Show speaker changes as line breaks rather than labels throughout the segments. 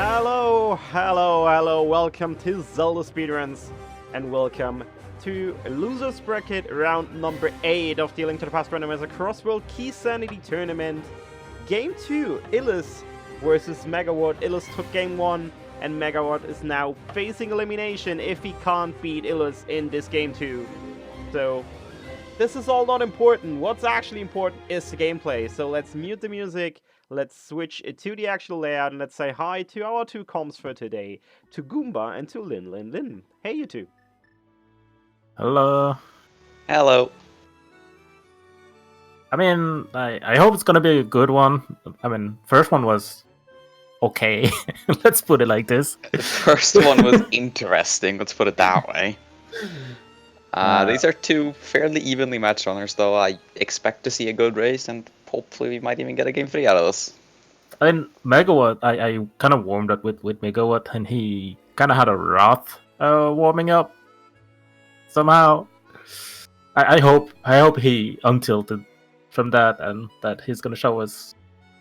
Hello, welcome to ZeldaSpeedRuns, and welcome to Losers Bracket round number 8 of the Link to the Past randomizer Crossworld Keysanity tournament. Game 2, Illus versus Megawott. Illus took game 1, and Megawott is now facing elimination if he can't beat Illus in this game 2. So, this is all not important. What's actually important is the gameplay. So let's mute the music. Let's switch it to the actual layout, and let's say hi to our two comms for today, to Goomba and to Lin. Hey, you two.
Hello.
Hello.
I mean, I hope it's gonna be a good one. I mean, first one was okay. Let's put it like this.
The first one was interesting, let's put it that way. These are two fairly evenly matched runners, though. I expect to see a good race, and hopefully we might even get a game 3 out of this.
I mean, Megawatt, I kind of warmed up with Megawatt, and he kind of had a wrath warming up somehow. I hope he untilted from that, and that he's gonna show us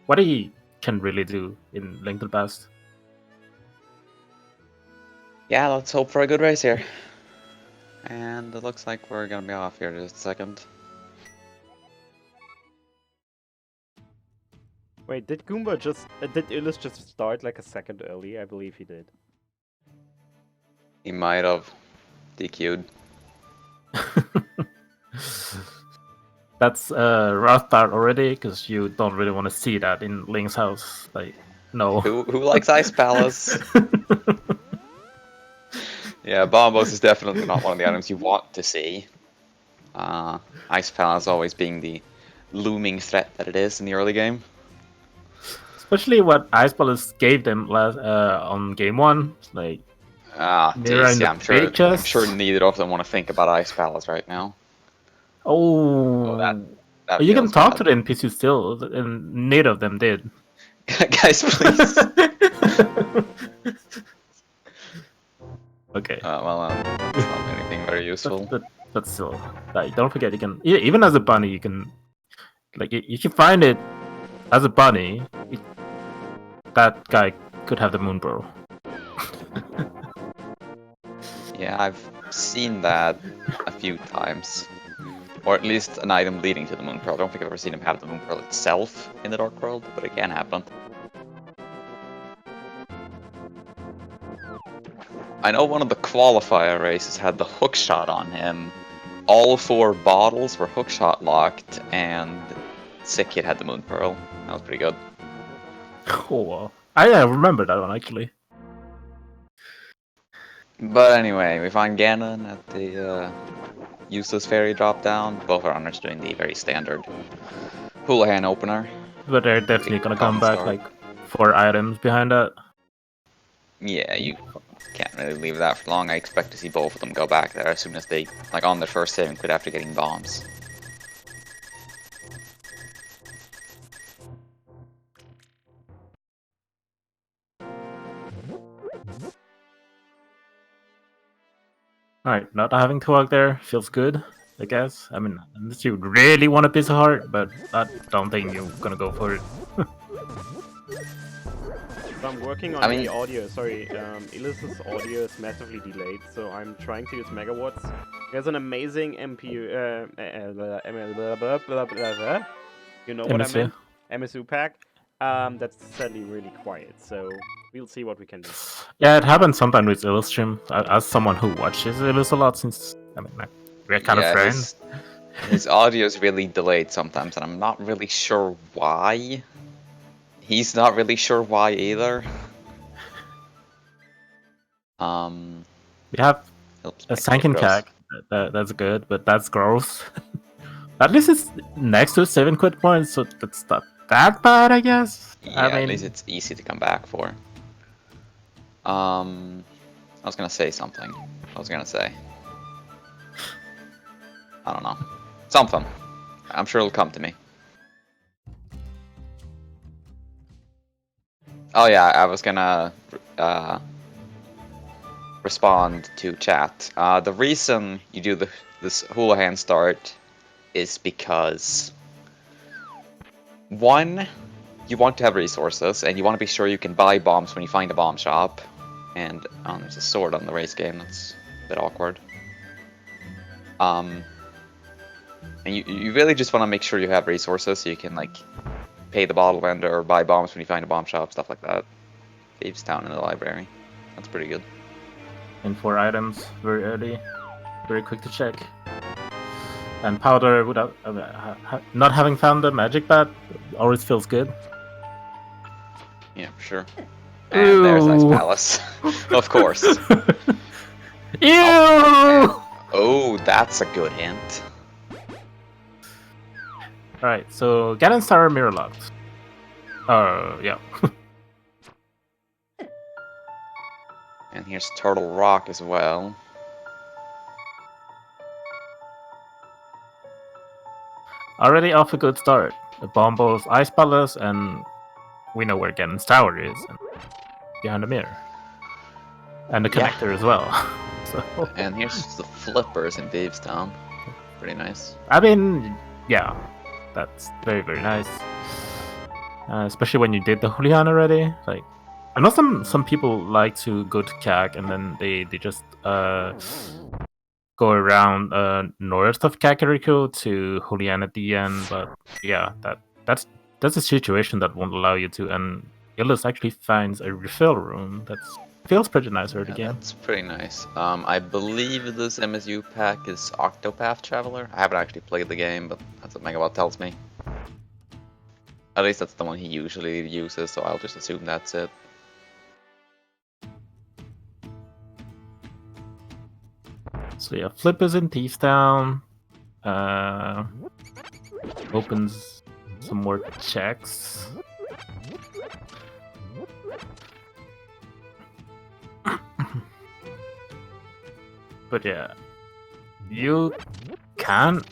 what he can really do in Link to the Past.
Yeah, let's hope for a good race here. And it looks like we're gonna be off here in just a second.
Wait, did Goomba did Illus just start like a second early? I believe he did.
He might have DQ'd.
That's wrath part already, because you don't really want to see that in Link's house. Like, no.
Who likes Ice Palace? Yeah, Bombos is definitely not one of the items you want to see. Ice Palace always being the looming threat that it is in the early game.
Especially what Ice Palace gave them last on game 1, like
geez, yeah, I'm sure neither of them want to think about Ice Palace right now.
Oh,
that
you can talk
bad.
to the NPC still, and neither of them did.
Guys, please.
Okay.
Well, it's not anything very useful.
But still, like, don't forget, you can even as a bunny, you can you can find it as a bunny. That guy could have the moon pearl.
Yeah, I've seen that a few times. Or at least an item leading to the moon pearl. I don't think I've ever seen him have the moon pearl itself in the Dark World, but it can happen. I know one of the qualifier races had the hookshot on him. All 4 bottles were hookshot locked, and Sick Kid had the moon pearl. That was pretty good.
Oh, wow. I remember that one actually.
But anyway, we find Ganon at the useless fairy drop down. Both our runners doing the very standard Houlihan opener.
But they're definitely gonna come back like 4 items behind that.
Yeah, you can't really leave that for long. I expect to see both of them go back there as soon as they, like, on their first saving quit after getting bombs.
Alright, not having to walk there feels good, I guess. I mean, unless you really want a piece of heart, but I don't think you're gonna go for it.
So I'm working on the audio. Sorry, Illus's audio is massively delayed, so I'm trying to use Megawatts. He has an amazing MPU, you know what I meant? MSU pack. That's sadly really quiet, so we'll see what we can do.
Yeah, it happens sometimes with Illus stream. As someone who watches Illus a lot, since I mean, we're kind of friends.
His audio is really delayed sometimes, and I'm not really sure why. He's not really sure why either.
We have a Sankin Kag. That's good, but that's gross. At least it's next to 7 quit points, so that's not that bad, I guess.
Yeah,
I mean,
at least it's easy to come back for. I was gonna say something. I don't know. Something. I'm sure it'll come to me. Oh yeah, I was gonna respond to chat. The reason you do this Houlihan start is because 1, you want to have resources, and you want to be sure you can buy bombs when you find a bomb shop. And there's a sword on the race game. That's a bit awkward. And you really just want to make sure you have resources so you can like pay the bottle vendor or buy bombs when you find a bomb shop, stuff like that. Thieves Town in the library. That's pretty good.
And 4 items very early, very quick to check. And powder without not having found the magic bat always feels good.
Yeah, for sure. And there's Ice
Ew.
Palace. Of course.
Ew!
Oh, that's a good hint.
Alright, so Ganon's Tower mirror locked. Yeah.
And here's Turtle Rock as well.
Already off a good start. The Bombos Ice Palace, and we know where Ganon's Tower is. And behind the mirror. And the
Yeah.
connector as well. So,
And here's the flippers in Thieves Town. Pretty nice.
I mean, yeah. That's very, very nice. Especially when you did the Julian already. Like, I know some people like to go to CAC and then they just go around north of Kakariko to Julian at the end, but yeah, that's a situation that won't allow you to. And Illus actually finds a refill room that feels pretty nice early game.
That's pretty nice. I believe this MSU pack is Octopath Traveler. I haven't actually played the game, but that's what Megawott tells me. At least that's the one he usually uses, so I'll just assume that's it.
So yeah, Flip is in Thief Town. Opens some more checks. But yeah, you can.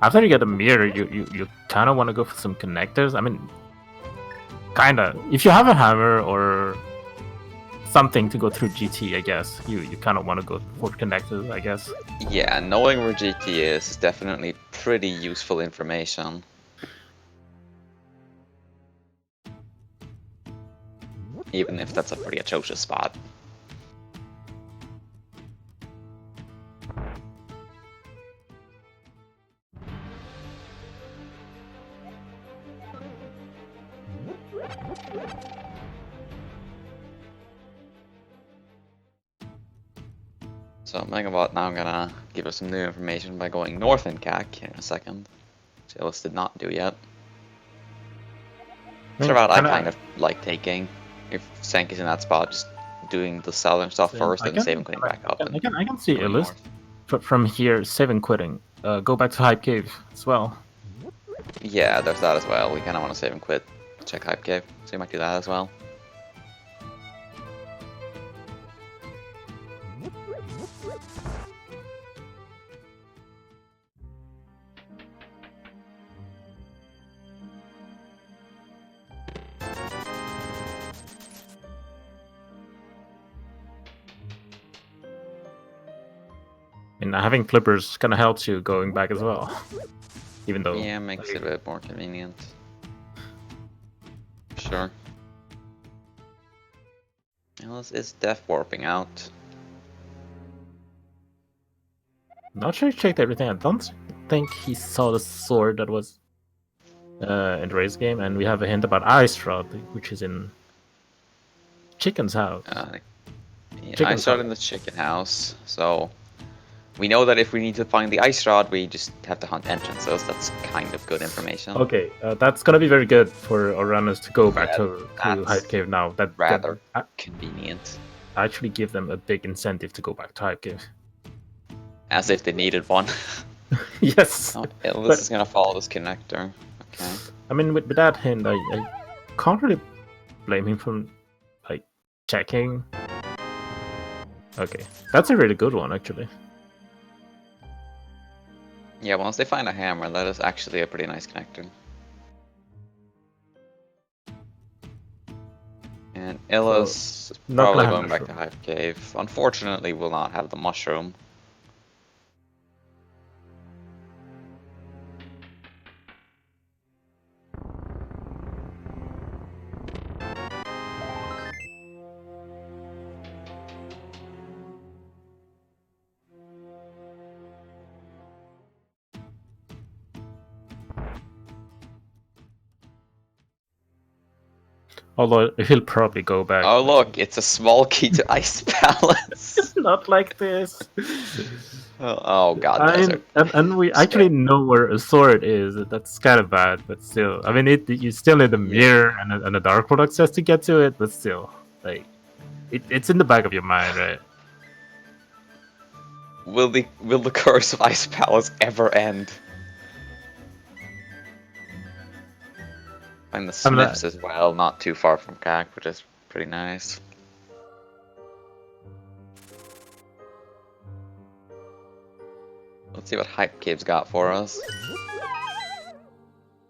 After you get a mirror, you kind of want to go for some connectors. I mean, kind of. If you have a hammer or something to go through GT, I guess you kind of want to go for connectors, I guess.
Yeah, knowing where GT is definitely pretty useful information. Even if that's a pretty atrocious spot. So Megawott now gonna give us some new information by going north in CAC here in a second, which Illus did not do yet. It's a route I kind of like taking. If Senk is in that spot, just doing the southern stuff first and saving quitting back up.
I can see
going
Illus
north.
from here, saving quitting. Go back to Hype Cave as well.
Yeah, there's that as well. We kind of want to save and quit. Check Hype Cave, so we might do that as well.
And having flippers kind of helps you going back as well. Even though...
Yeah, makes it a bit more convenient. Sure. Illus is death warping out.
Not sure he checked everything. I don't think he saw the sword that was in the race game. And we have a hint about Ice Rod, which is in Chicken's house.
Yeah, Ice Rod in the chicken house, so... We know that if we need to find the Ice Rod, we just have to hunt entrances. That's kind of good information.
Okay, that's gonna be very good for our runners to go back to Hype Cave now. That
rather convenient.
Actually give them a big incentive to go back to Hype Cave.
As if they needed one.
Yes.
Oh, Illus is gonna follow this connector. Okay.
I mean, with that hint, I can't really blame him for like checking. Okay, that's a really good one actually.
Yeah, once they find a hammer, that is actually a pretty nice connector. And Illus is probably going back to Hive Cave. Unfortunately, will not have the mushroom.
Although he'll probably go back.
Oh look, it's a small key to Ice Palace.
Not like this.
Oh god,
I mean,
desert.
and we actually know where a sword is. That's kind of bad, but still. I mean, you still need a mirror and a dark world access to get to it, but still, like, it's in the back of your mind, right?
Will the curse of Ice Palace ever end? And the Smiths as well, not too far from CAC, which is pretty nice. Let's see what Hype Cave's got for us.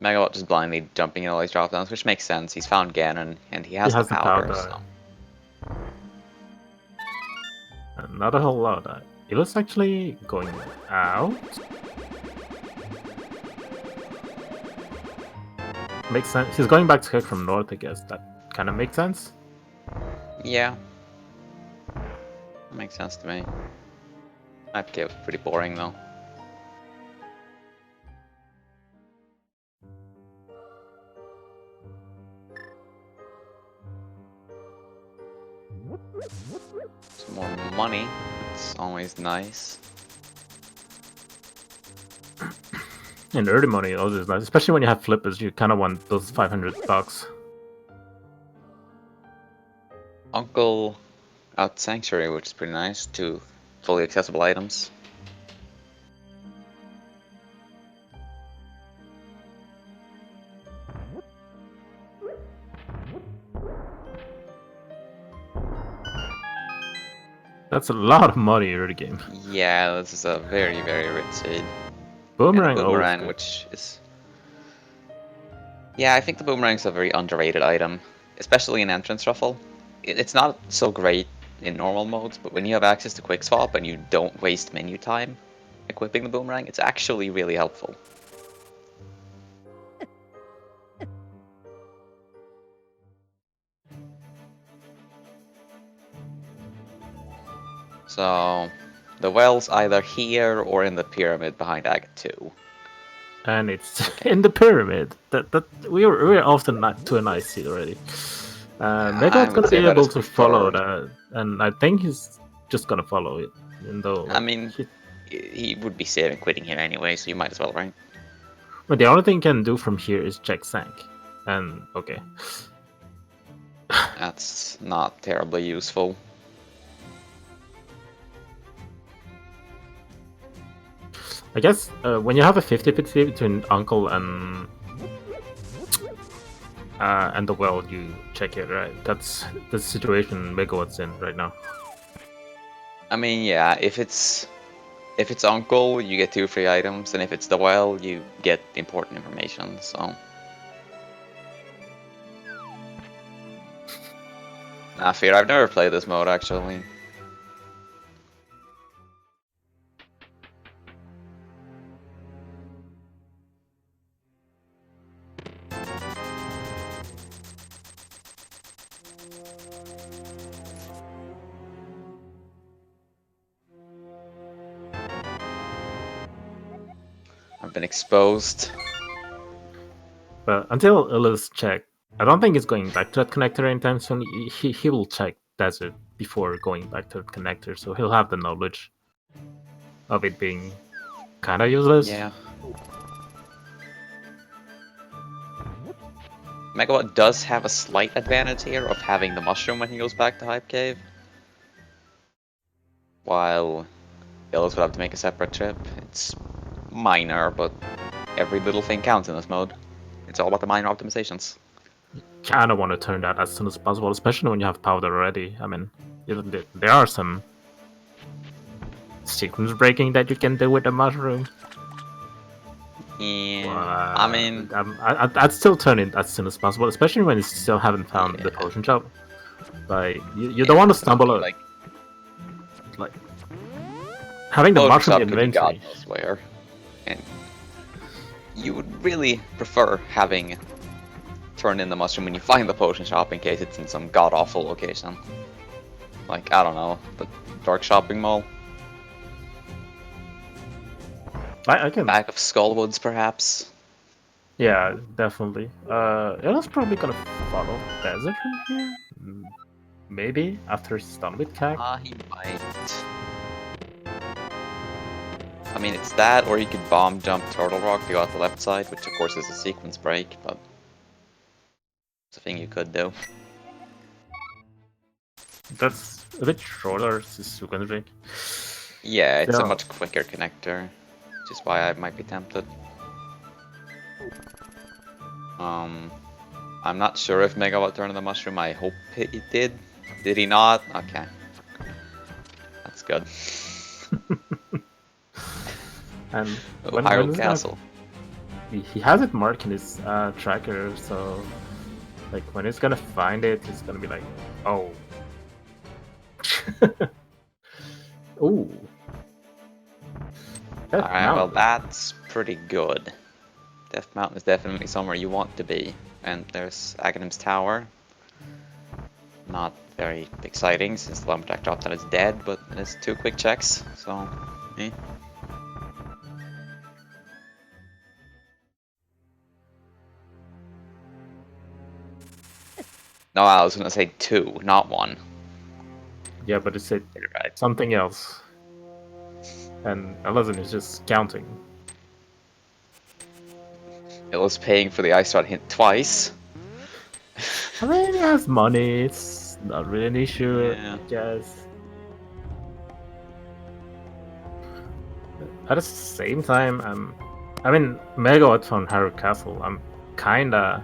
Megawott just blindly jumping in all these drop downs, which makes sense. He's found Ganon, and he has the powder. So.
Not a whole lot. Illus actually going out. Makes sense. He's going back to Heck from north, I guess. That kind of makes sense.
Yeah. That makes sense to me. Hype Cave was pretty boring though. Some more money. It's always nice.
And early money also is nice, especially when you have flippers. You kind of want those $500.
Uncle out Sanctuary, which is pretty nice. 2 fully accessible items.
That's a lot of money early game.
Yeah, this is a very, very rich seed.
Boomerang,
Boomerang, which is... Yeah, I think the Boomerang's a very underrated item, especially in Entrance Ruffle. It's not so great in normal modes, but when you have access to Quick Swap and you don't waste menu time equipping the Boomerang, it's actually really helpful. So, the well's either here or in the pyramid behind Act 2.
And it's in the pyramid. We're often to a nice seed already. Megawatt's gonna be able to follow that, and I think he's just gonna follow it. Even though
I mean, he would be saving quitting here anyway, so you might as well, right?
But the only thing he can do from here is check Sank, and okay.
That's not terribly useful.
I guess when you have a 50-50 between Uncle and the well, you check it, right? That's the situation Megawatt's in right now.
I mean, yeah, if it's Uncle, you get 2 free items, and if it's the well, you get important information, so... Nah, fear, I've never played this mode, actually. I've been exposed.
But until Illus check, I don't think he's going back to that connector anytime soon. He will check Desert before going back to the connector, so he'll have the knowledge of it being kind of useless.
Yeah. Megawott does have a slight advantage here of having the mushroom when he goes back to Hype Cave. While Illus would have to make a separate trip. It's minor, but every little thing counts in this mode. It's all about the minor optimizations.
Kind of want to turn that as soon as possible, especially when you have powder already. I mean, there are some sequence breaking that you can do with the mushroom.
Yeah, I mean...
I'd still turn it as soon as possible, especially when you still haven't found the potion shop. Like, you don't want to stumble out. Like having the mushroom in inventory.
God knows where. And you would really prefer having turned in the mushroom when you find the potion shop in case it's in some god-awful location. Like, I don't know, the dark shopping mall.
I can...
Back of Skullwoods, perhaps.
Yeah, definitely. Illus probably gonna follow Desert from here. Maybe after he's done with Cag.
He might. I mean, it's that, or you could bomb jump Turtle Rock to go out the left side, which of course is a sequence break, but it's a thing you could do.
That's a bit shorter sequence break.
Yeah, it's a
So-
much quicker connector, which is why I might be tempted. I'm not sure if Megawott turned on the mushroom. I hope he did. Did he not? Okay. That's good.
And
Oh, Hyrule
it's
Castle.
he has it marked in his tracker, so like when it's gonna find it, it's gonna be like, oh. Ooh.
Alright, well that's pretty good. Death Mountain is definitely somewhere you want to be. And there's Aghanim's Tower. Not very exciting since the Lumberjack dropped that it's dead, but it is 2 quick checks, so... Eh. No, I was gonna say 2, not 1.
Yeah, but it said
You're right.
something else. And Eleven is just counting.
It was paying for the Ice Rod hint twice.
I mean, he has money. It's not really an issue,
Yeah.
I guess. At the same time, I mean, Megawatt from Hyrule Castle. I'm kinda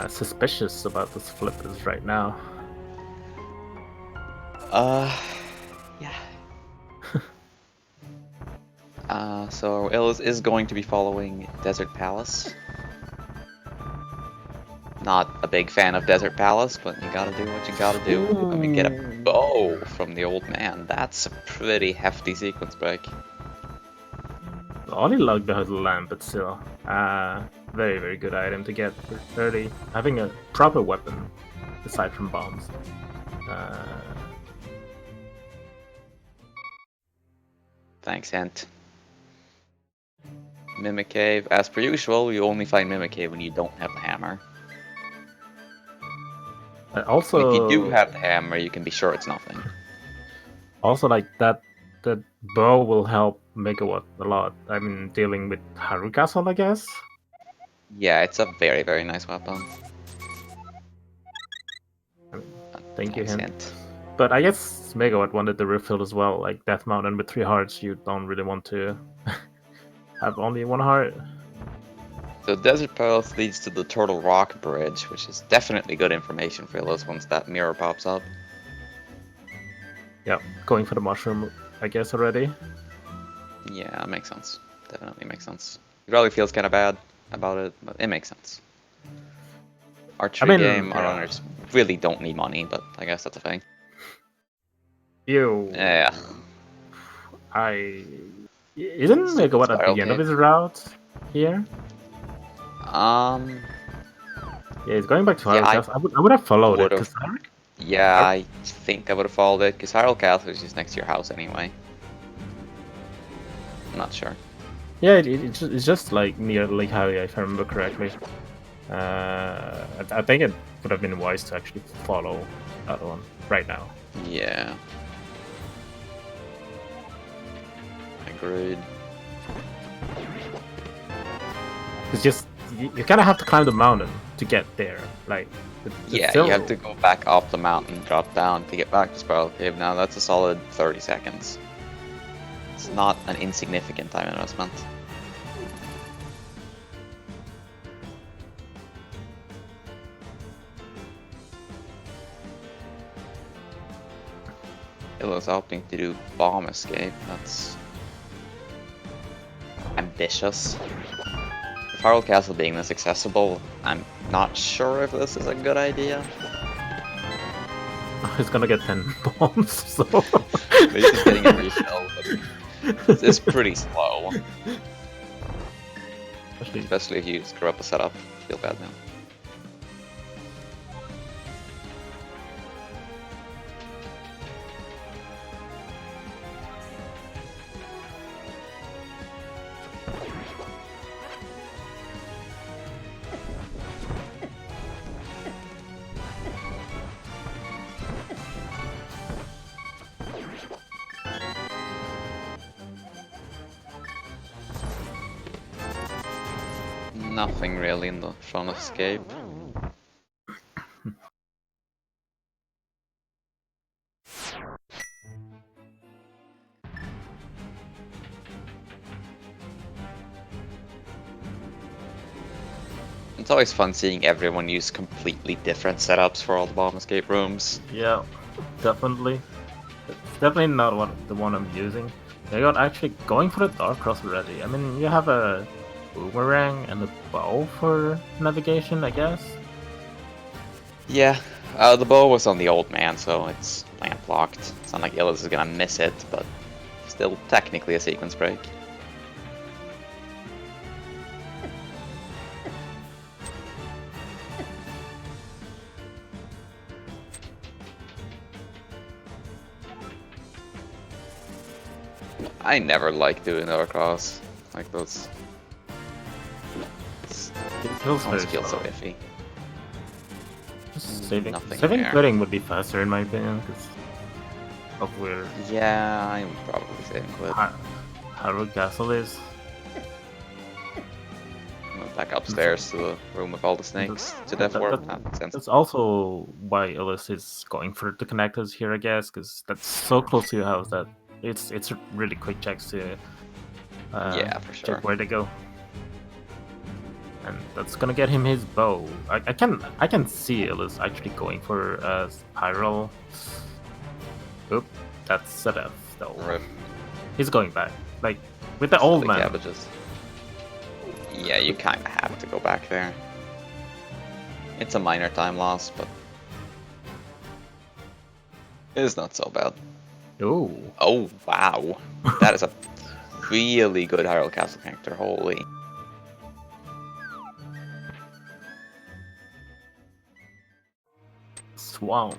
suspicious about this flippers right now.
Yeah. So Illus is going to be following Desert Palace. Not a big fan of Desert Palace, but you gotta do what you gotta do. I mean, get a bow from the old man. That's a pretty hefty sequence break.
Only luck behind the lamp, but still, very very good item to get for 30. Having a proper weapon aside from bombs.
Thanks, Hint. Mimic Cave. As per usual, you only find Mimic Cave when you don't have the hammer.
Also,
If you do have the hammer, you can be sure it's nothing.
Also, like that bow will help Megawatt a lot. I mean, dealing with Hyrule Castle, I guess.
Yeah, it's a very, very nice weapon.
Thank you,
Thanks,
Hint. But I guess Megawatt wanted the refill as well. Like Death Mountain with 3 hearts, you don't really want to have only 1 heart.
So Desert Path leads to the Turtle Rock Bridge, which is definitely good information for Illus once that mirror pops up.
Yeah, going for the mushroom, I guess, already.
Yeah, makes sense. Definitely makes sense. He probably feels kind of bad about it, but it makes sense. Archery game, our runners really don't need money, but I guess that's a thing.
Ew.
Yeah.
Isn't Megawatt at the end of his route here? Yeah, he's going back to Hyrule Castle. I would have followed it.
Yeah, I think I would have followed it, because Hyrule Castle is just next to your house anyway. I'm not sure.
Yeah, it's just like near Lake Hylia, if I remember correctly. I think it would have been wise to actually follow that one right now.
Yeah. Agreed.
It's just you kind of have to climb the mountain to get there. Like,
yeah,
still...
you have to go back up the mountain, drop down to get back to Spiral Cave. Now that's a solid 30 seconds. It's not an insignificant time investment. Illus opting to do bomb escape. That's ambitious. With Hyrule Castle being this accessible, I'm not sure if this is a good idea.
He's gonna get 10 bombs, so...
He's just getting a refill, but it's pretty slow. Especially if you screw up a setup. Feel bad now. Nothing really in the front of escape. It's always fun seeing everyone use completely different setups for all the bomb escape rooms.
Yeah, definitely. It's definitely not the one I'm using. They got actually going for the Dark Cross already. I mean, you have a boomerang and a bow for navigation, I guess.
Yeah, the bow was on the old man, so it's lamp locked. It's not like Illus is gonna miss it, but still technically a sequence break. I never like doing overcross like those.
It feels very
Feels so
slow.
iffy.
Just saving
Nothing
saving
there.
quitting would be faster in my opinion, because of where
Yeah, I'm probably saving quit.
Harold Castle is.
Back upstairs to the room with all the snakes to death warp. That makes sense.
That's also why Illus is going for the connectors here, I guess, because that's so close to your house that it's really quick checks to
Yeah, for sure.
check where they go, and that's gonna get him his bow. I can see Illus actually going for a spiral. Oop, that's a death though.
Rip.
He's going back, like with the old
The
man.
cabbages. Yeah, you kind of have to go back there. It's a minor time loss, but it's not so bad.
Oh,
Oh, wow. That is a really good Harold Castle character, holy.
swamp.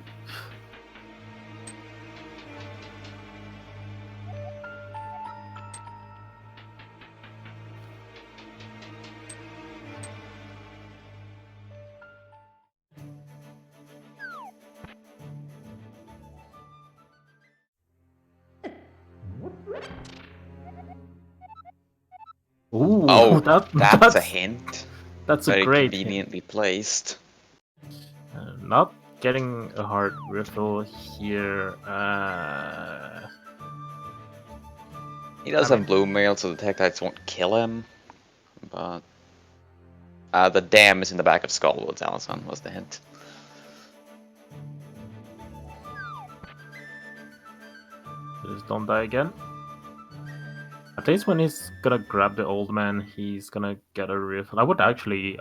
Ooh,
Oh,
that's
that's a hint.
That's a
Very
great hint.
conveniently placed.
Not getting a hard riffle here.
He does
I
have blue mail, so the Tektites won't kill him. But the dam is in the back of Skullwoods, Allison, was the hint.
Just don't die again. At least when he's gonna grab the old man, he's gonna get a riffle. I would actually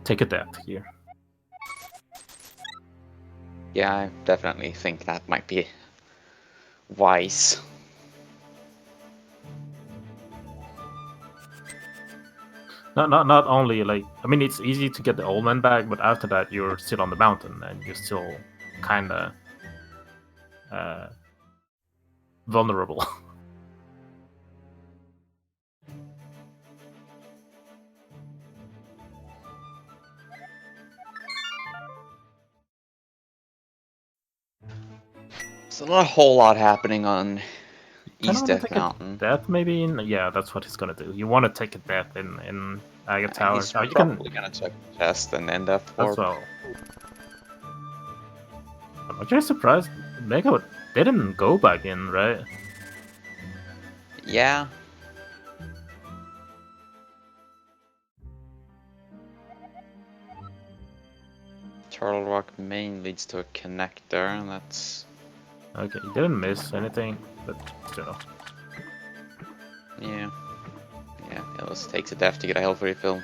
take a death here.
Yeah, I definitely think that might be wise.
Not only like, I mean, it's easy to get the old man back, but after that you're still on the mountain and you're still kinda vulnerable.
So not a whole lot happening on
Kinda
East
wanna
Death
take a
Mountain.
death maybe yeah, that's what he's gonna do. You want to take a death in Agate Tower.
He's
Oh, you can
probably gonna check the chest and end Death
as
Warp.
well. I'm actually surprised Megawott didn't go back in, right?
Yeah. Turtle Rock main leads to a connector, and that's...
Okay, he didn't miss anything, but still.
yeah. Yeah, Illus takes a death to get a health refill.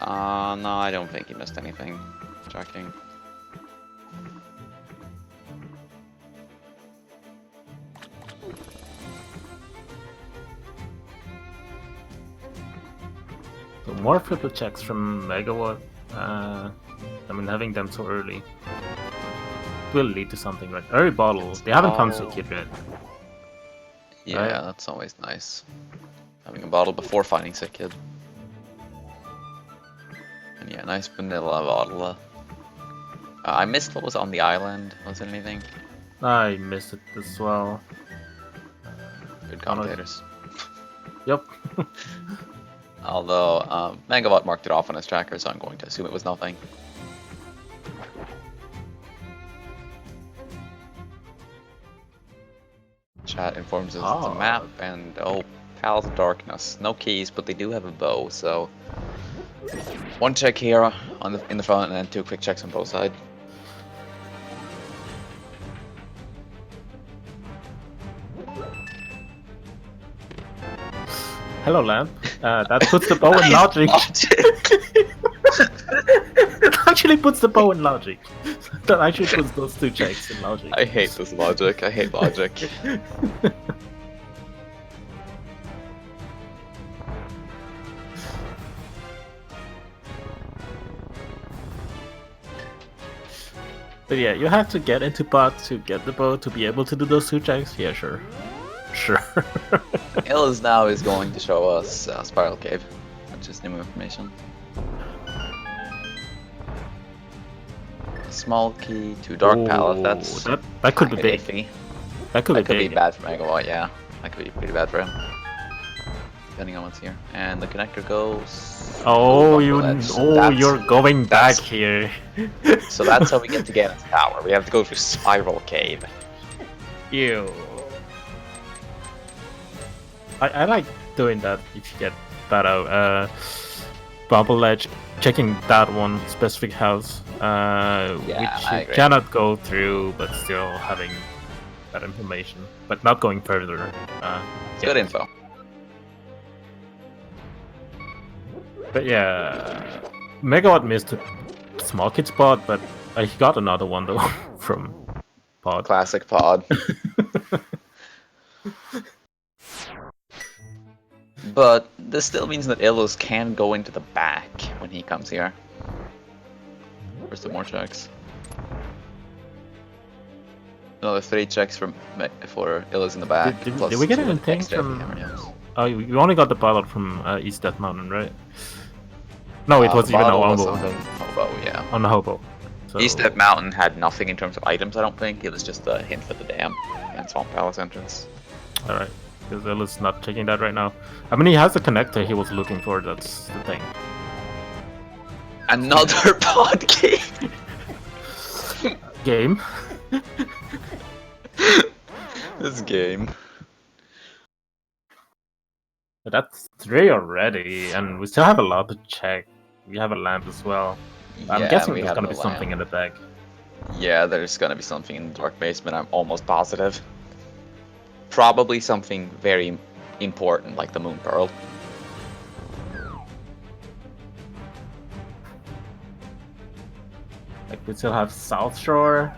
No, I don't think he missed anything. Checking.
So more triple checks from Megawatt. I mean, having them so early will lead to something, right? Early bottle. They haven't found Sick Kid yet.
Yeah,
Right.
that's always nice. Having a bottle before finding Sick Kid. And yeah, nice vanilla bottle. I missed what was on the island. Was it anything?
I missed it as well.
Good commentators.
Yep.
Although Megawott marked it off on his tracker, so I'm going to assume it was nothing. Chat informs us it's a map, and oh, Pals of Darkness. No keys, but they do have a bow, so 1 check here in the front, and then 2 quick checks on both sides.
Hello, Lamp. That puts the bow in logic. It actually puts the bow in logic. That actually puts those 2 checks in logic.
I hate this logic. I hate logic.
But yeah, you have to get into bot to get the bow to be able to do those 2 checks. Yeah, sure. Sure.
Illus now is going to show us Spiral Cave, which is new information. Small key to Dark Palace.
That could be big.
Iffy.
That could be
bad for Megawott. Yeah, that could be pretty bad for him, depending on what's here. And the connector goes.
Oh, you're going back here.
So that's how we get to Ganon's tower. We have to go through Spiral Cave.
Ew. I like doing that if you get that out. Bubble Ledge, checking that one specific house, which you cannot go through, but still having that information, but not going further.
It's good info.
But yeah, Megawatt missed a small kid spot, but he got another one though from Pod.
Classic Pod. But this still means that Illus can go into the back when he comes here. Where's the more checks? Another 3 checks for Illus in the back.
Did we get anything from? Oh, you only got the pilot from East Death Mountain, right? No, it was even a hobo.
Hobo, yeah.
On the hobo. So...
East Death Mountain had nothing in terms of items, I don't think. It was just a hint for the dam and Swamp Palace entrance.
Alright. Because Illus not checking that right now. I mean, he has the connector he was looking for, that's the thing.
Another pod game!
Game?
This game.
But that's 3 already, and we still have a lot to check. We have a lamp as well. I'm guessing there's gonna be something in the bag.
Yeah, there's gonna be something in the dark basement, I'm almost positive. Probably something very important, like the Moon Pearl.
Like we still have South Shore,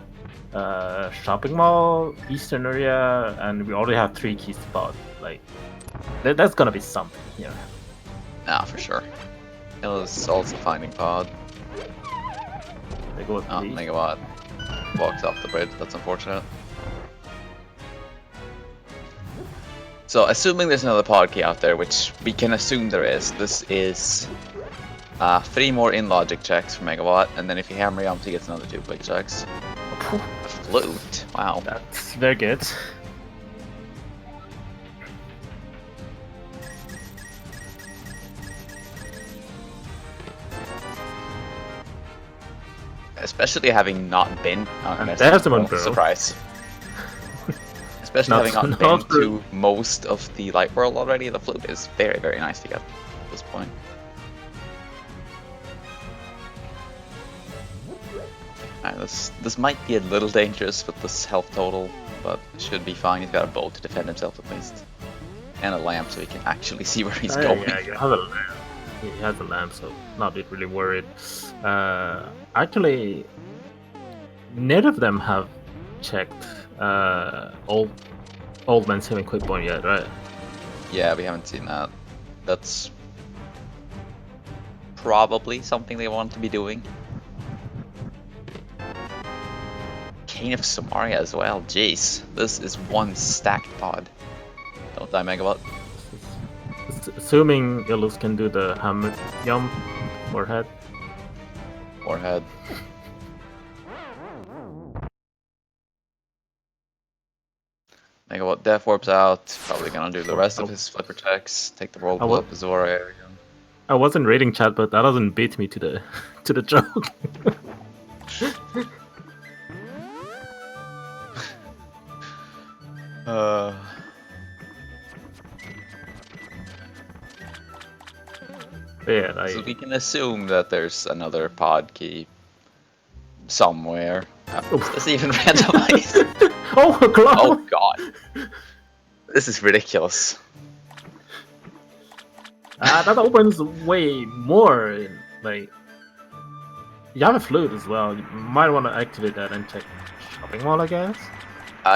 shopping mall, Eastern area, and we already have 3 keys to pod. Like, there's gonna be something here.
Nah, for sure. Illus also finding pod.
They go with
Megawatt walks off the bridge. That's unfortunate. So, assuming there's another pod key out there, which we can assume there is, this is 3 more in-logic checks for Megawatt, and then if you hammer him, he gets another 2 quick checks. A flute, wow.
That's very good.
Especially having not been,
there's the Moon Pearl.
Surprise. Especially having not been to most of the light world already, the flute is very, very nice to get at this point. This might be a little dangerous with this health total, but it should be fine. He's got a bow to defend himself at least. And a lamp so he can actually see where he's going.
Yeah, he has a lamp. He has a lamp, so not be really worried. Actually, neither of them have checked Old Man's Healing Quick Point yet, right?
Yeah, we haven't seen that. That's probably something they want to be doing. Cane of Samaria as well, jeez. This is one stacked pod. Don't die, Megawott.
Assuming Illus can do the hammer jump or head.
Or head. Megawott Death Warps out. Probably gonna do the rest of his flipper checks. Take the roll pull up the Zora area.
I wasn't reading chat, but that doesn't beat me to the to the joke. Yeah,
So we can assume that there's another pod key somewhere. It's even randomized.
Oh, cloud!
Oh god. This is ridiculous.
That opens way more. Like, you have a flute as well. You might want to activate that and check shopping mall, I guess.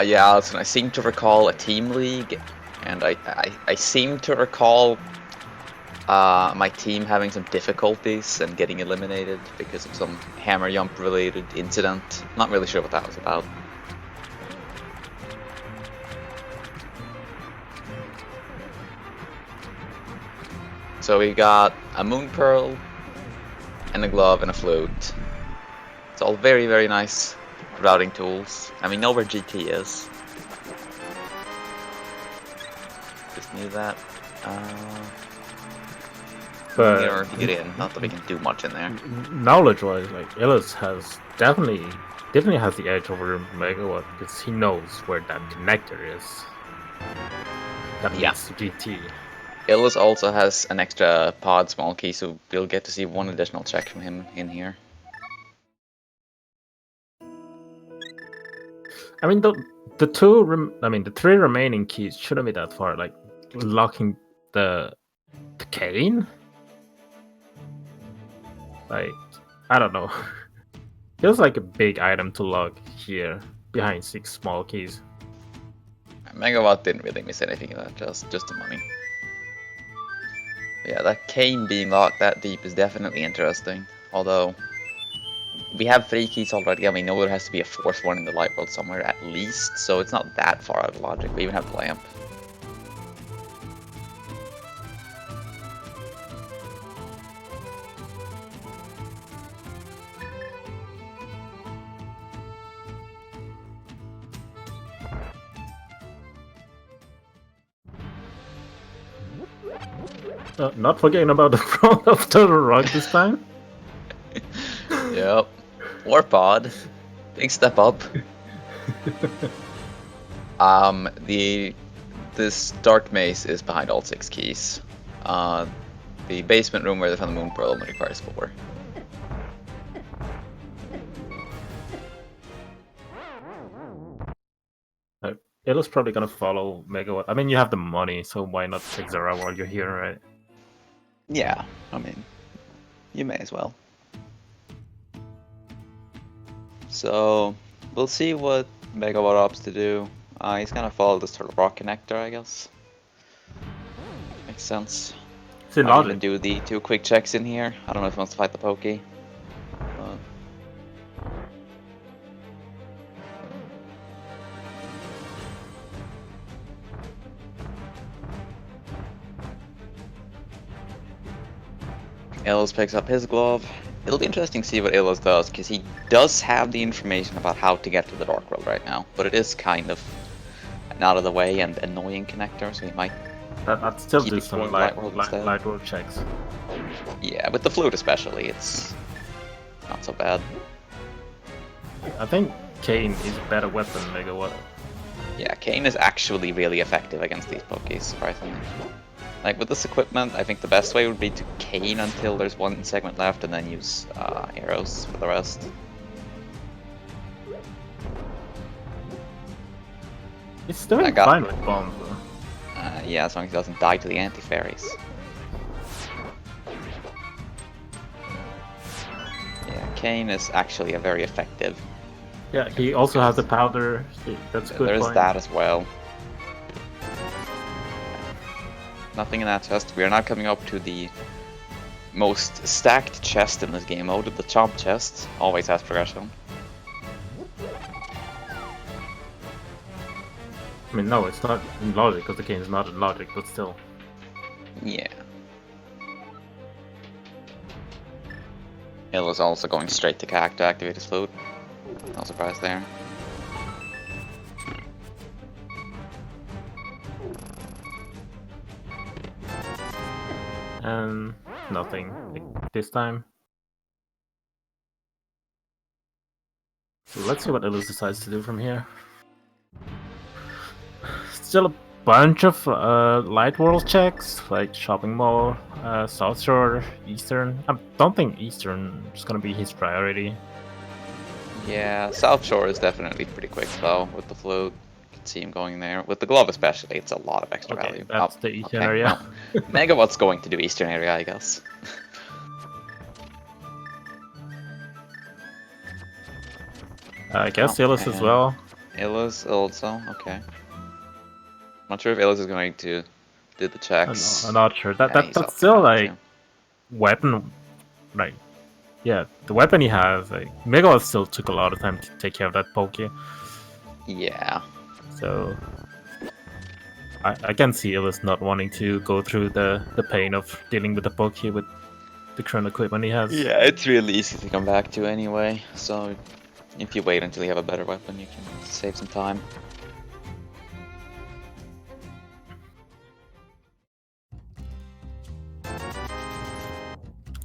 Yeah, Alison, I seem to recall a team league, and I seem to recall my team having some difficulties and getting eliminated because of some hammer jump related incident. Not really sure what that was about. So we got a moon pearl and a glove and a flute. It's all very, very nice routing tools. And we know where GT is. Just need that.
But
in order to get in, not that we can do much in there.
Knowledge-wise, like Illus has definitely has the edge over Megawatt because he knows where that connector is. That leads to GT.
Illus also has an extra pod small key, so we'll get to see one additional check from him in here.
I mean, the three remaining keys shouldn't be that far. Like locking the cane. Like, I don't know. Feels like a big item to lock here behind 6 small keys.
Megawatt didn't really miss anything in that, just the money. But yeah, that cane being locked that deep is definitely interesting. Although, we have 3 keys already, and we know there has to be a 4th one in the light world somewhere at least, so it's not that far out of logic. We even have the lamp.
Not forgetting about the front of Turtle Rock this time.
Yep. War pod. Big step up. This dark maze is behind all 6 keys. The basement room where they found the moon pearl only requires 4.
Illus probably gonna follow Megawatt. I mean, you have the money, so why not take Zara while you're here, right?
Yeah, I mean, you may as well. So, we'll see what Megawott opts to do. He's gonna follow this Turtle Rock connector, I guess. Makes sense. I'll even do the 2 quick checks in here. I don't know if he wants to fight the Pokey. Illus picks up his glove. It'll be interesting to see what Illus does, because he does have the information about how to get to the Dark World right now, but it is kind of an out of the way and annoying connector, so he might
I'd still do some light
world
world checks.
Yeah, with the flute especially, it's not so bad.
I think Kane is a better weapon than Megawatt.
Yeah, Kane is actually really effective against these Pokies, surprisingly. Like, with this equipment, I think the best way would be to Kane until there's 1 segment left, and then use arrows for the rest.
It's doing fine with bombs, though.
Yeah, as long as he doesn't die to the anti-fairies. Yeah, Kane is actually a very effective.
Yeah, he also has the powder. That's good.
There's that as well. Nothing in that chest. We are now coming up to the most stacked chest in this game mode. The Chomp chest always has progression.
I mean, no, it's not in logic because the game is not in logic, but still.
Yeah. Hill is also going straight to CAC to activate his flute. No surprise there.
and nothing this time. So let's see what Illus decides to do from here. Still a bunch of light world checks, like shopping mall, South Shore, Eastern. I don't think Eastern is gonna be his priority.
Yeah, South Shore is definitely pretty quick though with the flute. You can see him going there. With the glove especially, it's a lot of extra
Okay,
value.
that's the Eastern area.
Well, Megawatt's going to do Eastern area, I guess.
I guess Illus as well.
Illus also, okay. Not sure if Illus is going to do the checks.
I'm not sure.
Yeah,
That's still like weapon, like yeah, the weapon he has. Like Megawott still took a lot of time to take care of that poke.
Yeah.
So I can see Illus not wanting to go through the pain of dealing with the poke with the current equipment he has.
Yeah, it's really easy to come back to anyway. So if you wait until you have a better weapon, you can save some time.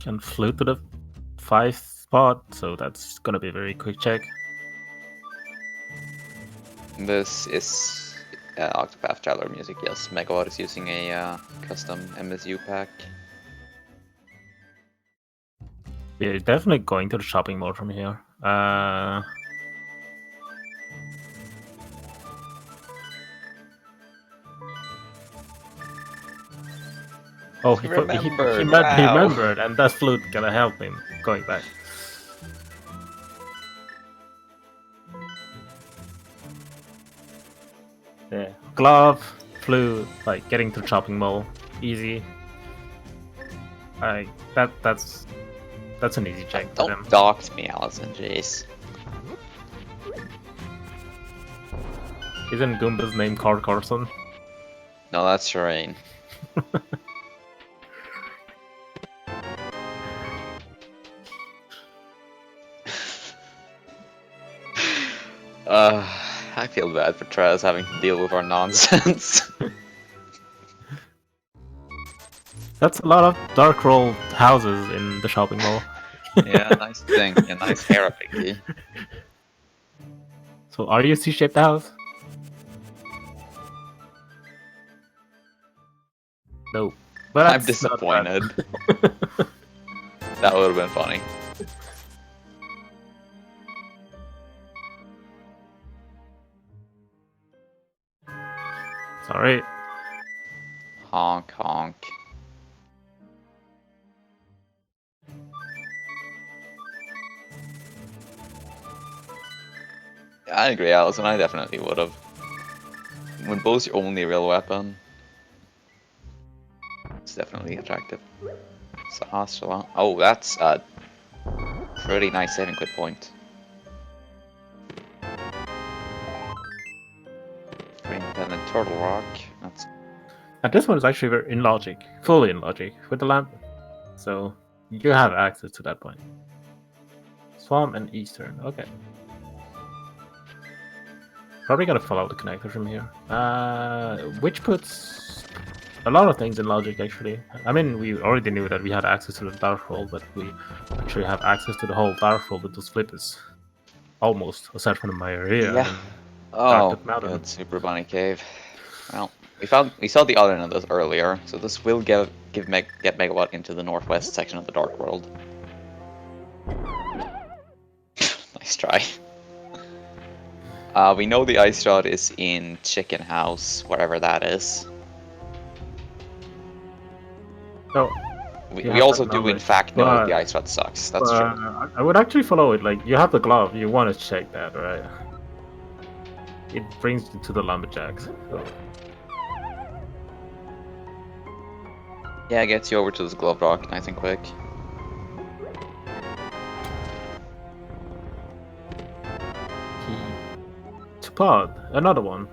Can flute to the 5 spot, so that's gonna be a very quick check.
This is Octopath Traveler music, yes. Megawatt is using a custom MSU pack.
Yeah, definitely going to the shopping mall from here. Oh, he remembered, and that flute gonna help him going back. Yeah, glove, flute, like getting to shopping mall, easy. That's an easy check for them.
Don't dox me, Allison, jeez.
Isn't Goomba's name Carl Carson?
No, that's Shireen. I feel bad for Trez having to deal with our nonsense.
That's a lot of dark rolled houses in the shopping mall.
Yeah, nice thing. A nice hair picky.
So are you C-shaped house? No. But
I'm disappointed. That would have been funny.
Sorry.
Honk honk. I agree, Allison. I definitely would have. When bow's your only real weapon, it's definitely attractive. So hostile. Oh, that's a pretty nice saving quit point. Green pen and turtle rock. That's.
And this one is actually very in logic, fully in logic with the lamp. So you have access to that point. Swamp and Eastern. Okay. Probably gonna follow the connector from here. Which puts a lot of things in logic actually. I mean, we already knew that we had access to the dark hole, but we actually have access to the whole dark hole with those flippers. Almost, aside from the Mayoria.
Yeah.
Oh,
good Super Bunny Cave. Well, we saw the other end of this earlier, so this will get Megawatt into the northwest section of the Dark World. Nice try. We know the ice rod is in Chicken House, wherever that is.
So
we also do in fact know the ice rod sucks. That's true.
I would actually follow it. Like you have the glove, you want to check that, right? It brings you to the lumberjacks. So.
Yeah, it gets you over to this glove rock nice and quick.
Pod, another one.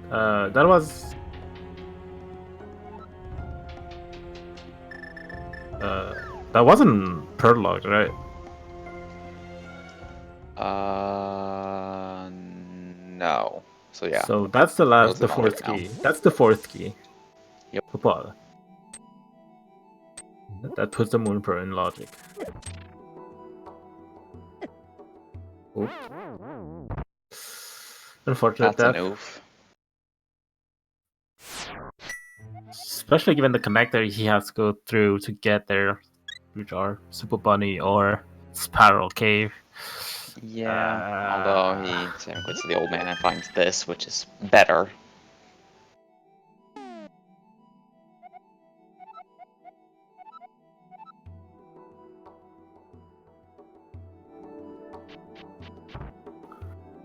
That was that wasn't Perlog, right?
No. So yeah.
So that's the fourth key. That's the fourth key.
Yep.
Pod. That puts the Moon Pro in logic. Oop. Unfortunate
That's an
death.
oof.
Especially given the connector he has to go through to get there, which are Super Bunny or Spiral Cave.
Yeah, although he quits to the old man and finds this, which is better.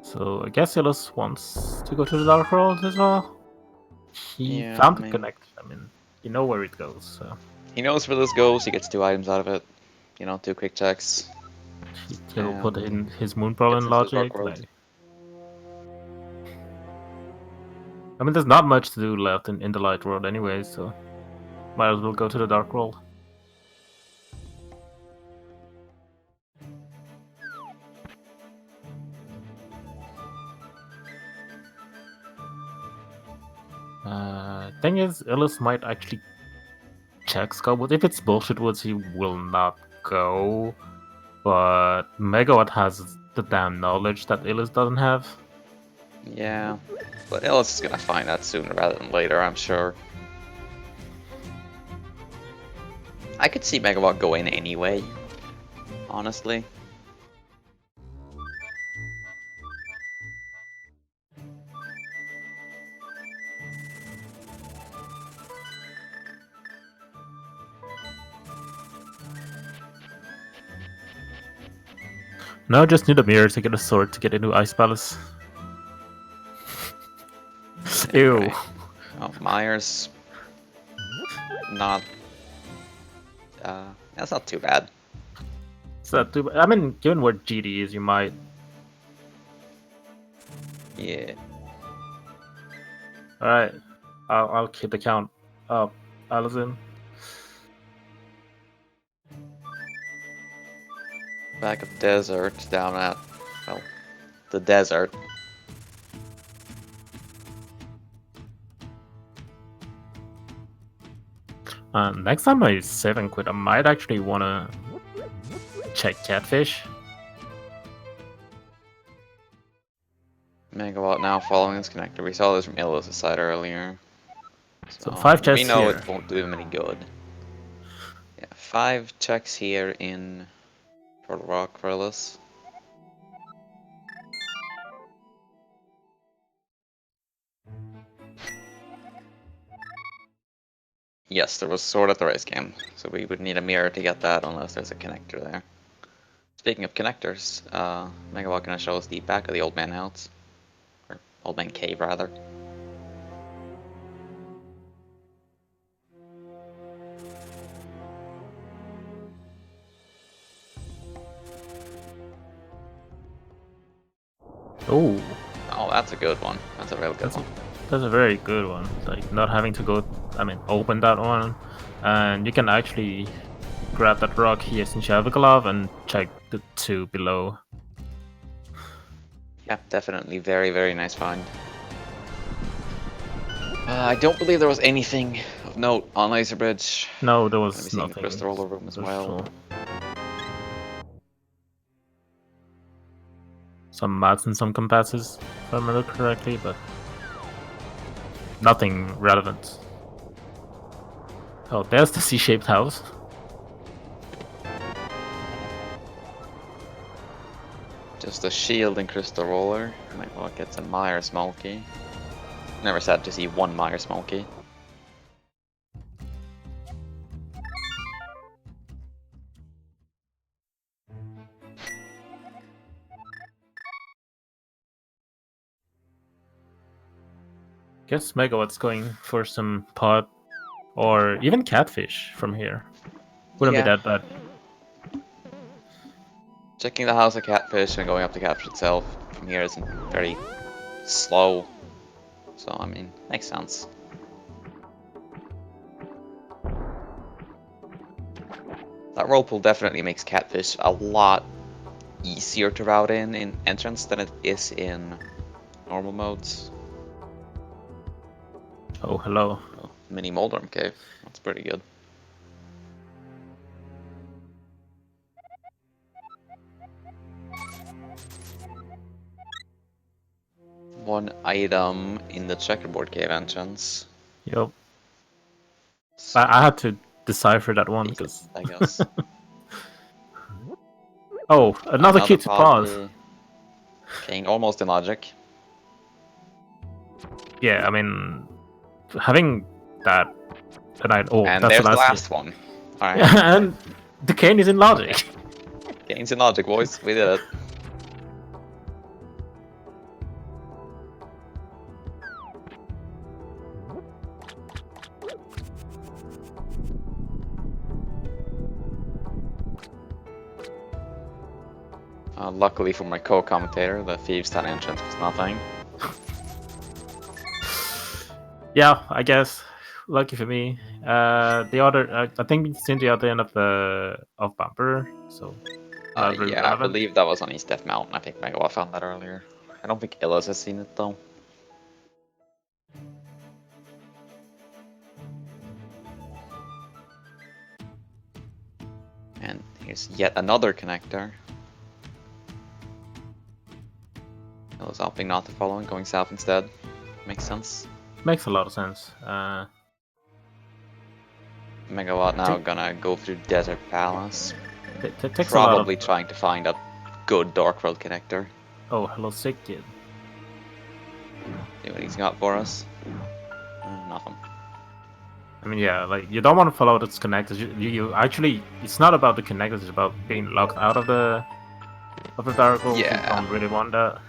So I guess Illus wants to go to the Dark World as well. He
Yeah,
found
I
the
mean-
connect. I mean, you know where it goes. So
He knows where this goes, he gets 2 items out of it. You know, 2 quick checks.
he'll put
And
in his Moon Pro
gets
in
into the Dark
logic.
World.
Like, I mean, there's not much to do left in the Light World anyway, so might as well go to the Dark World. Thing is, Illus might actually check Skullwoods. If it's bullshit woods, he will not go. But Megawatt has the damn knowledge that Illus doesn't have.
Yeah, but Illus is gonna find that sooner rather than later, I'm sure. I could see Megawott go in anyway, honestly.
No, I just need a mirror to get a sword to get into Ice Palace. Ew.
Anyway. Oh, Myers. Not. That's not too bad.
So, I mean, given where GD is, you might.
Yeah.
Alright. I'll keep the count up. Allison.
Back of desert, down at, well, the desert.
Next time I save and quit, I might actually want to check Catfish.
Megawatt now following this connector. We saw this from Illus' side earlier.
So 5 chests
we know
here.
it won't do him any good. Yeah, 5 checks here in Turtle Rock for Illus. Yes, there was sword at the race game, so we would need a mirror to get that unless there's a connector there. Speaking of connectors, Megawott gonna show us the back of the Old Man House. Or Old Man Cave, rather.
Oh,
Oh, that's a good one. That's a real good one.
that's a very good one. Like, not having to go, I mean, open that one. And you can actually grab that rock here since you have a glove and check the 2 below.
Yeah, definitely very, very nice find. I don't believe there was anything of note on Laser Bridge.
No, there
Let me
was
see the
nothing.
crystal roller room as well.
Some mats and some compasses, if I remember correctly, but nothing relevant. Oh, there's the C-shaped house.
Just a shield and crystal roller. Megawott gets a Meyer small key. Never sad to see one Meyer small key.
Guess Megawatt's going for some pot or even catfish from here. Wouldn't
Yeah.
be that bad.
Checking the house of Catfish and going up to Catfish itself from here isn't very slow. So, I mean, makes sense. That roll pool definitely makes Catfish a lot easier to route in entrance than it is in normal modes.
Oh, hello.
Oh, mini Moldorm Cave. That's pretty good. one item in the checkerboard cave entrance.
Yep.
So,
I had to decipher that one because.
I guess.
Oh, another key to pause.
Poppy. Okay, almost in logic.
Yeah, I mean, having that,
And
that's
there's
the
the
last
last one. Alright.
Yeah, and the cane is in logic.
Gains in logic, boys. We did it. Luckily for my co-commentator, the Thieves' Town entrance was nothing.
Yeah, I guess. Lucky for me. The other, I think it's in the other end of the bumper, so not really
Yeah, I
relevant.
believe that was on East Death Mountain. I think Megawott found that earlier. I don't think Illus has seen it though. And here's yet another connector. Illus opting not to follow and going south instead. Makes sense.
Makes a lot of sense.
Megawatt now gonna go through Desert Palace.
It takes
Probably
a lot of.
trying to find a good Dark World connector.
Oh, hello, sick kid.
See what he's got for us. Nothing.
I mean, yeah, like you don't want to follow those connectors. You actually, it's not about the connectors. It's about being locked out of the dark world.
Yeah.
You don't really want that.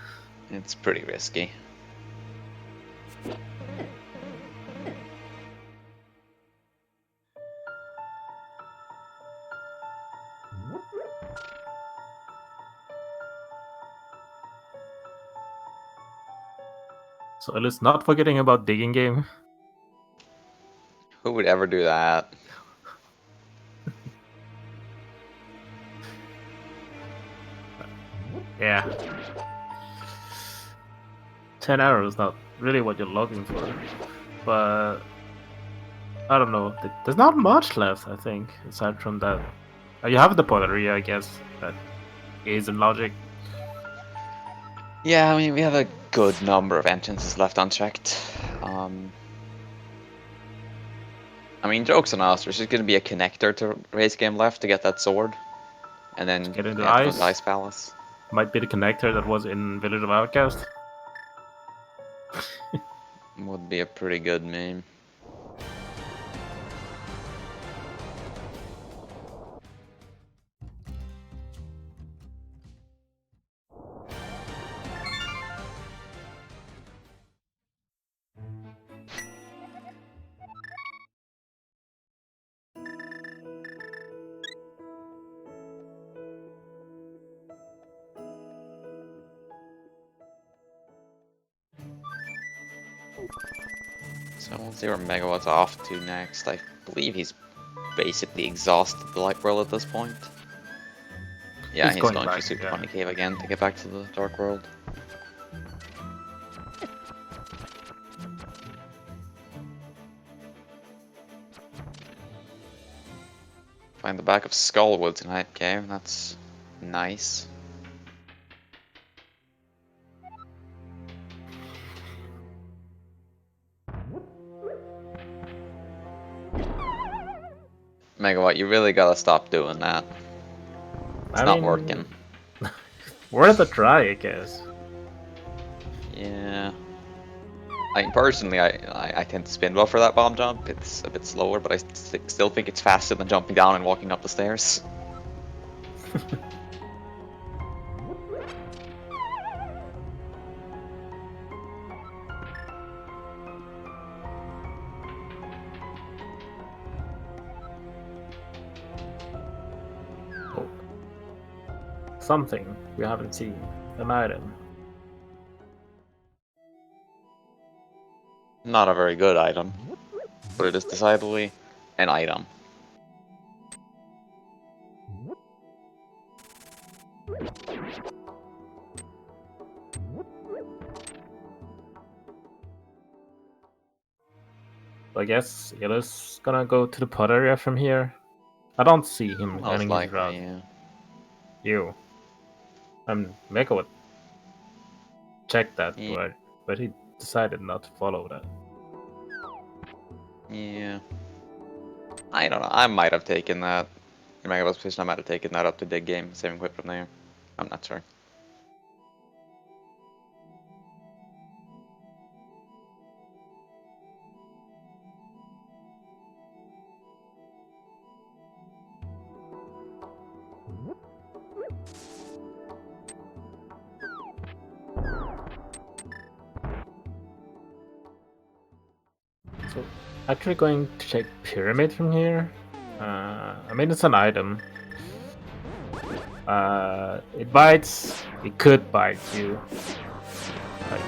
It's pretty risky.
So at least not forgetting about digging game.
Who would ever do that?
Yeah. 10 arrows not really what you're looking for, but I don't know. There's not much left, I think, aside from that. You have the pottery, I guess, that is in logic.
Yeah, I mean, we have a good number of entrances left unchecked. I mean, jokes on us, there's just going to be a connector to race game left to get that sword. And then
Get into
we have to go
ice.
to Ice Palace.
Might be the connector that was in Village of Outcast.
Would be a pretty good meme. So we'll see where Megawatt's off to next. I believe he's basically exhausted the Light World at this point. Yeah, he's going
back,
for Super
yeah.
Funny Cave again to get back to the Dark World. Find the back of Skullwood tonight, Cave. That's nice. Megawatt, you really gotta stop doing that. It's not working.
Worth a try, I guess.
Yeah. I mean, personally, I tend to spin well for that bomb jump. It's a bit slower, but I still think it's faster than jumping down and walking up the stairs.
Oh. Something we haven't seen. An item.
Not a very good item, but it is decidedly an item.
I guess Illus gonna go to the pot area from here. I don't see him
Most
running his
likely,
route.
yeah.
You. Megawott. Check that,
Yeah.
but but he decided not to follow that.
Yeah. I don't know. I might have taken that. In Megawott's position, I might have taken that up to dig game, saving quit from there. I'm not sure.
So, actually going to check Pyramid from here. I mean, it's an item. It bites. It could bite you. Like,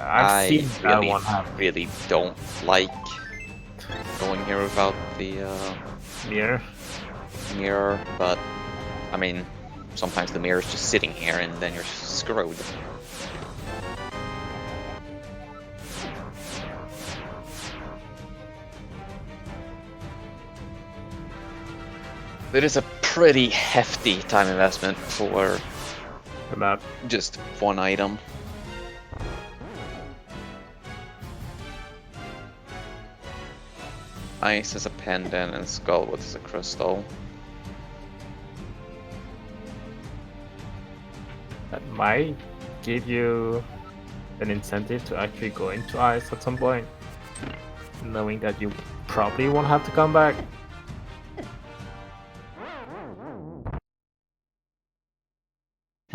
I've seen that one happen.
Really don't like going here without the mirror, but I mean, sometimes the mirror's just sitting here and then you're screwed. It is a pretty hefty time investment for just one item. Ice is a pendant and Skullwood is a crystal.
That might give you an incentive to actually go into ice at some point, knowing that you probably won't have to come back.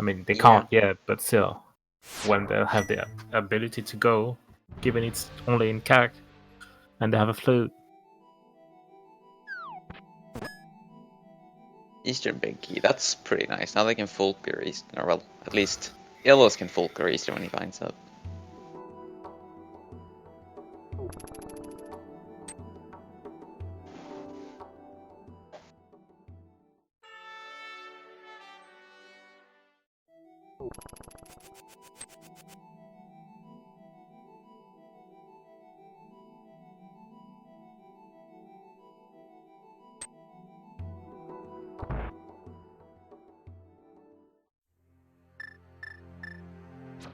I mean, they can't yet, but still, when they have the ability to go, given it's only in CAC, and they have a flute.
Eastern Big Key, that's pretty nice. Now they can full clear Eastern, or well, at least Illus can full clear Eastern when he finds it.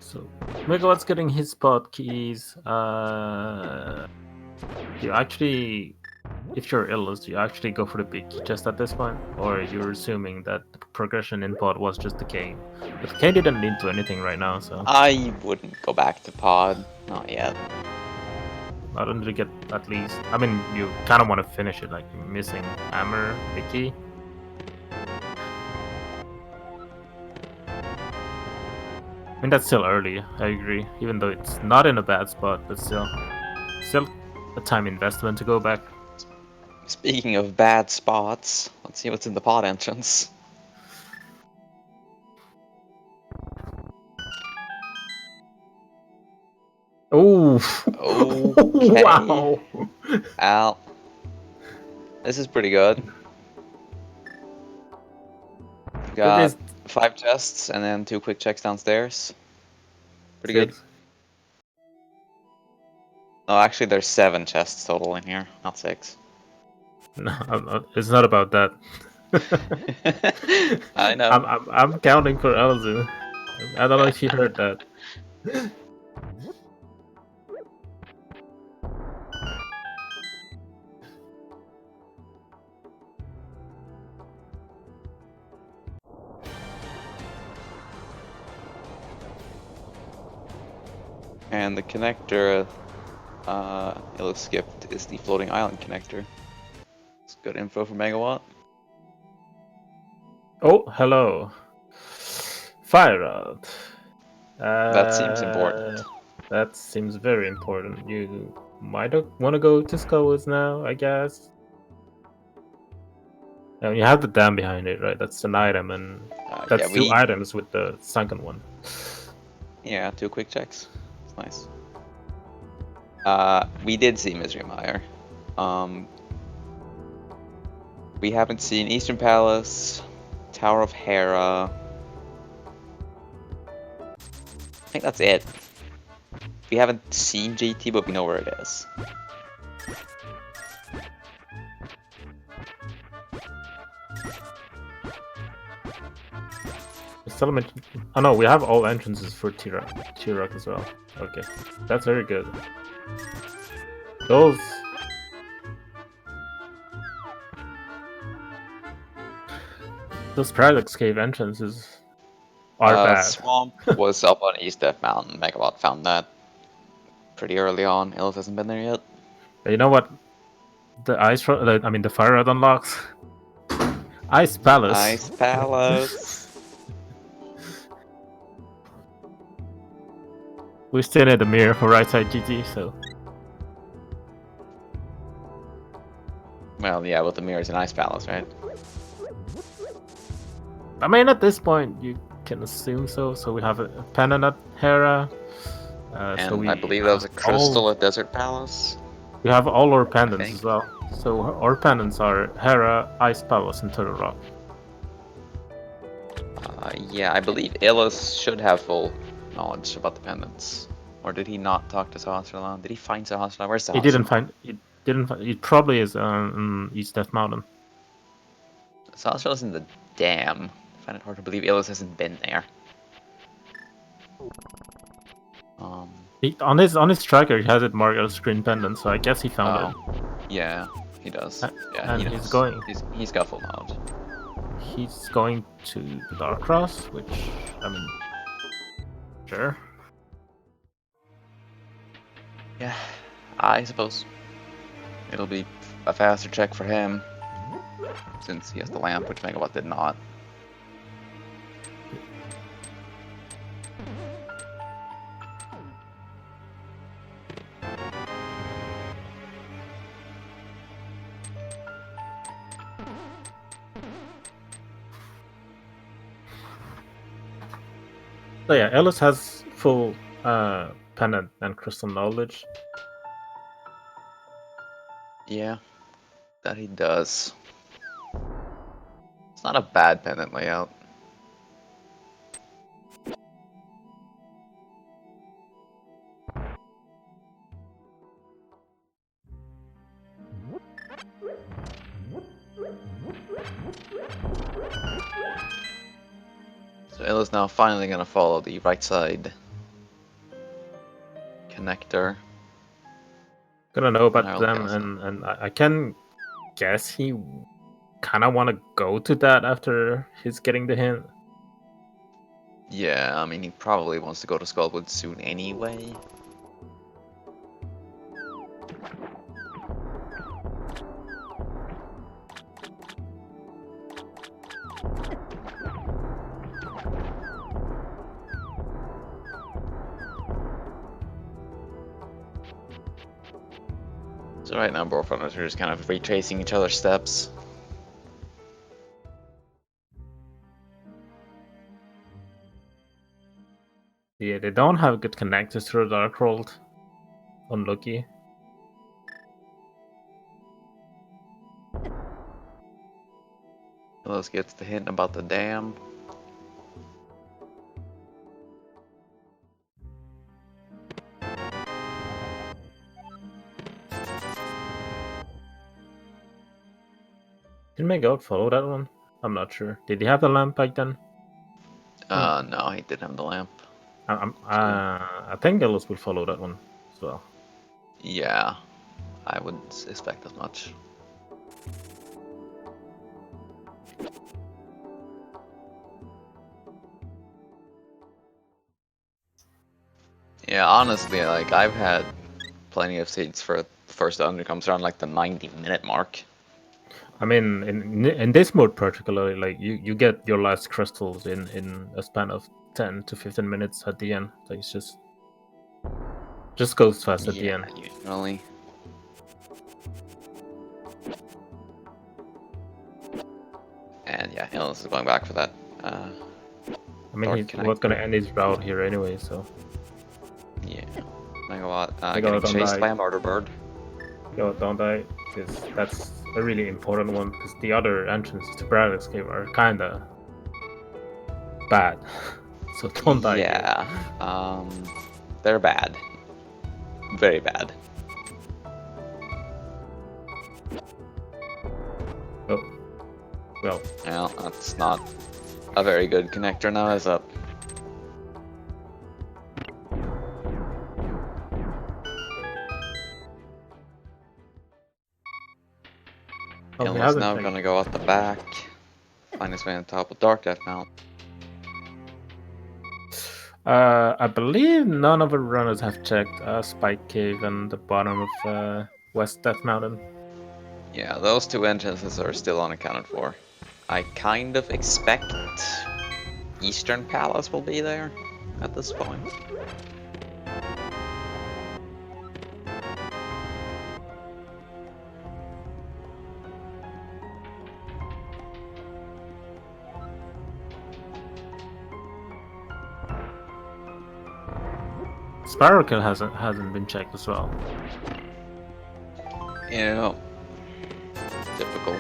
So, Megawatt's getting his spot keys. You actually, if you're Illus, you actually go for the big key chest at this point, or you're assuming that the progression in pod was just the cane. But the cane didn't lead to anything right now, so.
I wouldn't go back to pod, not yet.
Not until you get at least. I mean, you kind of want to finish it, like you're missing hammer, big key. I mean, that's still early, I agree. Even though it's not in a bad spot, but still a time investment to go back.
Speaking of bad spots, let's see what's in the pod entrance.
Oh!
Okay.
Wow!
Al. This is pretty good. Got 5 chests and then 2 quick checks downstairs. Pretty good. No, actually there's 7 chests total in here, not 6.
No, it's not about that.
I know.
I'm counting for Elzu. I don't know if you heard that.
And the connector Illus skipped is the floating island connector. It's good info for Megawatt.
Oh, hello. Fire out.
That seems important.
That seems very important. You might want to go to Skullwoods now, I guess. And you have the dam behind it, right? That's an item, and that's 2 items with the sunken one.
Yeah, 2 quick checks. It's nice. We did see Misery Mire. We haven't seen Eastern Palace, Tower of Hera. I think that's it. We haven't seen GT, but we know where it is.
Settlement. Oh no, we have all entrances for T-Rock as well. Okay, that's very good. Those Paradox Cave entrances are bad.
Swamp was up on East Death Mountain. Megawott found that pretty early on. Illus hasn't been there yet.
You know what? The the fire rod unlocks. Ice Palace.
Ice Palace.
We still need the mirror for right side GG, so.
Well, yeah, with the mirrors in Ice Palace, right?
I mean, at this point, you can assume so. So we have a pendant at Hera.
And I believe that was a crystal at Desert Palace.
We have all our pendants as well. So our pendants are Hera, Ice Palace, and Turtle Rock.
Yeah, I believe Illus should have full knowledge about the pendants. Or did he not talk to Sahasrara? Did he find Sahasrara? Where's Sahasrara?
He didn't find. It probably is on East Death Mountain.
Sahasrara's in the dam. I find it hard to believe Illus hasn't been there.
On his tracker, he has it marked as screen pendant, so I guess he found it.
Yeah, he does. Yeah,
and
he
he's going.
He's got full knowledge.
He's going to the Dark Cross, which I mean, sure.
Yeah, I suppose it'll be a faster check for him since he has the lamp, which Megawott did not.
So yeah, Illus has full pendant and crystal knowledge.
Yeah, that he does. It's not a bad pendant layout. So Illa's now finally gonna follow the right side connector.
Gonna know about them, and I can guess he kind of want to go to that after he's getting the hint.
Yeah, I mean, he probably wants to go to Skullwood soon anyway. So right now, both runners are just kind of retracing each other's steps.
Yeah, they don't have good connectors through the Dark World. Unlucky.
Let's get the hint about the dam.
Did Megawott follow that one? I'm not sure. Did he have the lamp back then?
No, he didn't have the lamp.
I think Illus will follow that one as well.
Yeah, I would expect as much. Yeah, honestly, like, I've had plenty of seats for the first under comes around like the 90-minute mark.
I mean, in this mode particularly, like you get your last crystals in a span of 10 to 15 minutes at the end. Like it's just goes fast at the end.
Usually. And yeah, Illus is going back for that.
I mean, he was gonna end his route here anyway, so.
Yeah. Megawott, getting chased by a murder bird.
Yo, don't die, because that's a really important one, because the other entrances to Paradox Cave are kinda bad. So don't die.
Yeah, they're bad. Very bad.
Oh. Well.
Well, that's not a very good connector now, is it?
Oh, he
Illus
hasn't
now
checked.
gonna go at the back, find his way on top of Dark Death Mount.
I believe none of the runners have checked Spike Cave and the bottom of West Death Mountain.
Yeah, those two entrances are still unaccounted for. I kind of expect Eastern Palace will be there at this point.
Spiral Kill hasn't been checked as well.
Yeah, typical.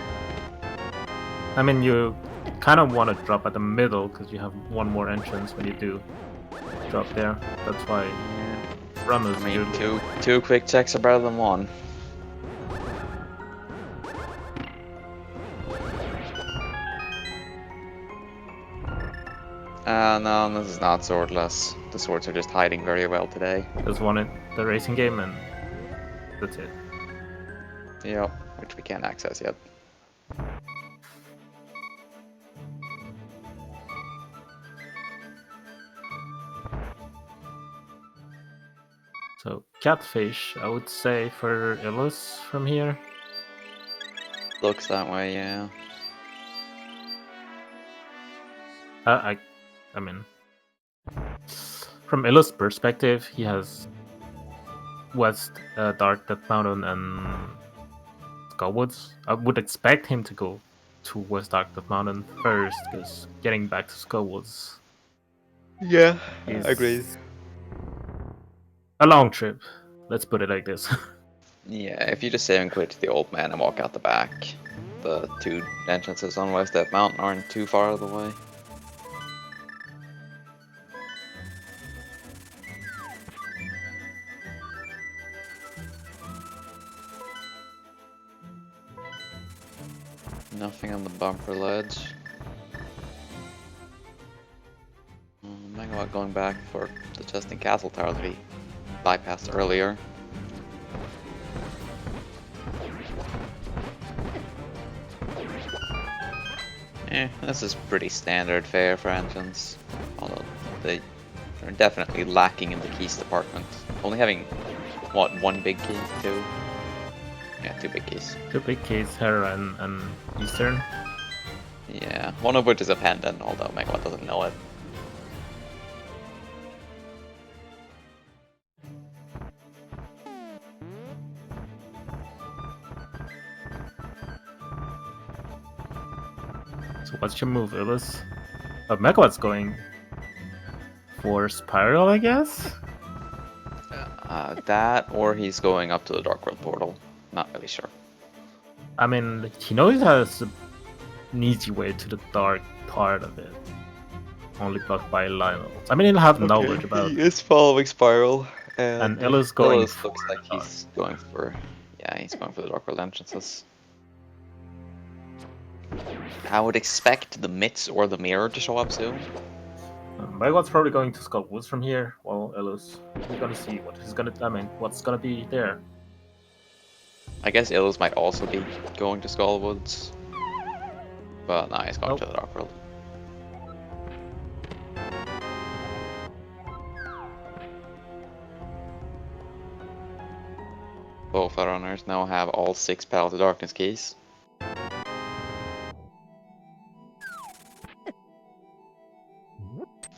I mean, you kind of want to drop at the middle because you have one more entrance when you do drop there. That's why runners
I mean,
do.
two quick checks are better than one. No, this is not swordless. The swords are just hiding very well today.
Just won it, the racing game, and that's it.
Yep, which we can't access yet.
So Catfish, I would say for Illus from here.
Looks that way, yeah.
I mean, from Illus' perspective, he has West Dark Death Mountain and Skullwoods. I would expect him to go to West Dark Death Mountain first, because getting back to Skullwoods
Yeah,
is a long trip. Let's put it like this.
Yeah, if you just save and quit to the old man and walk out the back, the two entrances on West Death Mountain aren't too far out of the way. Nothing on the bumper ledge. Megawott going back for the Chesting Castle tower that he bypassed earlier. This is pretty standard fare for engines, although they're definitely lacking in the keys department. Only having, what, one big key? Two? Yeah, two big keys.
Two big keys, Hera and Eastern.
Yeah, one of which is a pendant, although Megawott doesn't know it.
So what's your move, Illus? Megawatt's going for Spiral, I guess?
That, or he's going up to the Dark World portal. Not really sure.
I mean, he knows he has an easy way to the dark part of it. Only blocked by Lionel. I mean, he'll have knowledge about
He is following Spiral.
And Illus going.
Illus looks like he's going for... Yeah, he's going for the Dark World entrances. I would expect the Mitts or the Mirror to show up soon.
Megawatt's probably going to Skullwoods from here. Well, Illus, we're gonna see what he's gonna. I mean, what's gonna be there.
I guess Illus might also be going to Skullwoods. But no, he's going to the Dark World. Both our runners now have all 6 Palace of Darkness keys.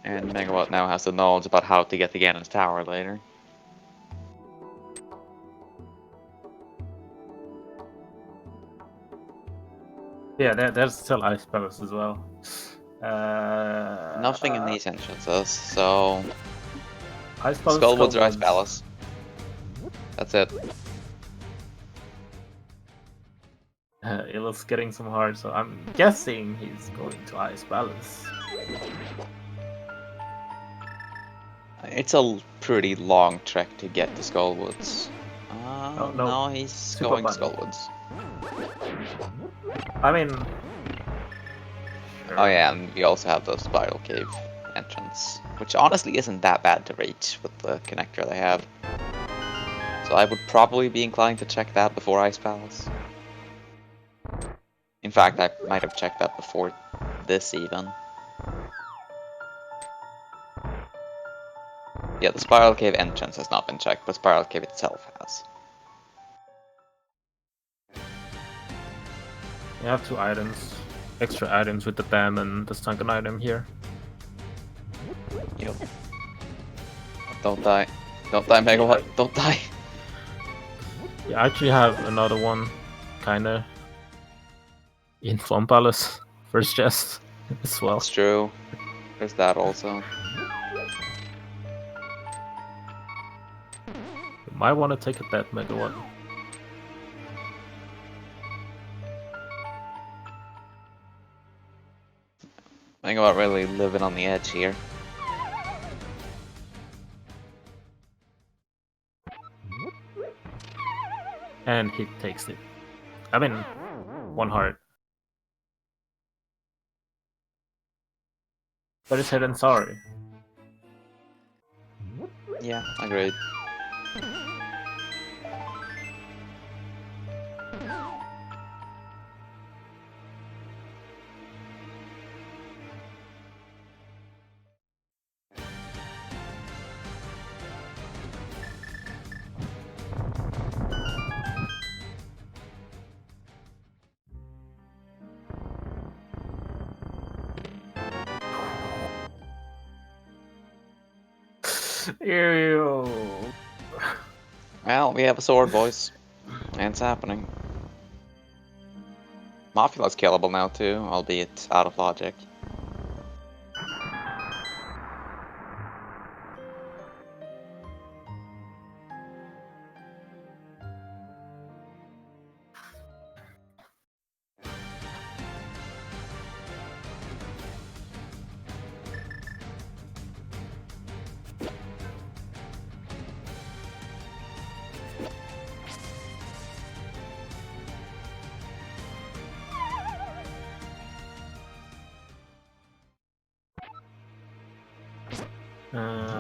And Megawatt now has the knowledge about how to get to Ganon's tower later.
Yeah, there's still Ice Palace as well.
Nothing in these entrances, so...
Ice Palace,
Skullwoods or Ice Palace. That's it.
Illus getting some hard, so I'm guessing he's going to Ice Palace.
It's a pretty long trek to get to Skullwoods.
Oh, no.
No, he's
Super
going to
button.
Skullwoods.
I mean,
Oh yeah, and we also have the spiral cave entrance, which honestly isn't that bad to reach with the connector they have. So I would probably be inclined to check that before Ice Palace. In fact, I might have checked that before this even. Yeah, the spiral cave entrance has not been checked, but spiral cave itself has.
You have 2 items, extra items with the dam and the sunken item here.
Yep. Don't die. Don't die, Megawott. Don't die.
Yeah, I actually have another one, kinda, in Swamp Palace, first chest as well.
That's true. There's that also.
You might want to take a dead Megawatt.
Megawott really living on the edge here.
And he takes it. I mean, 1 heart. But he said I'm sorry.
Yeah, agreed.
Ew.
Well, we have a sword, boys. And it's happening. Mafula's killable now too, albeit out of logic.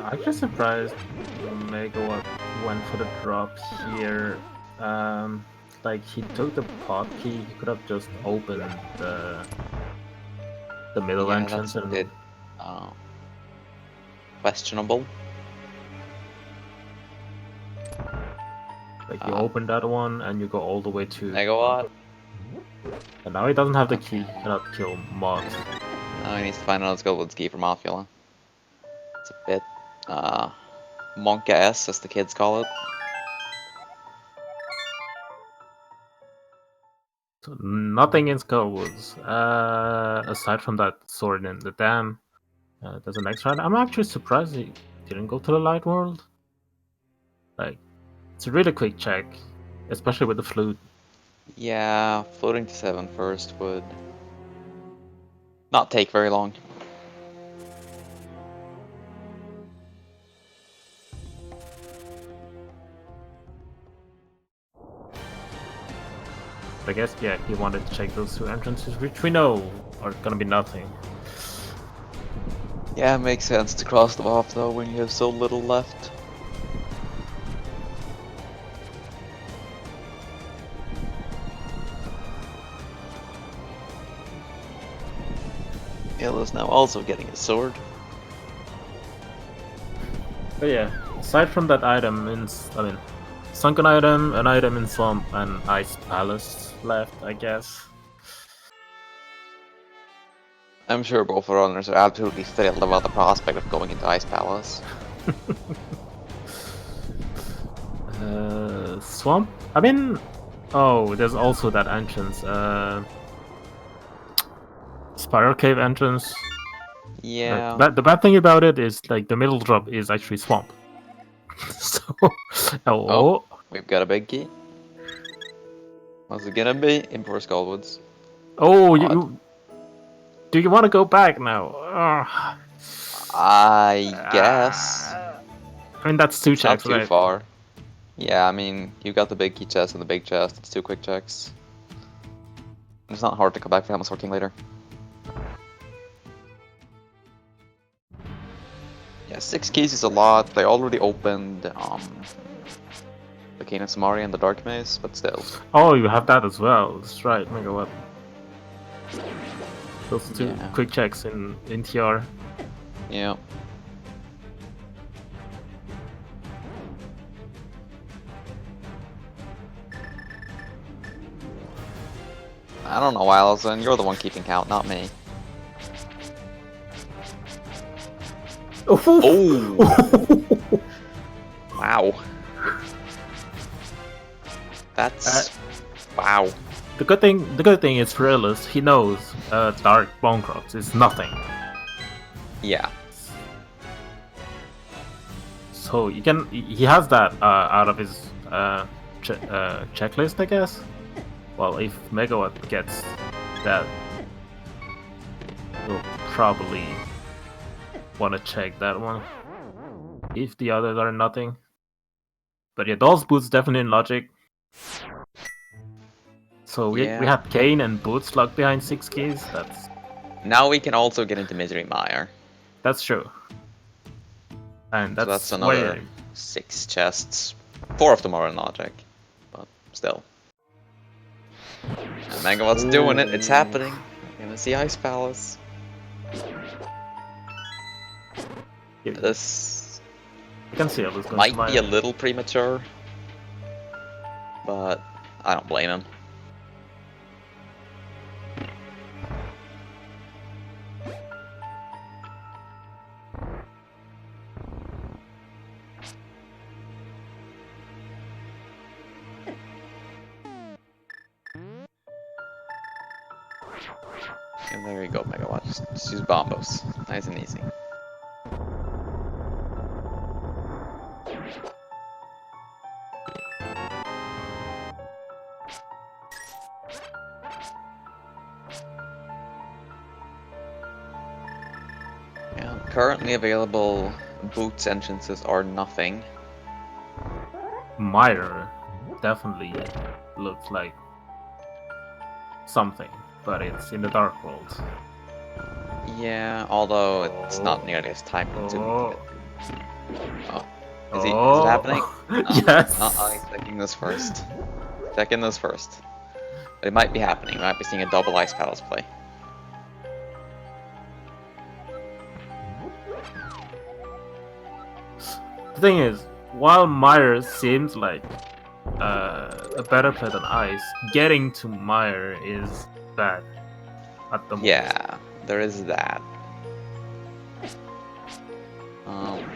I'm just surprised Megawatt went for the drop here. Like he took the pod key, he could have just opened the middle
Yeah,
entrance
that's a
and
bit questionable.
like you open that one and you go all the way to
Megawott.
And now he doesn't have the key, he cannot kill mods.
Now he needs to find another Skullwood's key for Mafula. It's a bit monk-ass, as the kids call it.
So nothing in Skullwoods. Aside from that sword in the dam. There's an extra. I'm actually surprised he didn't go to the light world. Like, it's a really quick check, especially with the flute.
Yeah, floating to 7 first would not take very long.
I guess, yeah, he wanted to check those 2 entrances, which we know are gonna be nothing.
Yeah, it makes sense to cross them off though when you have so little left. Illus now also getting a sword.
But yeah, aside from that item, sunken item, an item in Swamp, and Ice Palace left, I guess.
I'm sure both runners are absolutely thrilled about the prospect of going into Ice Palace.
Swamp? Oh, there's also that entrance. Spiral Cave entrance.
Yeah.
The bad thing about it is, like, the middle drop is actually Swamp. So,
Oh, we've got a big key. What's it gonna be? Import Skullwoods.
Oh, do you want to go back now?
I guess.
I mean, that's 2
It's not
checks,
too
right?
far. Yeah, I mean, you got the big key chest and the big chest. It's 2 quick checks. It's not hard to come back for Helm's working later. Yeah, 6 keys is a lot. They already opened the Cane of Samari and the Dark Maze, but still.
Oh, you have that as well. That's right, Megawott. Those two
Yeah.
quick checks in TR.
Yeah. I don't know, Allison. You're the one keeping count, not me. Oh! Wow. That's wow.
The good thing is for Illus, he knows Dark Bone Crops is nothing.
Yeah.
So he has that out of his checklist, I guess. Well, if Megawatt gets that, he'll probably want to check that one. If the others are nothing. But yeah, those boots definitely in logic. So we have Kane and Boots locked behind 6 keys.
Now we can also get into Misery Mire.
That's true. And
that's another 6 chests. 4 of them are in logic, but still. And Megawatt's doing it. It's happening. We're gonna see Ice Palace. This might be a little premature, but I don't blame him. And there you go, Megawatt. Just use bombos. Nice and easy. Yeah, currently available boots entrances are nothing.
Mire definitely looks like something, but it's in the Dark World.
Yeah, although it's not nearly as time consuming. Oh. Is it happening?
Yes!
I'm checking this first. Checking this first. But it might be happening. We might be seeing a double Ice Palace play.
The thing is, while Mire seems like a better play than Ice, getting to Mire is bad at the moment.
Yeah, there is that.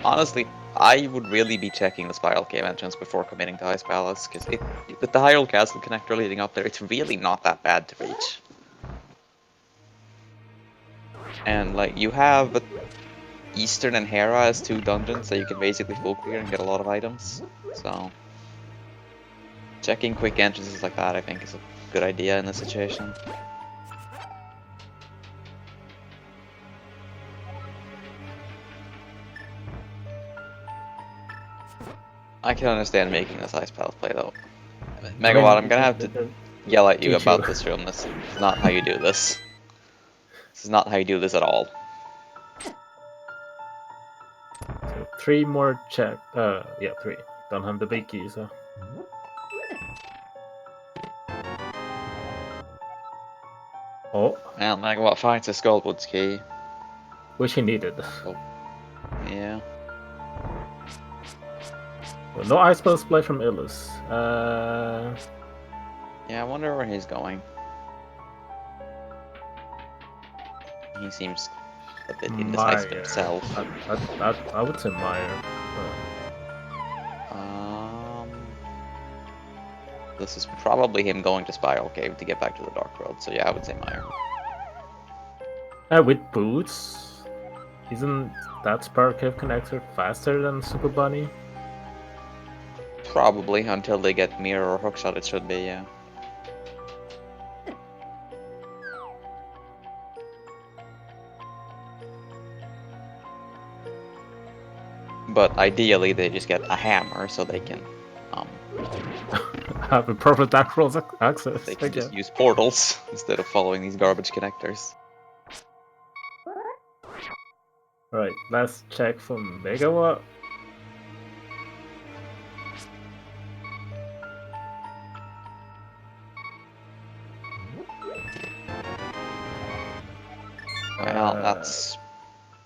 Honestly, I would really be checking the Spiral Cave entrance before committing to Ice Palace, because with the Hyrule Castle connector leading up there, it's really not that bad to reach. And like, you have Eastern and Hera as 2 dungeons that you can basically full clear and get a lot of items. So checking quick entrances like that, I think, is a good idea in this situation. I can understand making this Ice Palace play though. Megawatt, I'm gonna have to yell at you about this room. This is not how you do this. This is not how you do this at all.
So 3 more check. Yeah, 3. Don't have the big key, so. Oh.
And Megawatt finds a Skullwood's key.
Which he needed.
Oh. Yeah.
Well, no Ice Palace play from Illus.
Yeah, I wonder where he's going. He seems a bit indecisive himself.
I would say Mire.
This is probably him going to Spiral Cave to get back to the Dark World, so yeah, I would say Mire.
With boots, isn't that Spiral Cave connector faster than Super Bunny?
Probably, until they get Mirror or Hookshot it should be, yeah. But ideally they just get a hammer so they can
have a proper Dark World access.
They can just use portals instead of following these garbage connectors.
Right, last check from Megawatt.
Well, that's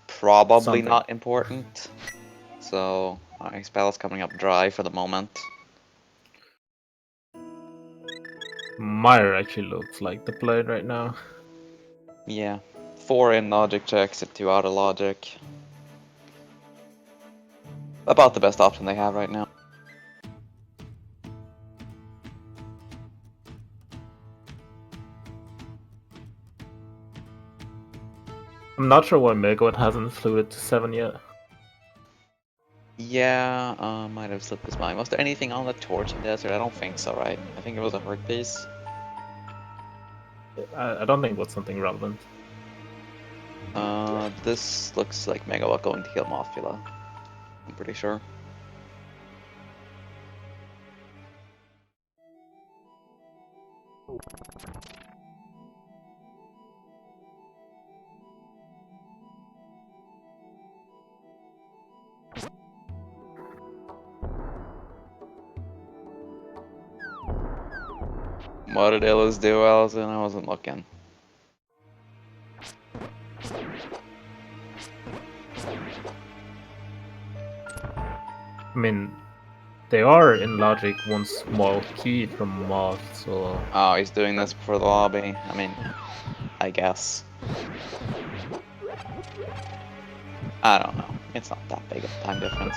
probably
something.
not important. So, my spell is coming up dry for the moment.
Meyer actually looks like the play right now.
Yeah. 4 in logic checks and 2 out of logic. About the best option they have right now.
I'm not sure why Megawatt hasn't fluted to 7 yet.
Yeah, might have slipped his mind. Was there anything on the Torch Desert? I don't think so, right? I think it was a hurt piece.
I don't think it was something relevant.
This looks like Megawatt going to kill Mothula. I'm pretty sure. What did Illus do, Allison? I wasn't looking.
I mean, they are in logic one small key from Moth, so...
Oh, he's doing this for the lobby. I mean, I guess. I don't know. It's not that big of a time difference.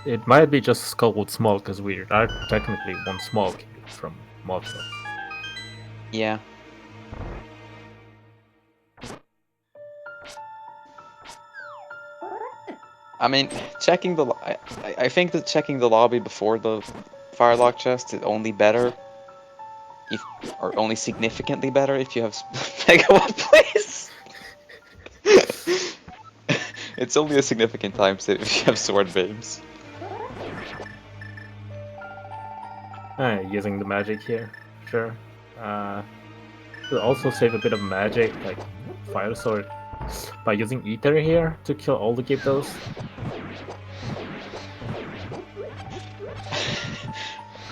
It might be just called small because we are technically one small key from Moth.
Yeah. I mean, checking the... I think that checking the lobby before the Firelock chest is only better. Or only significantly better if you have Megawatt plays. It's only a significant time save if you have sword beams.
Using the magic here, sure. We'll also save a bit of magic, like Fire Sword, by using Ether here to kill all the Gyptos.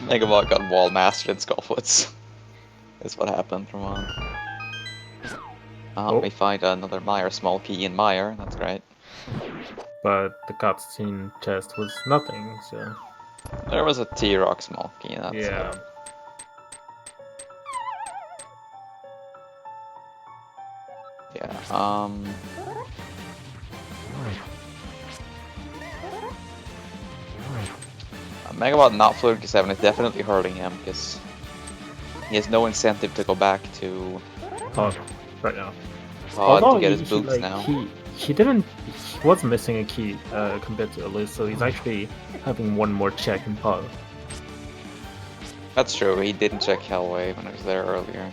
Megawott got wall mastered in Skullfoots. That's what happened from on.
Oh.
We find another Meyer small key in Meyer, that's great.
But the cutscene chest was nothing, so...
There was a T-Rock small key, that's
yeah.
it. Yeah, Megawott not floating to 7 is definitely hurting him, because he has no incentive to go back to
Pod right now.
Pod to get his boots now.
He didn't... He was missing a key compared to Illus, so he's actually having one more check in Pod.
That's true, he didn't check Hellwave when I was there earlier.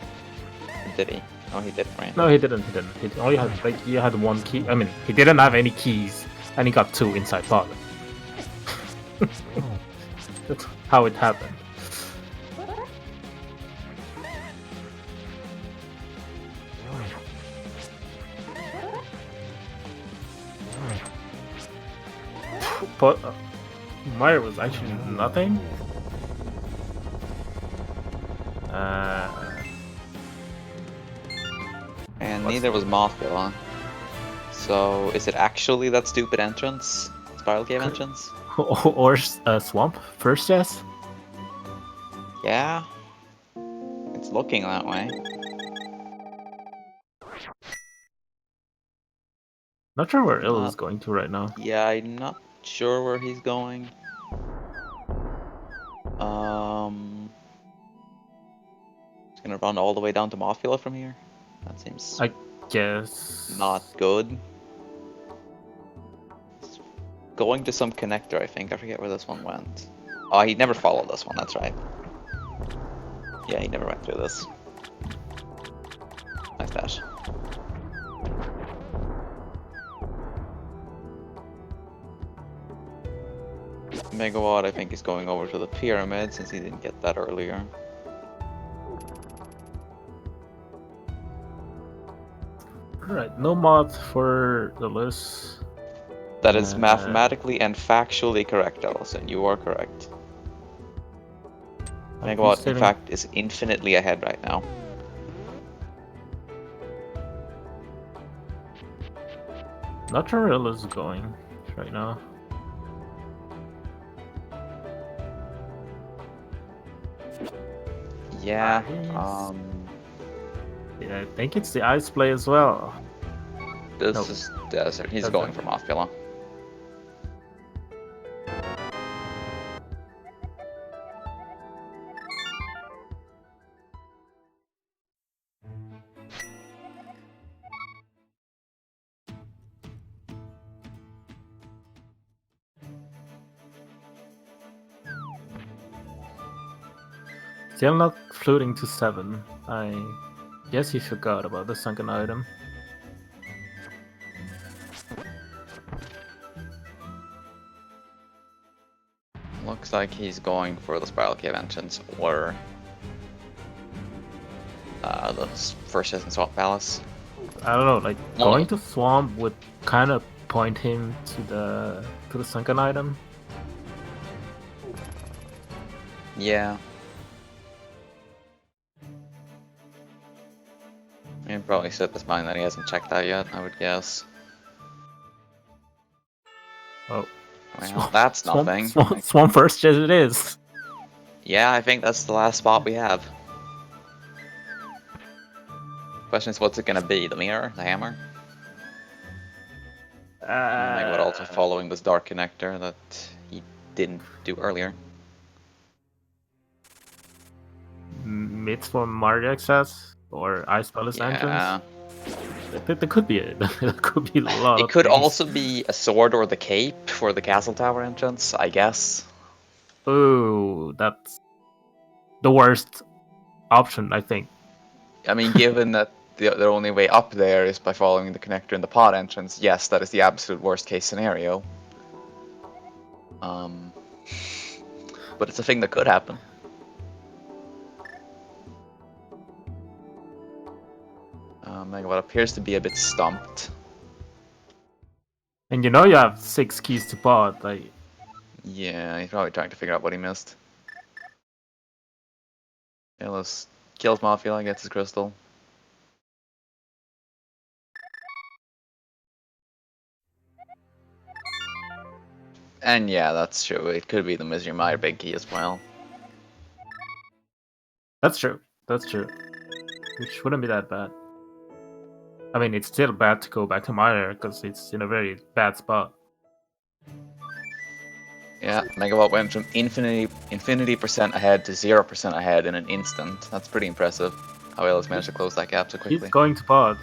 Did he? No, he didn't, right?
No, he didn't. He only had, like, he had one key. I mean, he didn't have any keys, and he got 2 inside Pod. That's how it happened. But Meyer was actually nothing.
And neither was Mothville, huh? So, is it actually that stupid entrance? Spiral Cave entrance?
Or Swamp first, yes?
Yeah. It's looking that way.
Not sure where Illus is going to right now.
Yeah, I'm not sure where he's going. He's gonna run all the way down to Mothville from here? That seems
I guess...
not good. He's going to some connector, I think. I forget where this one went. Oh, he never followed this one, that's right. Yeah, he never went through this. Nice dash. Megawott, I think, is going over to the pyramid since he didn't get that earlier.
Alright, no mod for Illus.
That is mathematically and factually correct, Allison. You are correct. Megawott, in fact, is infinitely ahead right now.
Not sure where Illus is going right now.
Yeah.
Yeah, I think it's the ice play as well.
This is desert. He's going for Mothpillow.
Still not floating to 7. I guess he forgot about the sunken item.
Looks like he's going for the Spiral Cave entrance or the first in Swamp Palace.
I don't know, like going to Swamp would kind of point him to the sunken item.
Yeah. He probably slipped his mind that he hasn't checked that yet, I would guess.
Oh.
Well, that's nothing.
Swamp first as it is.
Yeah, I think that's the last spot we have. Question is, what's it gonna be? The mirror? The hammer? Megawott also following this dark connector that he didn't do earlier.
Myths for Mario access or Ice Palace entrance. There could be it. There could be a lot.
It could also be a sword or the cape for the castle tower entrance, I guess.
Ooh, that's the worst option, I think.
I mean, given that the only way up there is by following the connector in the pod entrance, yes, that is the absolute worst case scenario. But it's a thing that could happen. Megawott appears to be a bit stumped.
And you know you have 6 keys to pod, like...
Yeah, he's probably trying to figure out what he missed. Illus kills Mafia, gets his crystal. And yeah, that's true. It could be the Misery Mire big key as well.
That's true. That's true. Which wouldn't be that bad. I mean, it's still bad to go back to Mire because it's in a very bad spot.
Yeah, Megawott went from infinity percent ahead to 0% ahead in an instant. That's pretty impressive. How Illus managed to close that gap so quickly.
He's going to pod.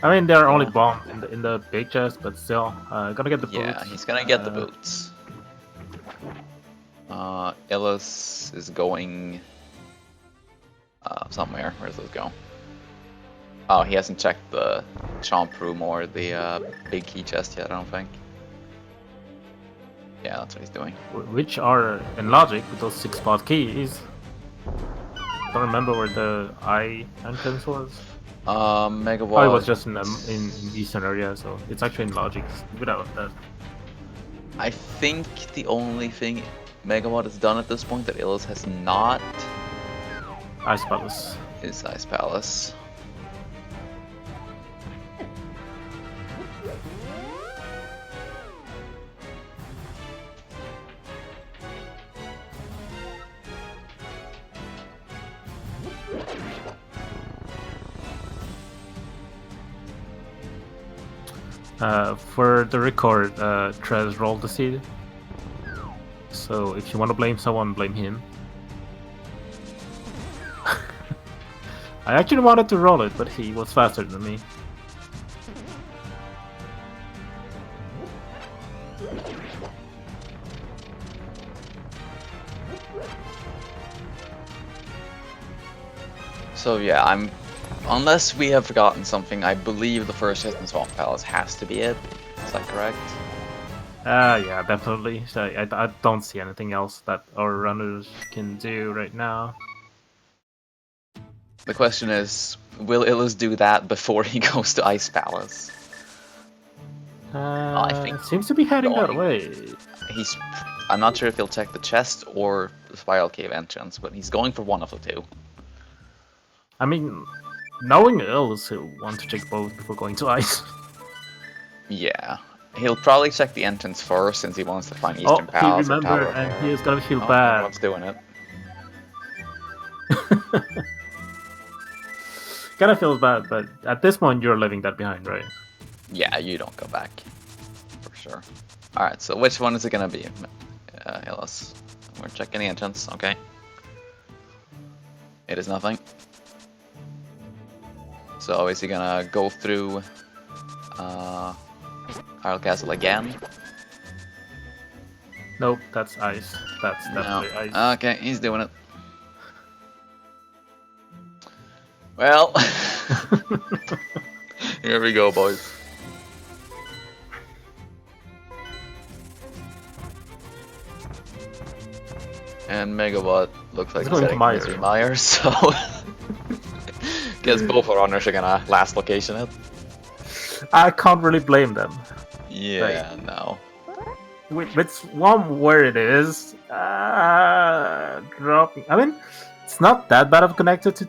I mean, they're only bombed in the big chest, but still, gonna get the boots.
Yeah, he's gonna get the boots. Illus is going somewhere. Where does this go? Oh, he hasn't checked the Champ Room or the big key chest yet, I don't think. Yeah, that's what he's doing.
Which are in logic with those 6 spot keys. Don't remember where the I entrance was.
Megawott.
Oh, it was just in eastern area, so it's actually in logic without that.
I think the only thing Megawott has done at this point that Illus has not
Ice Palace
is Ice Palace.
For the record, Trez rolled the seed. So if you want to blame someone, blame him. I actually wanted to roll it, but he was faster than me.
So yeah, unless we have forgotten something, I believe the first hit in Swamp Palace has to be it. Is that correct?
Yeah, definitely. So I don't see anything else that our runners can do right now.
The question is, will Illus do that before he goes to Ice Palace? think
Seems to be heading that
going-
way.
I'm not sure if he'll check the chest or the spiral cave entrance, but he's going for one of the two.
I mean, knowing Illus, he'll want to check both before going to ice.
Yeah. He'll probably check the entrance first since he wants to find Eastern
He
Palace or Tower
remembered,
of
and
Terror.
he is gonna feel
Oh,
bad.
everyone's doing it.
Kinda feels bad, but at this point you're leaving that behind, right?
Yeah, you don't go back. For sure. Alright, so which one is it gonna be? Illus. We're checking the entrance, okay. It is nothing. So is he gonna go through Hyrule Castle again?
Nope, that's ice. That's definitely
No.
ice.
Okay, he's doing it. Well, here we go, boys. And Megawott looks like
He's
he's
going to
heading
Meyer.
to Meyer, so guess both our runners are gonna last location it.
I can't really blame them.
Yeah, no.
With one where it is, dropping. I mean, it's not that bad of a connector to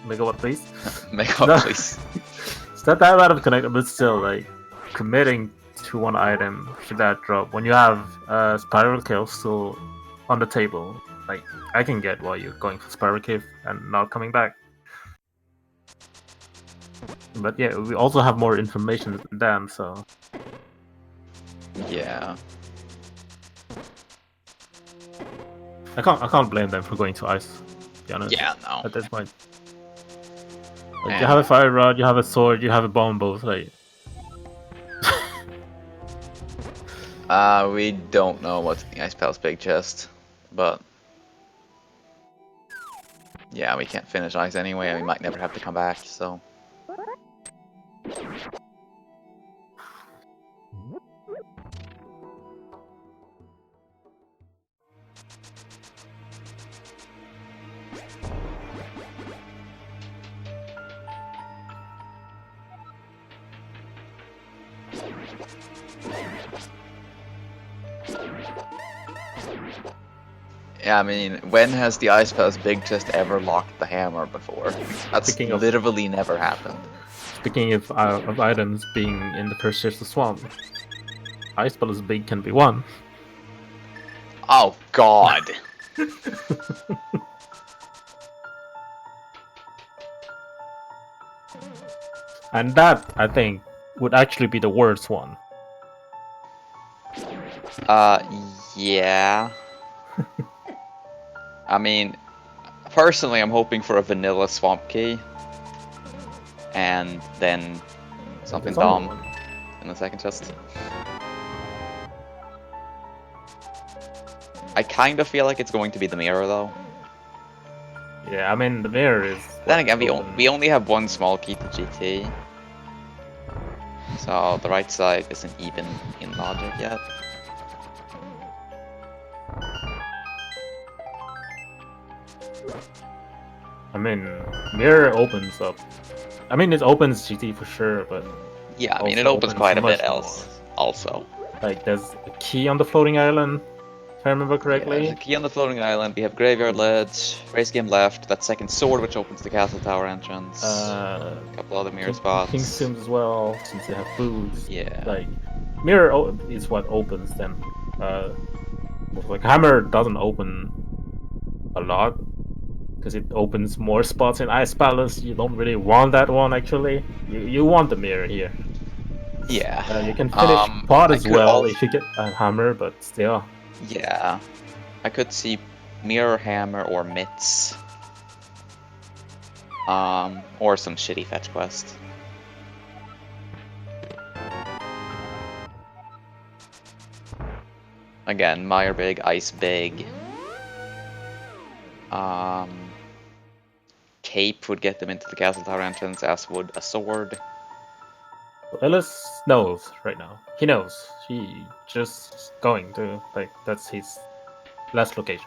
Megawott, please.
Megawott,
No.
please.
It's not that bad of a connector, but still, like, committing to one item for that drop when you have Spiral Kill still on the table. Like, I can get why you're going for Spiral Cave and not coming back. But yeah, we also have more information than them, so
Yeah.
I can't blame them for going to ice. To be honest,
Yeah, no.
at this point. Like,
Man.
you have a fire rod, you have a sword, you have a bomb both. Like,
We don't know what's in the Ice Palace big chest, but yeah, we can't finish ice anyway, and we might never have to come back, so. Yeah, I mean, when has the Ice Palace big chest ever locked the hammer before? That's
Speaking of-
literally never happened.
speaking of items being in the first chest of swamp, ice ball is big can be one.
Oh god!
And that, I think, would actually be the worst one.
Yeah. I mean, personally, I'm hoping for a vanilla swamp key, and then something
There's only
dumb
one.
in the second chest. I kind of feel like it's going to be the mirror, though.
Yeah, I mean, the mirror is...
Then again,
open.
we only have one small key to GT, so the right side isn't even in logic yet.
I mean, mirror opens up. I mean, it opens GT for sure, but
Yeah, I mean, it
also
opens quite a bit
much
else, also.
like, there's a key on the floating island, if I remember
Yeah,
correctly.
there's a key on the floating island, we have Graveyard Ledge, Race Game Left, that second sword which opens the Castle Tower entrance, a couple other mirror spots.
King's Tombs as well, since they have foods.
Yeah.
Like, mirror is what opens them. Like, hammer doesn't open a lot, because it opens more spots in Ice Palace. You don't really want that one, actually. You want the mirror here.
Yeah.
You can finish pot
I
as
could
well
also-
if you get a hammer, but still.
Yeah. I could see Mirror Hammer or Mitts. Or some shitty fetch quest. Again, Mire big, Ice big. Cape would get them into the Castle Tower entrance, as would a sword.
Illus knows right now. He knows. He just going to, like, that's his last location.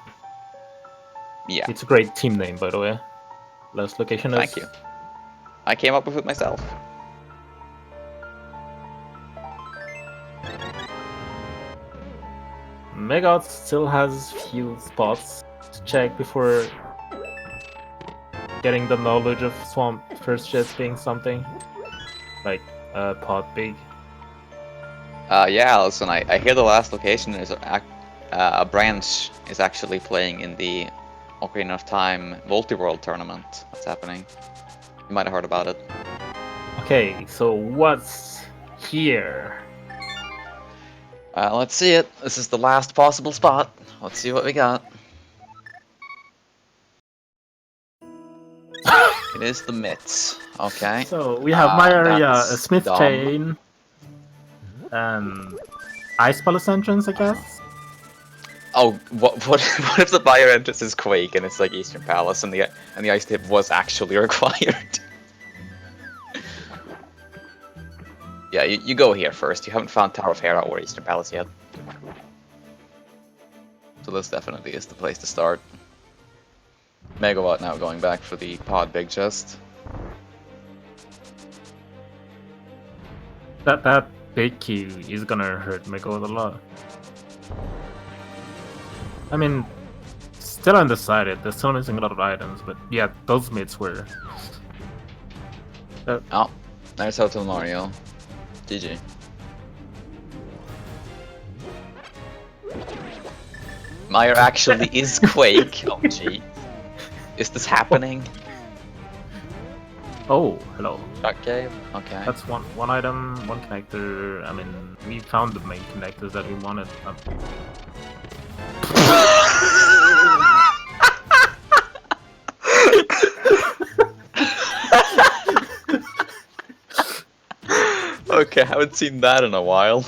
Yeah,
It's a great team name, by the way. Last location is...
thank you. I came up with it myself.
Megawott still has few spots to check before getting the knowledge of Swamp First Jet being something like pot big.
Yeah, listen, I hear the last location is a branch is actually playing in the Ocarina of Time multi-world tournament that's happening. You might have heard about it.
Okay, so what's here?
Let's see it. This is the last possible spot. Let's see what we got. It is the mitts. Okay.
So we have my area, a
that's
smith
dumb.
chain, Ice Palace entrance, I guess.
Oh, what if the buyer entrance is Quake and it's like Eastern Palace and the ice tip was actually required? Yeah, you go here first. You haven't found Tower of Hera or Eastern Palace yet. So this definitely is the place to start. Megawott now going back for the pod big chest.
That big key is gonna hurt Megawott a lot. I mean, still undecided. They're still missing a lot of items, but yeah, those mitts were.
Oh, there's Hotel Mario. GG. Meyer actually is Quake. Oh gee. Is this happening?
Oh, hello.
Shot cave? Okay.
That's one item, one connector. I mean, we found the main connectors that we wanted.
Okay, I haven't seen that in a while.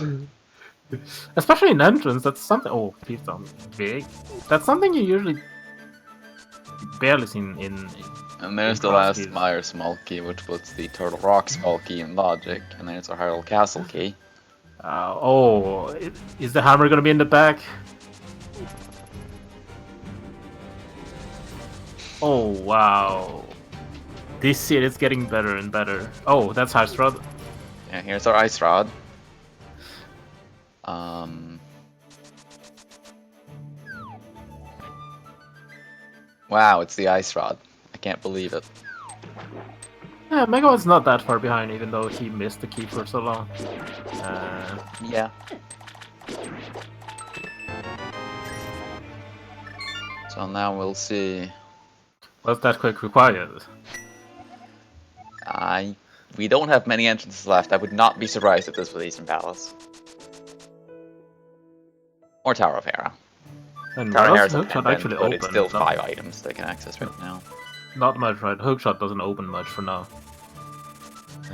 Especially in entrance, that's something. Oh, please don't big. That's something you usually barely seen in.
And there's the
Cross
last
keys.
Meyer small key, which puts the Turtle Rock small key in logic, and there's our Hyrule Castle key.
Is the hammer gonna be in the back? Oh wow, this seed is getting better and better. Oh, that's Ice Rod.
Yeah, here's our Ice Rod. Wow, it's the Ice Rod. I can't believe it.
Yeah, Megawatt's not that far behind, even though he missed the key for so long.
Yeah. So now we'll see.
Was that quick required?
We don't have many entrances left. I would not be surprised if this was Eastern Palace. Or Tower of Hera.
And
Tower of Hera's
Hookshot
independent,
actually
but
open.
it's still 5 items they can access right now.
Not much, right? Hookshot doesn't open much for now.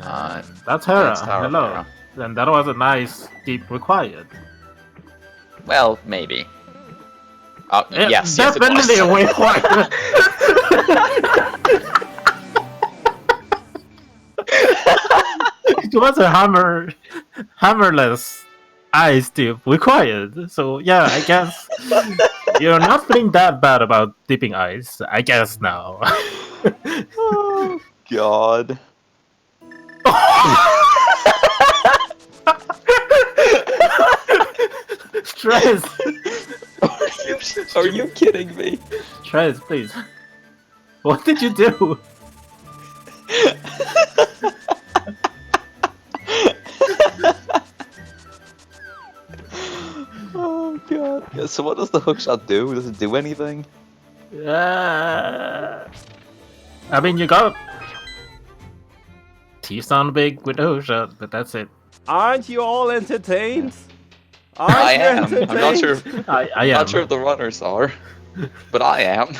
That's
That's
Hera.
Tower of
Hello.
Hera.
And that was a nice deep required.
Well, maybe. Oh, yes,
definitely
yes,
a way required. It was a hammerless ice tube required. So yeah, I guess you're not feeling that bad about dipping ice. I guess now.
Oh, God.
Stress.
Are you kidding me?
Stress, please. What did you do?
Oh god. Yeah, so what does the hookshot do? Does it do anything?
I mean, you got teeth sound big with the hookshot, but that's it.
Aren't you all entertained?
I
Aren't you
am. I'm not sure.
entertained?
I
I'm
am.
not sure if the runners are, but I am.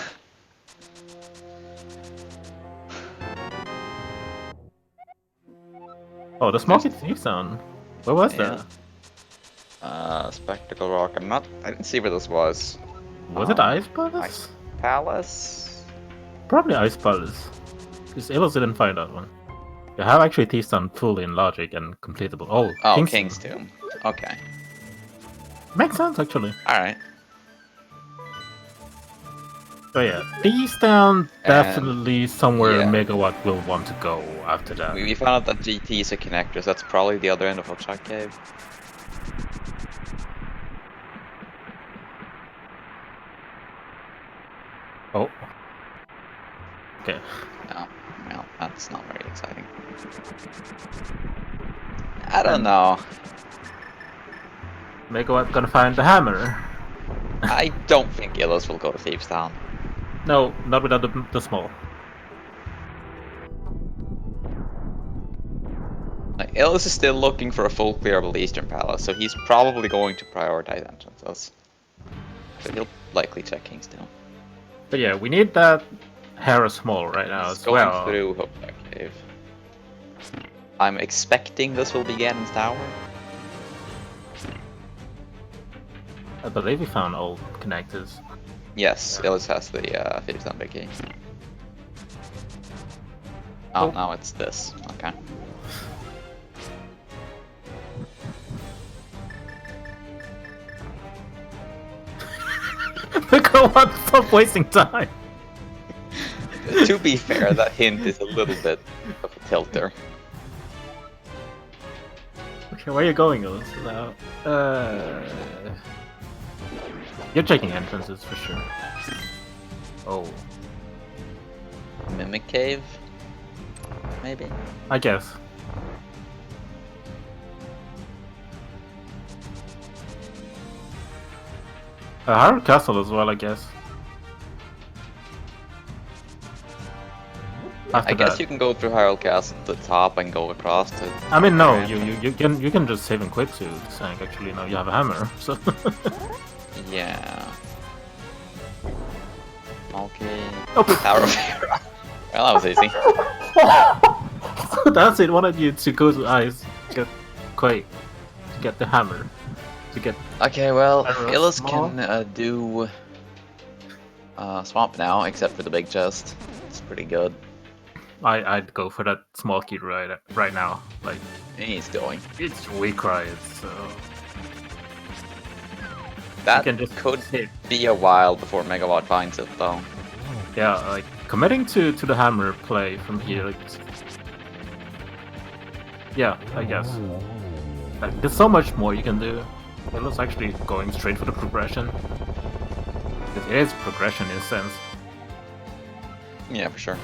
Oh, the smoky teeth sound. Where was
Yeah.
that?
Spectacle Rock. I didn't see where this was.
Was it Ice Palace?
Ice Palace.
Probably Ice Palace. Because Illus didn't find that one. You have actually teeth sound fully in logic and completable. Oh,
Oh, King's Tomb. Okay.
Makes sense actually.
All right.
So yeah, teeth sound
And-
definitely somewhere
yeah.
Megawatt will want to go after that.
We found out that GT is a connector, so that's probably the other end of Hookshot Cave.
Oh. Okay.
No, well, that's not very exciting. I don't know.
Megawott gonna find the hammer.
I don't think Illus will go to Thieves Town.
No, not without the small.
Like, Illus is still looking for a full clear of the Eastern Palace, so he's probably going to prioritize entrances. So he'll likely check Kingstown.
But yeah, we need that Hera small right now
He's
as
going
well.
through Hookback Cave. I'm expecting this will be Ganon's Tower.
I believe we found old connectors.
Yes, Illus has the Thieves Town big key. Oh, no, it's this. Okay.
Megawott, stop wasting time!
To be fair, that hint is a little bit of a tilter.
Okay, where are you going, Illus? Now, you're checking entrances for sure. Oh,
Mimic Cave? Maybe?
I guess. Hyrule Castle as well, I guess. After
I guess
that.
you can go through Hyrule Castle at the top and go across to...
I mean, no, you can just save and quit to Sank. Actually, now you have a hammer, so.
Yeah. Okay.
Oh.
Tower of Hera. Well, that was easy.
That's it. Wanted you to go to ice, get quake, to get the hammer, to get.
Okay, well,
Hera
Illus
small.
can do Swamp now, except for the big chest. It's pretty good.
I'd go for that small key right now. Like
He's going.
it's weak, right? So
That
can just
could
hit.
be a while before Megawott finds it, though.
Yeah, like committing to the hammer play from here. Like, yeah, I guess. Like, there's so much more you can do. It looks actually going straight for the progression. It is progression in a sense.
Yeah, for sure.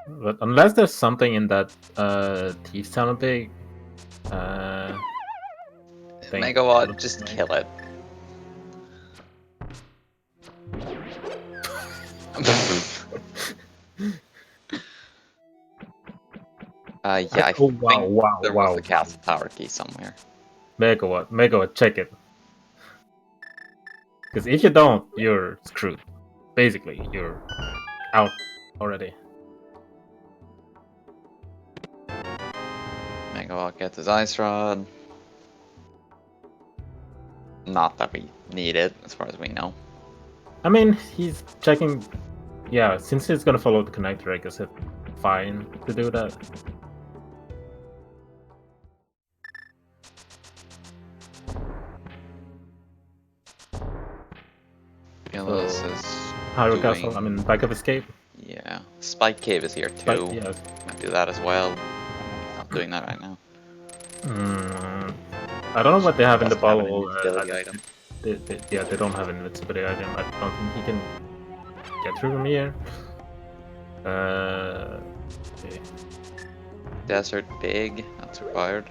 But unless there's something in that Thieves Town big thing.
Megawatt, just kill it. Yeah, I
Oh,
think
wow,
there was a castle tower key somewhere.
Megawott, check it. Because if you don't, you're screwed. Basically, you're out already.
Megawatt gets his ice rod. Not that we need it, as far as we know.
I mean, he's checking. Yeah, since he's gonna follow the connector, I guess it's fine to do that.
Illus is
Hyrule
doing-
Castle, I mean, back of escape.
Yeah, Spike Cave is here
But,
too.
yeah.
Might do that as well. Not doing that right now.
I don't know what they have in the
Doesn't have an
bottle.
invisibility item.
Yeah, they don't have an invincibility item. I don't think he can get through from here. Okay.
Desert big, that's required.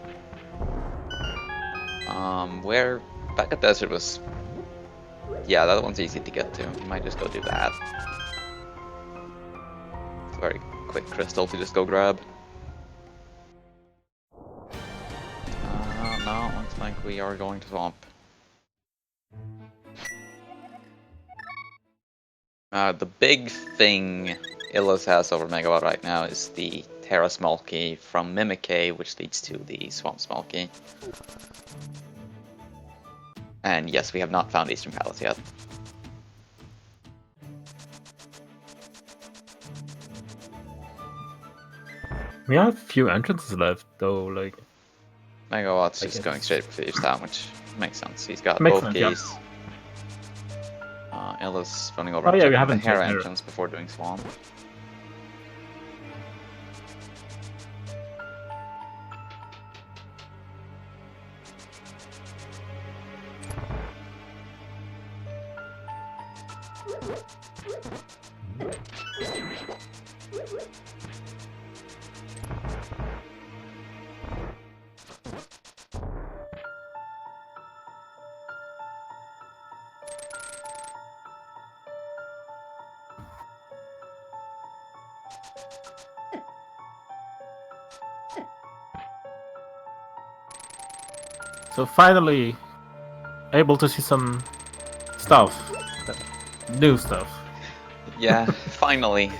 Where back at desert was. Yeah, that one's easy to get to. You might just go do that. It's a very quick crystal to just go grab. No, looks like we are going to swamp. The big thing Illus has over Megawatt right now is the Terra Small Key from Mimic Cave, which leads to the Swamp Small Key. And yes, we have not found Eastern Palace yet.
We have a few entrances left, though. Like,
Megawatt's
I
just
guess.
going straight for Thieves Town, which makes sense. He's got
Makes
both
sense, yeah.
keys. Illus running over
Oh,
and
yeah, we
checking the
haven't
hair
checked her.
entrance before doing Swamp.
So finally, able to see some stuff, new stuff.
Yeah, finally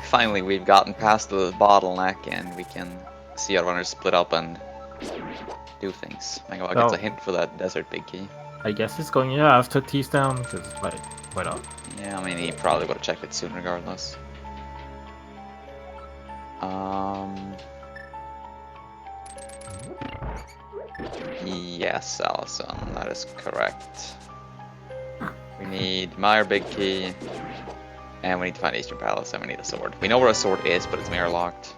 we've gotten past the bottleneck and we can see our runners split up and do things. Megawatt gets a
So-
hint for that desert big key.
I guess it's going after Tease down because like why not?
Yeah, I mean he probably would have checked it soon regardless. Yes, Allison, that is correct. We need Meyer Big Key, and we need to find Eastern Palace, and we need a sword. We know where a sword is, but it's mirror locked.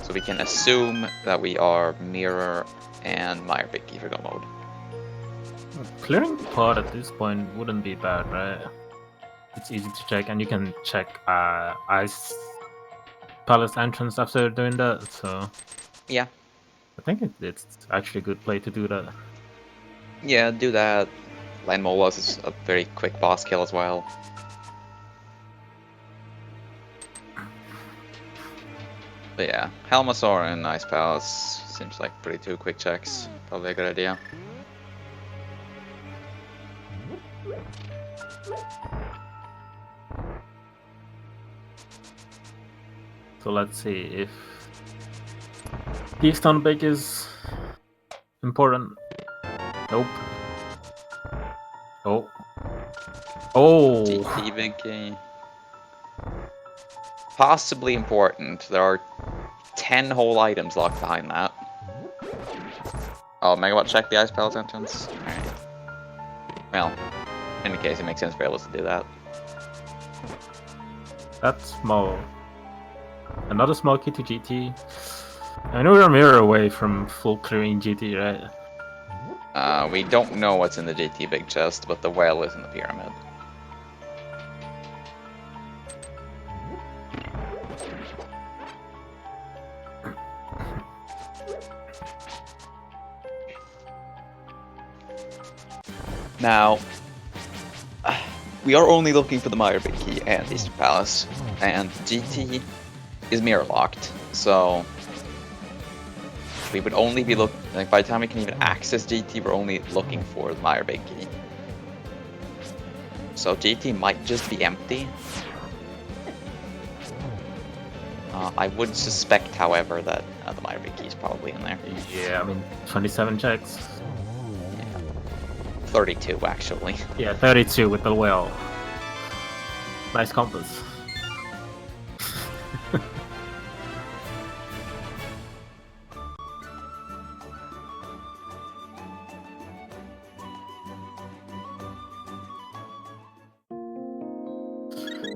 So we can assume that we are Mirror and Meyer Big Key for go mode.
Clearing pod at this point wouldn't be bad, right? It's easy to check, and you can check Ice Palace entrance after doing that. So
Yeah.
I think it's actually a good play to do that.
Yeah, do that. Land Molas is a very quick boss kill as well. But yeah, Helmasaur and Ice Palace seems like pretty two quick checks. Probably a good idea.
So let's see if Keystone Big is important. Nope. Oh. Oh.
GT Big Key. Possibly important. There are 10 whole items locked behind that. Oh, Megawatt check the Ice Palace entrance? Alright. Well, in any case, it makes sense for Illus to do that.
That's small. Another small key to GT. I know we're a mirror away from full clearing GT, right?
We don't know what's in the GT big chest, but the whale is in the pyramid. Now, we are only looking for the Meyer Big Key and Eastern Palace, and GT is mirror locked, so we would only be looking, like by the time we can even access GT, we're only looking for the Meyer Big Key. So GT might just be empty. I would suspect, however, that the Meyer Big Key is probably in there.
Yeah, I mean, 27 checks.
32, actually.
Yeah, 32 with the whale. Nice compass.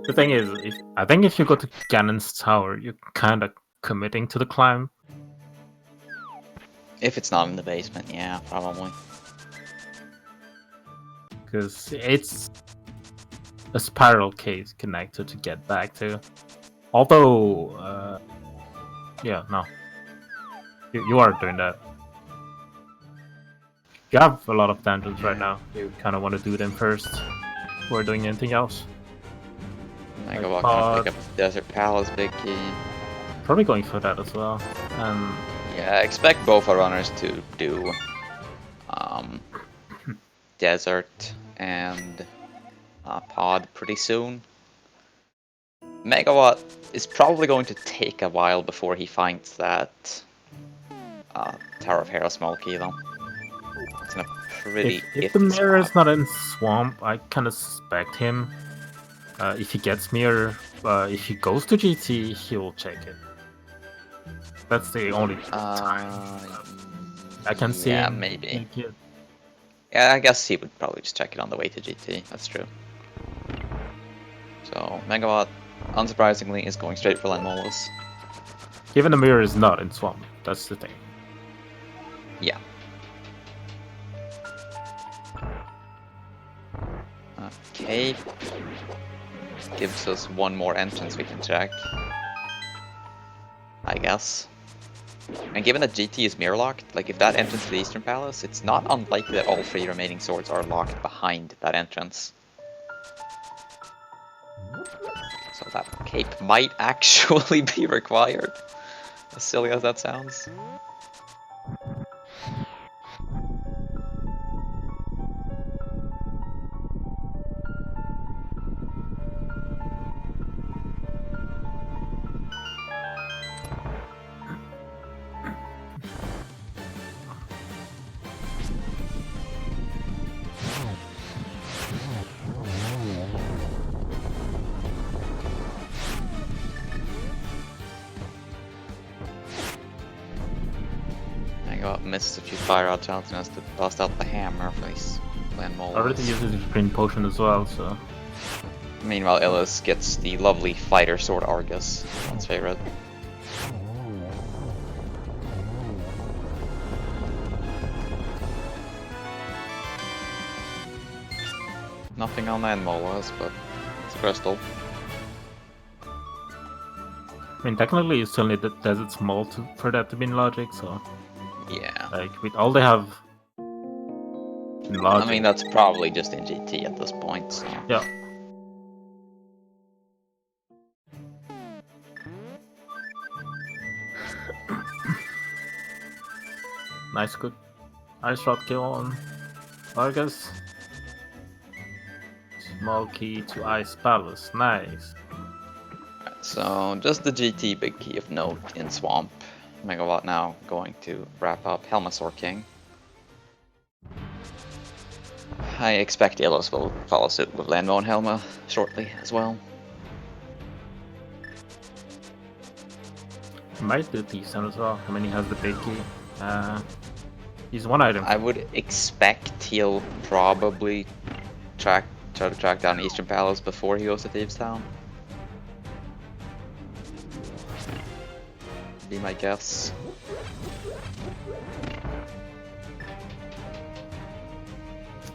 The thing is, I think if you go to Ganon's tower, you're kind of committing to the climb.
If it's not in the basement, yeah, probably.
Because it's a spiral case connector to get back to. Although, yeah, no. You are doing that. You have a lot of tangents right now. You kind of want to do them first before doing anything else.
Megawott gonna pick up Desert Palace Big Key.
Probably going for that as well.
Yeah, expect both our runners to do Desert and Pod pretty soon. Megawatt is probably going to take a while before he finds that Tower of Hero small key though. It's in a pretty
if the
iffy
mirror is
spot.
not in Swamp, I kind of suspect him. If he gets mirror, If he goes to GT, he will check it. That's the only time I can see.
Yeah,
him
maybe.
make it.
Yeah, I guess he would probably just check it on the way to GT. That's true. So Megawott, unsurprisingly, is going straight for Landmolus.
Even the mirror is not in Swamp. That's the thing.
Yeah. Okay. Gives us one more entrance we can check. I guess. And given that GT is mirror locked, like if that entrance to the Eastern Palace, it's not unlikely that all 3 remaining swords are locked behind that entrance. So that cape might actually be required. As silly as that sounds. Missed a few fire out chances and has to bust out the hammer for these Landmolus.
Already uses his green potion as well, so.
Meanwhile, Illus gets the lovely fighter sword Argus, one's favorite. Nothing on Landmolus, but it's crystal.
I mean, technically, you still need the Desert Small for that to be in logic, so.
Yeah.
Like, with all they have in logic.
I mean, that's probably just in GT at this point, so.
Yeah. Nice, good. Ice shot kill on Argus. Small key to Ice Palace, nice.
So, just the GT big key of note in Swamp. Megawott now going to wrap up Helmasaur King. I expect Illus will follow suit with Landmo and Helma shortly as well.
Might do decent as well. I mean, he has the big key. He's one item.
I would expect he'll probably try to track down Eastern Palace before he goes to Thieves Town. Be my guess.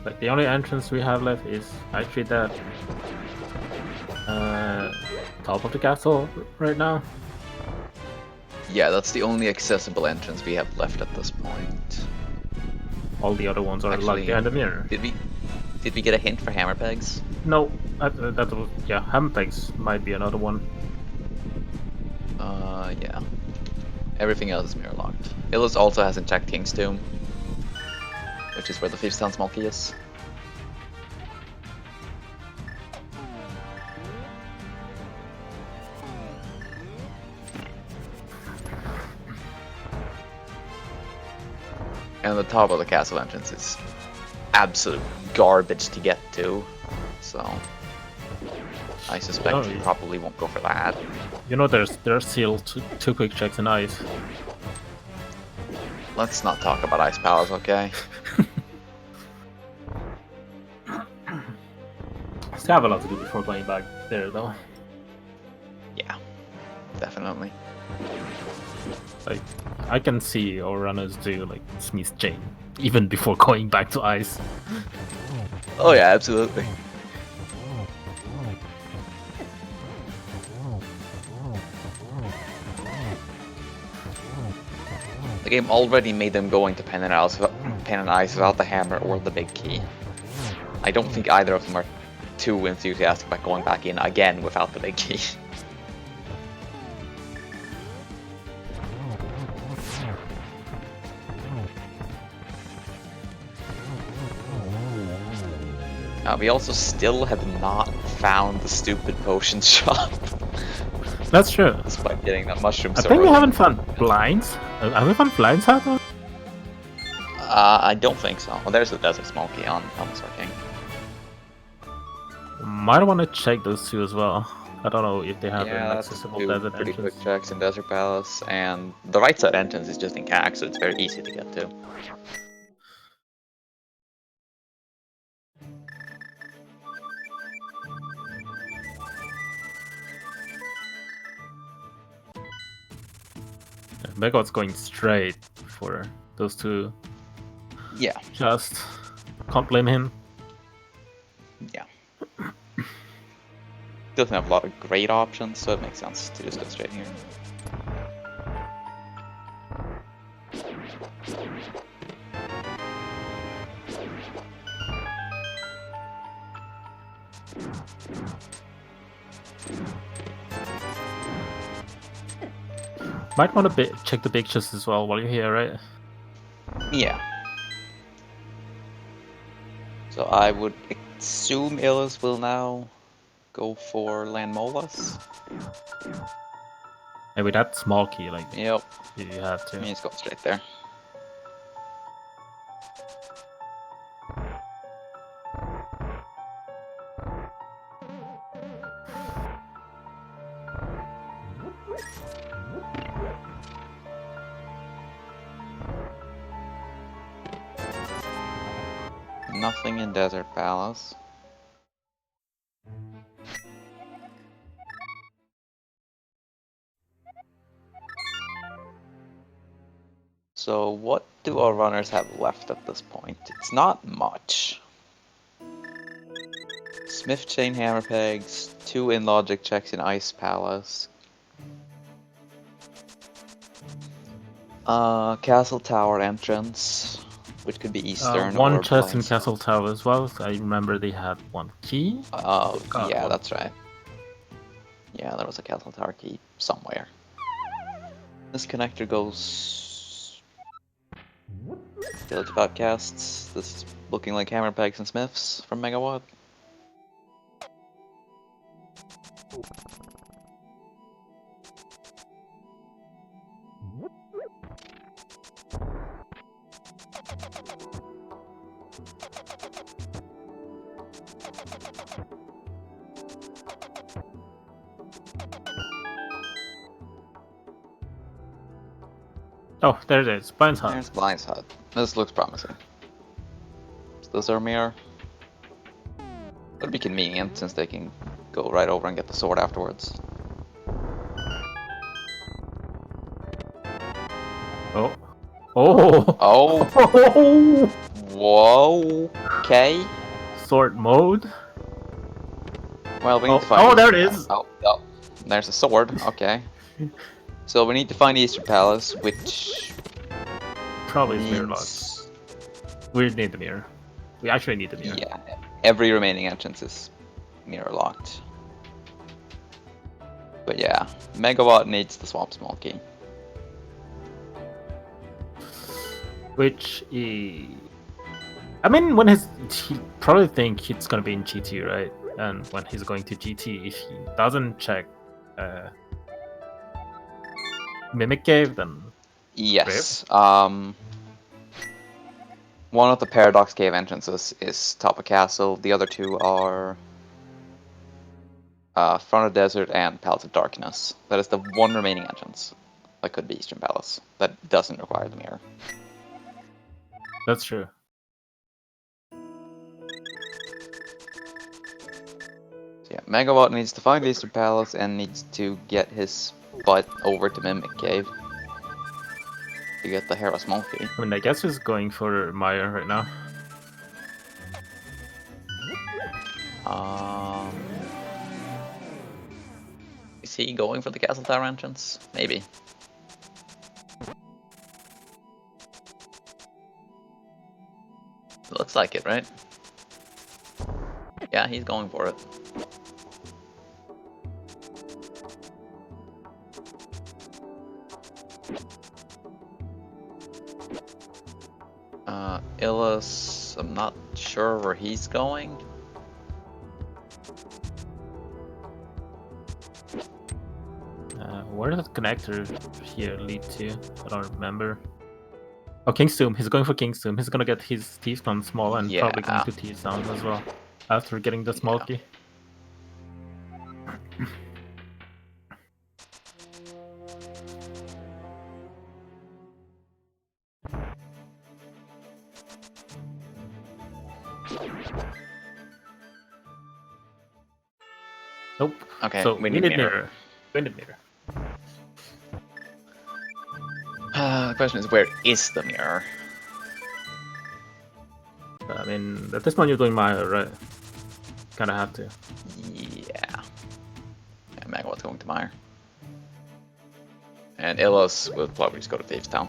Like, the only entrance we have left is actually that top of the castle right now.
Yeah, that's the only accessible entrance we have left at this point.
All the other ones are
Actually,
locked behind the mirror.
Did we get a hint for hammer pegs?
No, that was, yeah, Hampex might be another one.
Yeah. Everything else is mirror locked. Illus also hasn't checked King's Tomb, which is where the Thieves Town small key is. And the top of the castle entrance is absolute garbage to get to, so I suspect he probably won't go for that.
You know, there's still two quick checks in ice.
Let's not talk about Ice Palace, okay?
Still have a lot to do before going back there, though.
Yeah, definitely.
Like, I can see our runners do like Smith Chain even before going back to ice.
Oh yeah, absolutely. The game already made them go into Pen and Ice without the hammer or the big key. I don't think either of them are too enthusiastic about going back in again without the big key. We also still have not found the stupid potion shop.
That's true.
Despite getting that mushroom
I
so
think we
early.
haven't found blinds. Have we found blinds out there?
I don't think so. Well, there's the Desert Small Key on Helmasaur King.
Might want to check those two as well. I don't know if they have
Yeah,
an
that's
accessible
two
desert
pretty
entrance.
quick checks in Desert Palace, and the right side entrance is just in CAC, so it's very easy to get to.
Megawatt's going straight for those two.
Yeah,
Just can't blame him.
yeah. Doesn't have a lot of great options, so it makes sense to just go straight here.
Might want to check the pictures as well while you're here, right?
Yeah. So I would assume Illus will now go for Landmolas.
And with that small key, like,
Yep,
you have to.
he's going straight there. Nothing in Desert Palace. So what do our runners have left at this point? It's not much. Smith Chain Hammer Pegs, 2 in Logic checks in Ice Palace. Castle Tower entrance, which could be Eastern or
One chest in
Blinds.
Castle Tower as well. So I remember they had one key.
Oh,
got
yeah,
one.
that's right. Yeah, there was a Castle Tower key somewhere. This connector goes... Village Podcasts. This is looking like Hammer Pegs and Smiths from Megawatt.
Oh, there it is. Blind's Hut.
There's Blind's Hut. This looks promising. Is this our mirror? That'd be convenient since they can go right over and get the sword afterwards.
Oh. Oh.
Oh! Whoa! Okay.
Sword mode.
Well, we need to find.
Oh, there it is.
Oh, there's a sword. Okay. So we need to find the Eastern Palace, which
Probably is mirror locked.
means
We need the mirror. We actually need the mirror.
yeah, every remaining entrance is mirror locked. But yeah, Megawatt needs the Swamp Small Key.
Which I mean, when he probably think it's gonna be in GT, right? And when he's going to GT, if he doesn't check Mimic Cave, then
Yes. One of the Paradox Cave entrances is top of castle. The other two are Front of Desert and Palace of Darkness. That is the one remaining entrance that could be Eastern Palace. That doesn't require the mirror.
that's true.
So yeah, Megawatt needs to find Eastern Palace and needs to get his butt over to Mimic Cave to get the Hera Small Key.
I mean, I guess he's going for Maya right now.
Is he going for the Castle Tower entrance? Maybe. Looks like it, right? Yeah, he's going for it. Illus, I'm not sure where he's going.
Where does the connector here lead to? I don't remember. Oh, King's Tomb. He's going for King's Tomb. He's gonna get his teeth done small and probably going to teeth down as well after getting the small key. Nope.
Okay,
So
we need mirror.
We need mirror.
The question is, where is the mirror?
I mean, at this point you're doing Maya, right? Kinda have to.
Yeah. Megawatt's going to Meyer. And Illus will probably just go to Thieves Town.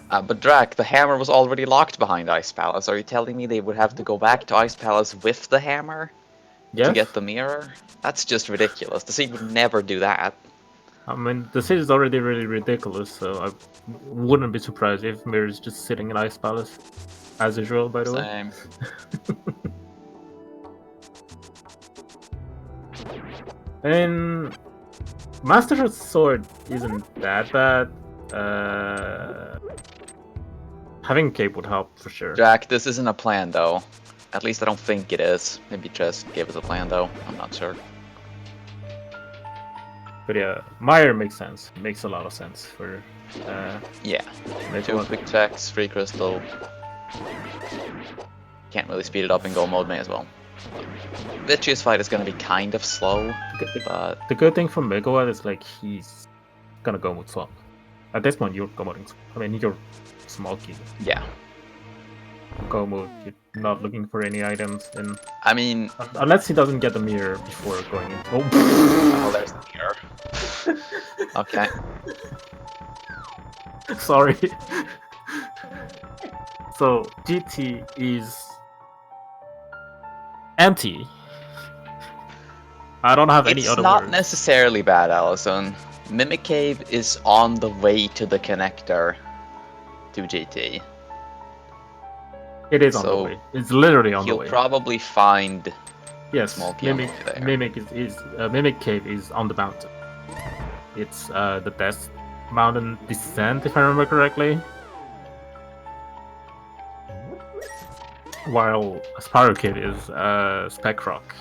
But Drac, the hammer was already locked behind Ice Palace. Are you telling me they would have to go back to Ice Palace with the hammer
Yes?
to get the mirror? That's just ridiculous. The Seed would never do that.
I mean, the city is already really ridiculous, so I wouldn't be surprised if Mirror is just sitting in Ice Palace. As usual, by the way.
Same.
And Master Sword isn't that bad. Having Cape would help for sure.
Drac, this isn't a plan though. At least I don't think it is. Maybe just gave us a plan though. I'm not sure.
But yeah, Meyer makes sense. Makes a lot of sense for.
Yeah.
Maybe
2
one.
quick checks, free crystal. Can't really speed it up in gold mode, may as well. Vitreous fight is gonna be kind of slow, but
The good thing from Megawatt is like he's gonna go with swap. At this point, you're going. I mean, you're small key.
yeah.
Go mode. You're not looking for any items, and
I mean,
unless he doesn't get the mirror before going in. Oh,
oh, there's the mirror. Okay.
sorry. So GT is empty. I don't have any
It's
other
not
words.
necessarily bad, Allison. Mimic Cave is on the way to the connector to GT.
It is on
so
the way. It's literally on the
You'll
way.
probably find
Yes,
small key on the way there.
Mimic Cave is on the mountain. It's the Death Mountain Descent, if I remember correctly. While Spiral Kid is Spec Rock.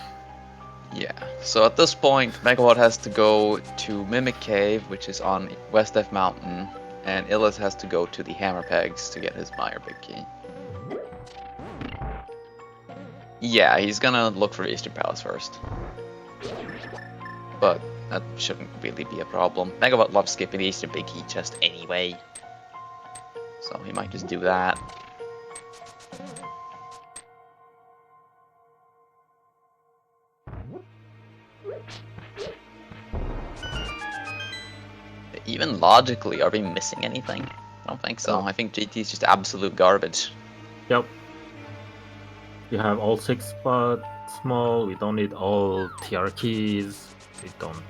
Yeah, so at this point, Megawatt has to go to Mimic Cave, which is on West F Mountain, and Illus has to go to the Hammer Pegs to get his Meyer Big Key. Yeah, he's gonna look for Eastern Palace first. But that shouldn't really be a problem. Megawatt loves skipping the Eastern Big Key chest anyway, so he might just do that. Even logically, are we missing anything? I don't think so.
No.
I think GT is just absolute garbage.
Yep. You have all 6 spots small. We don't need all TR keys. We don't.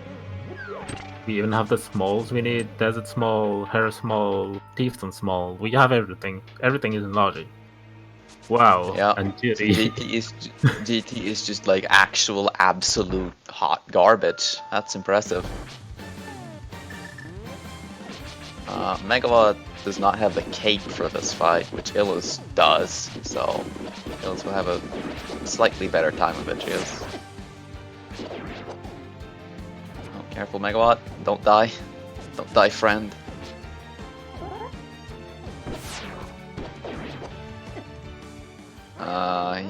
We even have the smalls we need. Desert small, Hair small, Thiefton small. We have everything. Everything is in logic. Wow.
Yeah.
And
So
GT.
GT is just like actual absolute hot garbage. That's impressive. Megawatt does not have the cape for this fight, which Illus does, so Illus will have a slightly better time of Vitreous. Oh, careful, Megawatt. Don't die. Don't die, friend.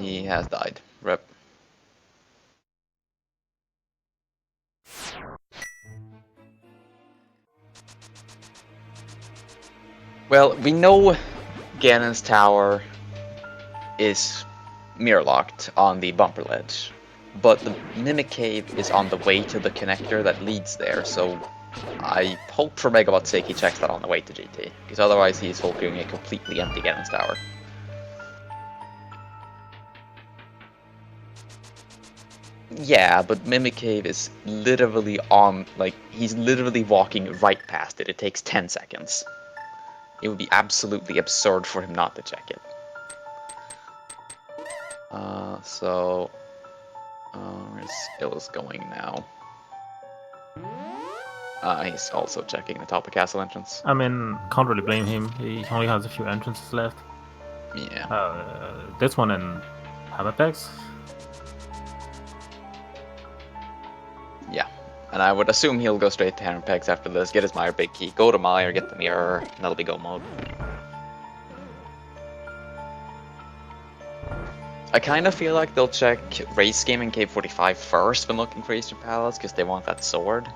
He has died. Rip. Well, we know Ganon's tower is mirror locked on the bumper ledge, but the Mimic Cave is on the way to the connector that leads there, so I hope for Megawatt's sake he checks that on the way to GT, because otherwise he's hulking a completely empty Ganon's tower. Yeah, but Mimic Cave is literally on, like, he's literally walking right past it. It takes 10 seconds. It would be absolutely absurd for him not to check it. Where's Illus going now? He's also checking the top of castle entrance.
I mean, can't really blame him. He only has a few entrances left.
Yeah.
This one and Hammerpex.
Yeah. And I would assume he'll go straight to Hammer Pegs after this, get his Mire big key, go to Mire, get the mirror, and that'll be go mode. I kind of feel like they'll check Race Game and Cave 45 first when looking for Eastern Palace, because they want that sword.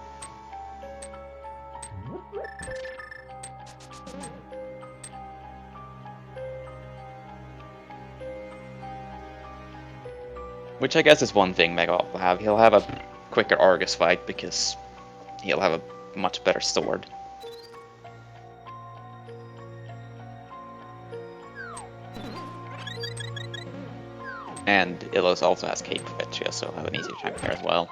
Which I guess is one thing Megawott will have. He'll have a quicker Argus fight because he'll have a much better sword. And Illus also has Cape Perpetua, so he'll have an easier time there as well.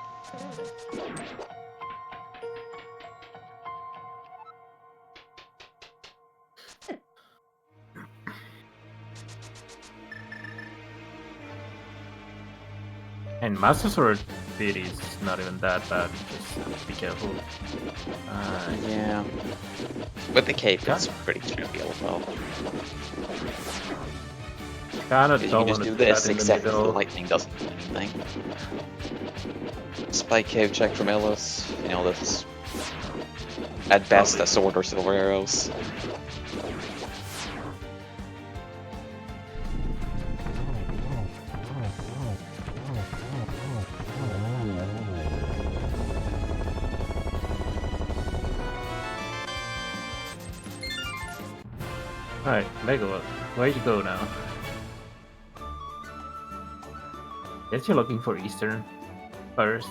And Master Sword speed is not even that bad, just be careful.
Yeah. With the cape, it's pretty trivial as well.
Kinda
You
don't
can just
want to
do this,
that in the
except the
middle.
lightning doesn't do anything. Spike cave check from Illus. You know, that's at best a sword or silver arrows.
Alright, Megawott, where you go now? Guess you're looking for Eastern first.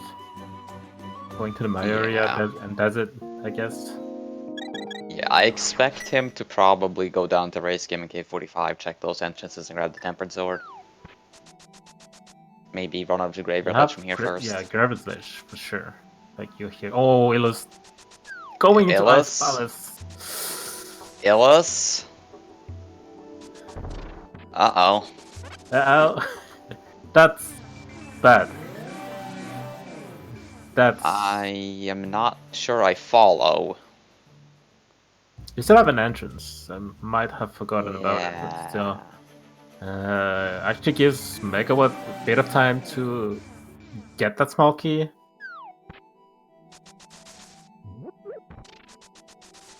Going to the Mire
Yeah.
and that's it, I guess.
Yeah, I expect him to probably go down to Race Game and Cave 45, check those entrances and grab the Tempered Sword. Maybe run over to Graveyard Ledge from here first.
Yeah, Graveyard Ledge, for sure. Like you're here. Oh, Illus going into Ice
Illus?
Palace.
Illus? Uh-oh.
Uh-oh. That's bad. That's...
I am not sure I follow.
You still have an entrance. I might have forgotten about it, but
Yeah.
still. Actually gives Megawott a bit of time to get that small key.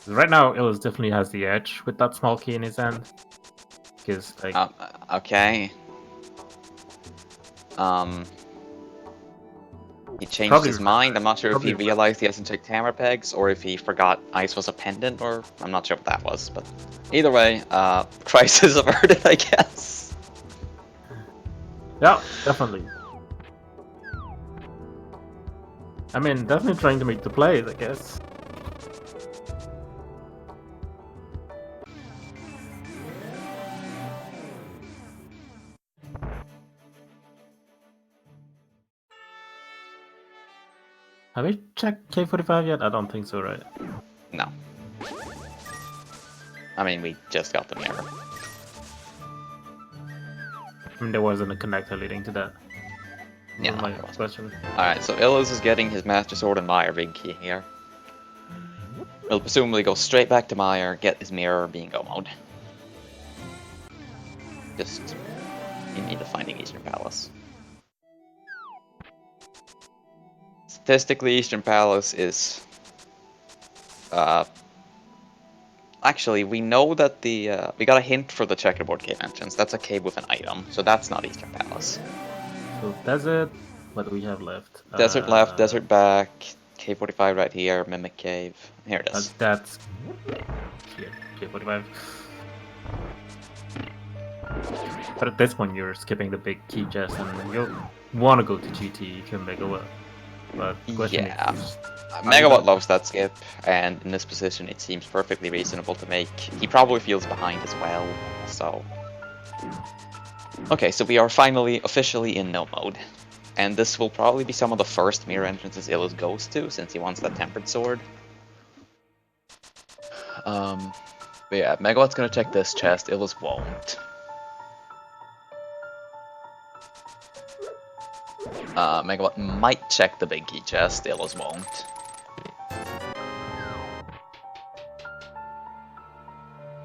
Right now, Illus definitely has the edge with that small key in his hand. Because, like...
Okay. He changed
Probably-
his mind. I'm not sure if he
probably-
realized he hasn't checked hammer pegs, or if he forgot ice was a pendant, or I'm not sure what that was. But either way, crisis averted, I guess.
Yeah, definitely. I mean, definitely trying to make the plays, I guess. Have we checked K45 yet? I don't think so, right?
No. I mean, we just got the mirror.
I mean, there wasn't a connector leading to that.
Yeah,
My
there wasn't.
question.
Alright, so Illus is getting his Master Sword and Mire big key here. He'll presumably go straight back to Mire, get his mirror, being go mode. Just in need of finding Eastern Palace. Statistically, Eastern Palace is... Actually, we know that the... we got a hint for the checkerboard cave entrance. That's a cave with an item, so that's not Eastern Palace.
So, desert. What do we have left?
Desert left, desert back, cave 45 right here, Mimic Cave. Here it is.
That's here. K45. But at this point, you're skipping the big key chest, and you want to go to GT if you're Megawott. But the question
Yeah.
is,
Megawott loves that skip, and in this position it seems perfectly reasonable to make. He probably feels behind as well, so... Okay, so we are finally officially in no mode. And this will probably be some of the first mirror entrances Illus goes to, since he wants that Tempered Sword. But yeah, Megawatt's gonna check this chest, Illus won't. Megawatt might check the big key chest, Illus won't.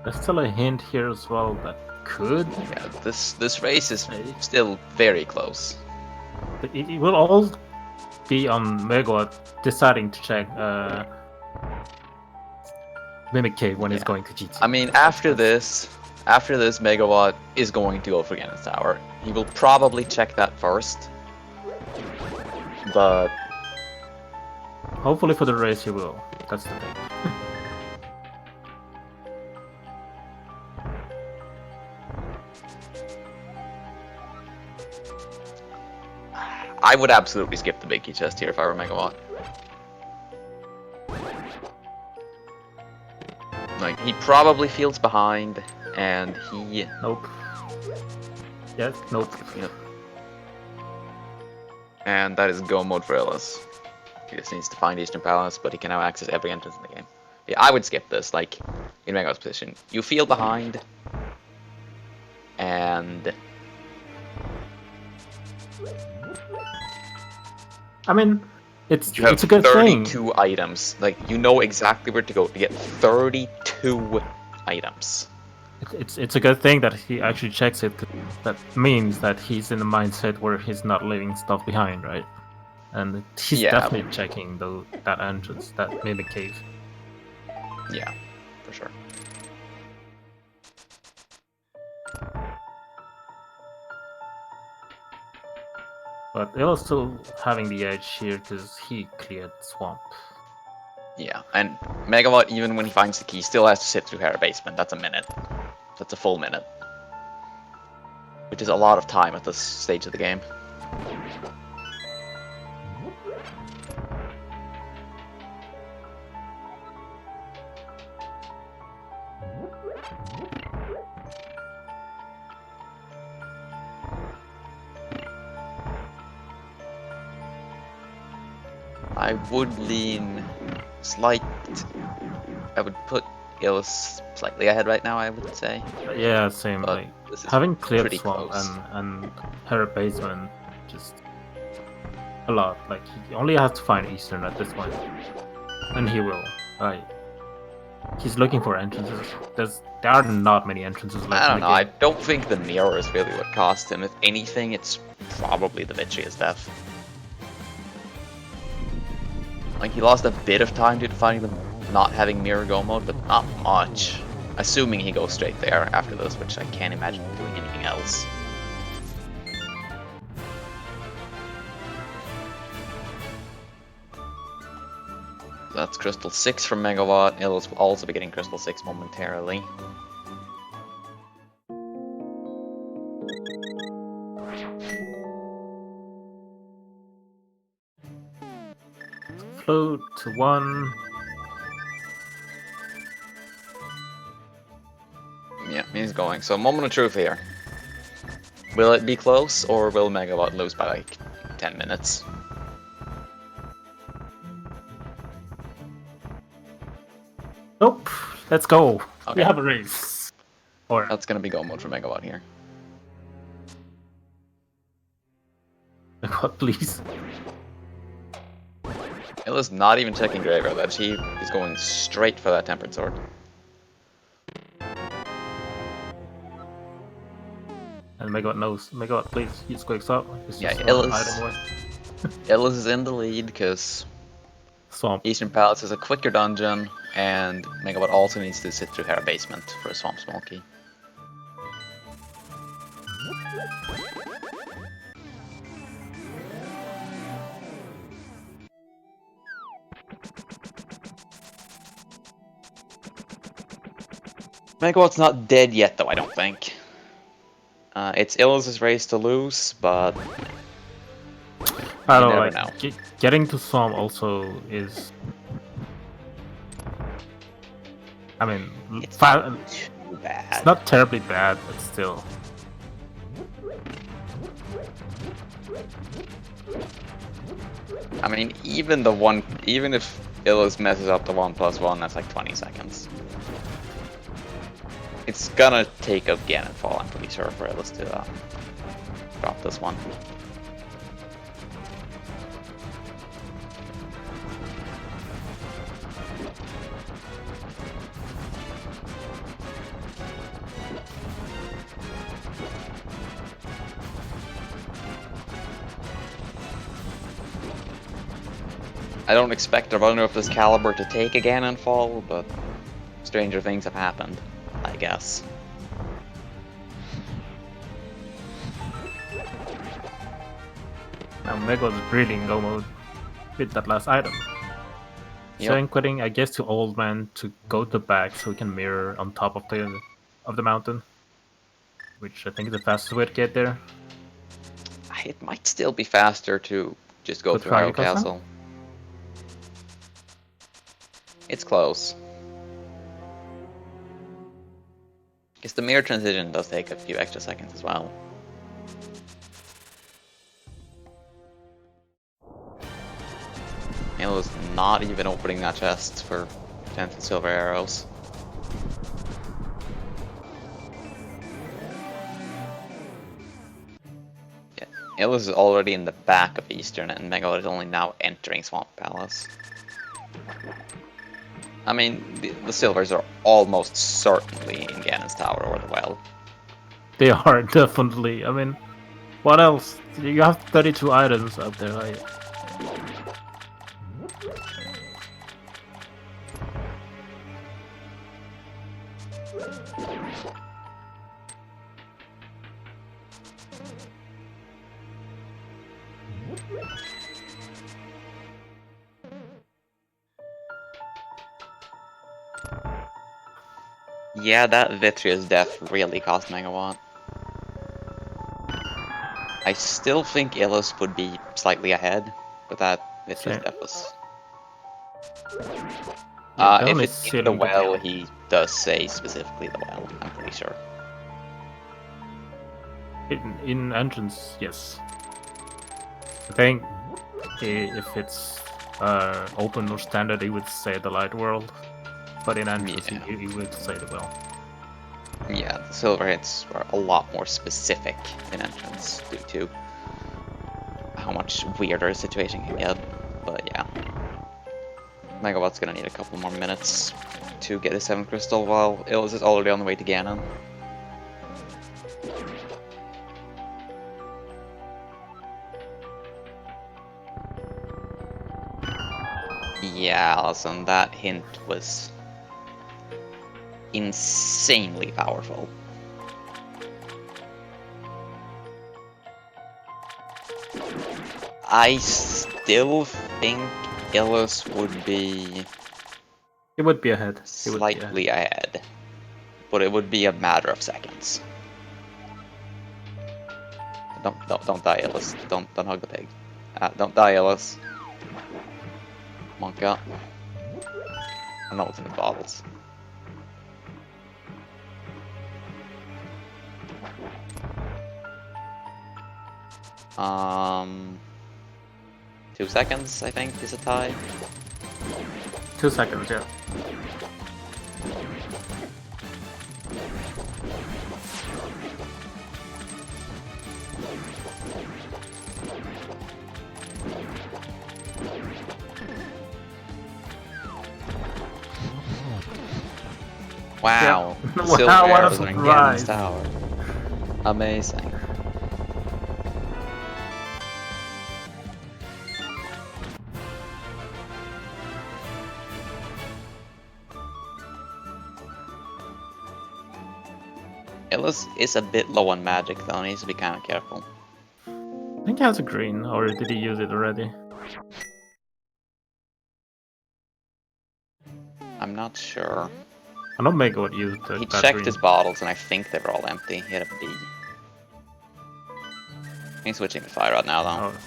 there's still a hint here as well that could.
Yeah, this race is still very close.
It will all be on Megawott deciding to check Mimic Cave when he's going to GT.
I mean, after this, Megawatt is going to go for Ganon's Tower. He will probably check that first, but
hopefully for the race he will. That's the thing.
I would absolutely skip the big key chest here if I were Megawatt. Like, he probably feels behind, and he...
Nope. Yes, nope.
Yep. And that is go mode for Illus. He just needs to find Eastern Palace, but he can now access every entrance in the game. Yeah, I would skip this, like, in Megawatt's position. You feel behind, and...
I mean, it's
You have
a good thing.
32 items. Like, you know exactly where to go to get 32 items.
It's a good thing that he actually checks it. 'Cause that means that he's in a mindset where he's not leaving stuff behind, right? And he's definitely checking that entrance, that Mimic Cave.
Yeah, for sure.
But Illus still having the edge here because he cleared Swamp.
Yeah, and Megawatt, even when he finds the key, still has to sit through Hera Basement. That's a minute. That's a full minute. Which is a lot of time at this stage of the game. I would lean I would put Illus slightly ahead right now, I would say.
Yeah, same.
But
Like
this is
having cleared
pretty
Swamp
close.
and Hera Basement, just a lot. Like he only has to find Eastern at this point, and he will. Right. He's looking for entrances. There are not many entrances left.
I don't
in
know,
the
I
game.
don't think the mirror is really what cost him. If anything, it's probably the Vitreous death. Like, he lost a bit of time due to finding them not having mirror go mode, but not much. Assuming he goes straight there after this, which I can't imagine him doing anything else. That's Crystal 6 from Megawatt. Illus will also be getting Crystal 6 momentarily.
Float to 1.
Yeah, he's going. So, moment of truth here. Will it be close, or will Megawatt lose by like 10 minutes?
Nope. Let's go.
Okay.
We have a race. Or
That's gonna be go mode for Megawatt here.
what, please?
Illus not even checking Graveyard Edge. He is going straight for that Tempered Sword.
And Megawott knows. Megawott, please use quick stop. It's
Yeah,
just
Illus-
one item away.
Illus is in the lead because
Swamp.
Eastern Palace is a quicker dungeon, and Megawott also needs to sit through Hera Basement for a Swamp Small Key. Megawatt's not dead yet, though, I don't think. It's Illus's race to lose, but
I
You
don't
never
like
know.
getting to Swamp also is. I mean,
it's
fi-
not too bad.
it's not terribly bad, but still.
I mean, even if Illus messes up the 1+1, that's like 20 seconds. It's gonna take a Ganon fall, I'm pretty sure, for Illus to drop this one. I don't expect a runner of this caliber to take a Ganon fall, but stranger things have happened, I guess.
Now Megawott is really in go mode with that last item.
Yep.
So I'm quitting, I guess, to Old Man to go to the back so he can mirror on top of the mountain, which I think is the fastest way to get there.
It might still be faster to just go
Go
through
through
Hyrule
Hyrule Castle?
Castle. It's close. Guess the mirror transition does take a few extra seconds as well. It was not even opening that chest for 10 silver arrows. Yeah, Illus is already in the back of Eastern, and Megawott is only now entering Swamp Palace. I mean, the silvers are almost certainly in Ganon's Tower or the well.
They are definitely. I mean, what else? You have 32 items up there.
Yeah, that Vitreous death really cost Megawatt. I still think Illus would be slightly ahead, but that Vitreous death was... if it's in the well, he does say specifically the well, I'm pretty sure.
In entrance, yes. I think if it's open or standard, he would say the light world. But in entrance,
Yeah.
he would say the well.
Yeah, the silver hits were a lot more specific in entrance due to how much weirder a situation can get. But yeah, Megawatt's gonna need a couple more minutes to get his 7th crystal, while Illus is already on the way to Ganon. Yeah, Allison, that hint was insanely powerful. I still think Illus would be
He would be ahead.
slightly ahead, but it would be a matter of seconds. Don't die, Illus. Don't hug the pig. Don't die, Illus. Monka. I know what's in the bottles. Um, 2 seconds, I think, is a tie.
2 seconds, yeah.
Wow.
Yeah.
The silver
Wow, what a
arrows are in
surprise.
Ganon's Tower. Amazing. Illus is a bit low on magic though, needs to be kind of careful.
I think he has a green, or did he use it already?
I'm not sure.
I know Megawott used it.
He checked his bottles and I think they were all empty. He had a B. He's switching to Fire Rod now though.
Oh.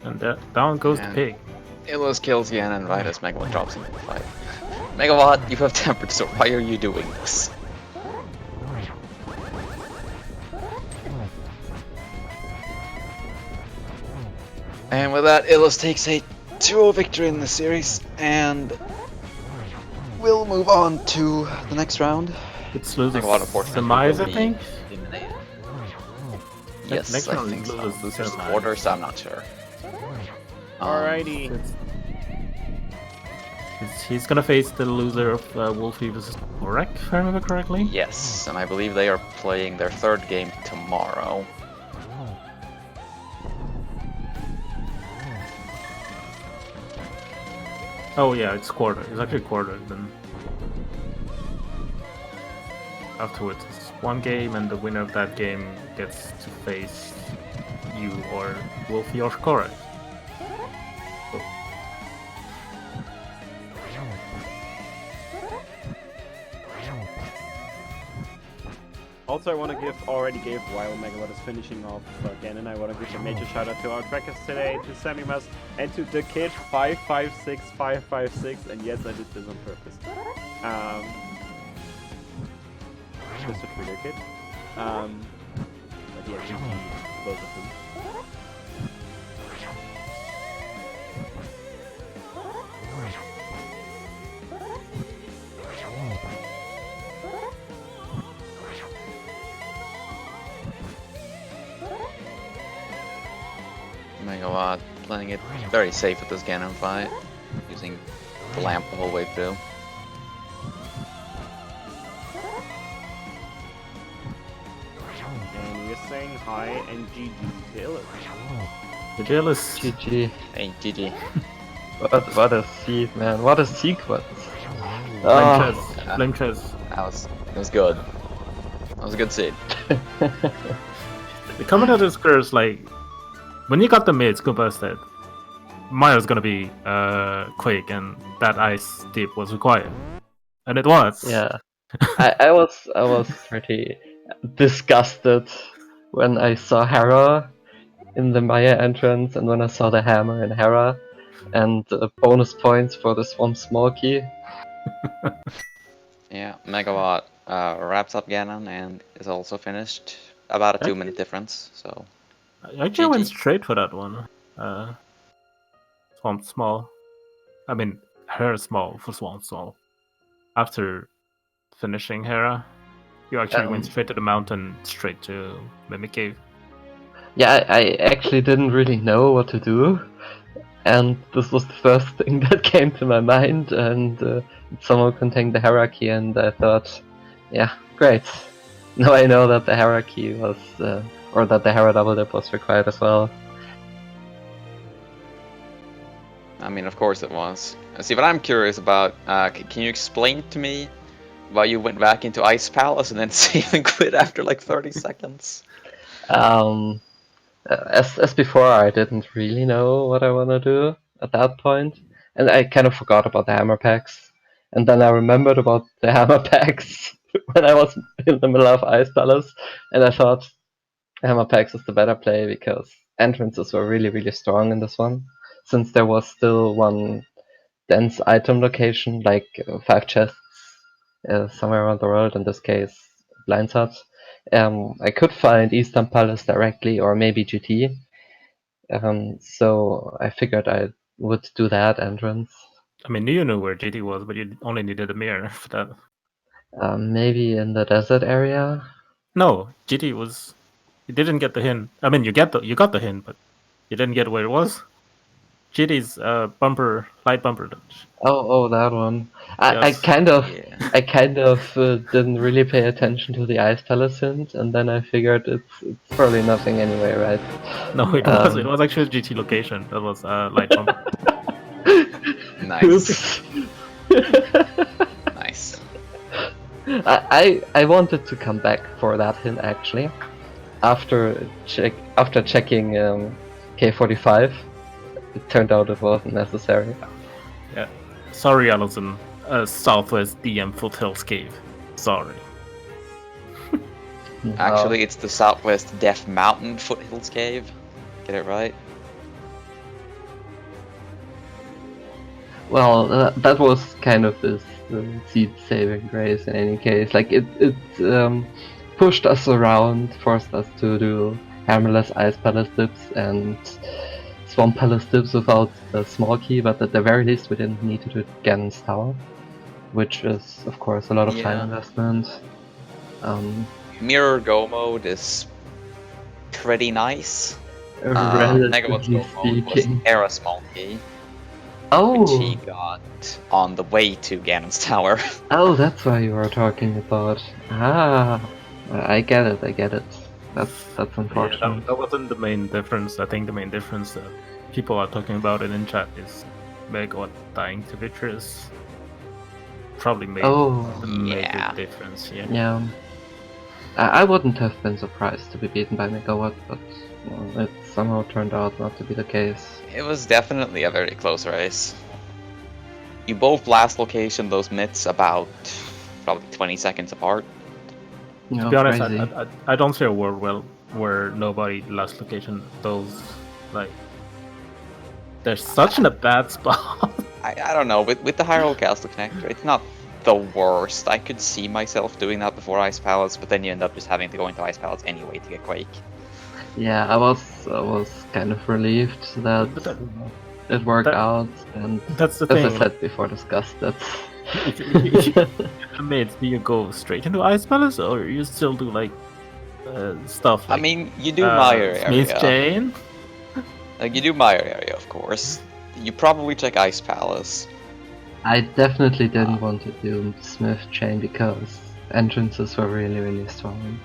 And down goes the pig.
Illus kills Ganon right as Megawott drops into the fight. Megawatt, you have tempered, so why are you doing this? And with that, Illus takes a 2-0 victory in the series, and we'll move on to the next round.
It's losing
Megawatt, unfortunately,
Demise, I
will be
think?
eliminated.
Next
Yes, I
round
think so.
loses
Losers
Demise.
quarters, I'm not sure.
Alrighty.
He's gonna face the loser of Wolfie vs. Korek, if I remember correctly.
Yes, and I believe they are playing their third game tomorrow.
Oh yeah, it's quarter. It's actually quarter. Then afterwards, it's one game, and the winner of that game gets to face you or Wolfie or Korek.
Also, I want to already gave while Megawott is finishing off again, and I want to give a major shout out to our trackers today, to Samimas and to the kid 556556, and yes, I did this on purpose. Just a trigger kid. But yeah, GG, both of them.
Megawott playing it very safe with this Ganon fight, using the lamp the whole way through.
And we're saying hi and GG to Illus.
The Illus.
GG.
Hey, GG.
What a seed, man. What a sequence.
Flame chess.
That was good. That was a good seed.
The commentator squares like when you got the mids combusted, Maya's gonna be quick, and that ice dip was required, and it was.
Yeah. I was pretty disgusted when I saw Hera in the Maya entrance, and when I saw the hammer in Hera, and bonus points for the Swamp Smokey.
Yeah, Megawott wraps up Ganon and is also finished. About a 2-minute difference, so...
I actually went
GG.
straight for that one. Swamp Small. I mean, Hera Small for Swamp Small. After finishing Hera, you actually went straight to the mountain, straight to Mimic Cave.
Yeah, I actually didn't really know what to do, and this was the first thing that came to my mind, and it somehow contained the hierarchy, and I thought, yeah, great. Now I know that the hierarchy was, or that the Hera double dip was required as well.
I mean, of course it was. See, what I'm curious about, can you explain to me why you went back into Ice Palace and then save and quit after like 30 seconds?
As before, I didn't really know what I want to do at that point, and I kind of forgot about the hammer packs. And then I remembered about the hammer packs when I was in the middle of Ice Palace, and I thought hammer packs is the better play because entrances were really, really strong in this one, since there was still one dense item location, like 5 chests somewhere around the world, in this case Blind Hut. I could find Eastern Palace directly, or maybe GT, so I figured I would do that entrance.
I mean, you knew where GT was, but you only needed a mirror for that.
Maybe in the desert area.
No, GT was. You didn't get the hint. I mean, you got the hint, but you didn't get where it was. GT's bumper, light bumper.
Oh, that one. I
Yes.
kind of
Yeah.
didn't really pay attention to the Ice Palace hint, and then I figured it's probably nothing anyway, right?
No, it was. It was actually a GT location. That was light bumper.
Nice. Nice.
I wanted to come back for that hint actually. After checking K45, it turned out it wasn't necessary.
Yeah. Sorry, Allison. Southwest DM Foothills Cave. Sorry.
Actually, it's the Southwest Death Mountain Foothills Cave. Get it right?
Well, that was kind of this seed-saving grace in any case. Like it pushed us around, forced us to do hammerless Ice Palace dips and Swamp Palace dips without the small key, but at the very least we didn't need to do Ganon's Tower, which is of course a lot of time
Yeah.
investment.
Mirror Go mode is pretty nice. Megawatt's
Relatively
goal mode was
speaking.
Era Small Key,
Oh,
which he got on the way to Ganon's Tower.
oh, that's why you were talking about. Ah, I get it. I get it. That's
Yeah,
unfortunate.
that wasn't the main difference. I think the main difference that people are talking about it in chat is Megawott dying to Vitreous. Probably made
Oh,
the major
Yeah.
difference. Yeah.
yeah. I wouldn't have been surprised to be beaten by Megawatt, but well, it somehow turned out not to be the case.
It was definitely a very close race. You both last location those myths about probably 20 seconds apart.
You know,
To be honest,
crazy.
I don't see a world where nobody last location those like. They're such in a bad spot.
I don't know, with the Hyrule Castle connector, it's not the worst. I could see myself doing that before Ice Palace, but then you end up just having to go into Ice Palace anyway to get Quake.
Yeah, I was kind of relieved that
But
it worked
that-
out, and
that's the
as
thing.
I said before discussed, that's
I mean, do you go straight into Ice Palace or you still do like stuff like
I mean, you do Mire
Smith
area.
Chain?
Like, you do Mire area, of course. You probably check Ice Palace.
I definitely didn't want to do Smith Chain because entrances were really strong.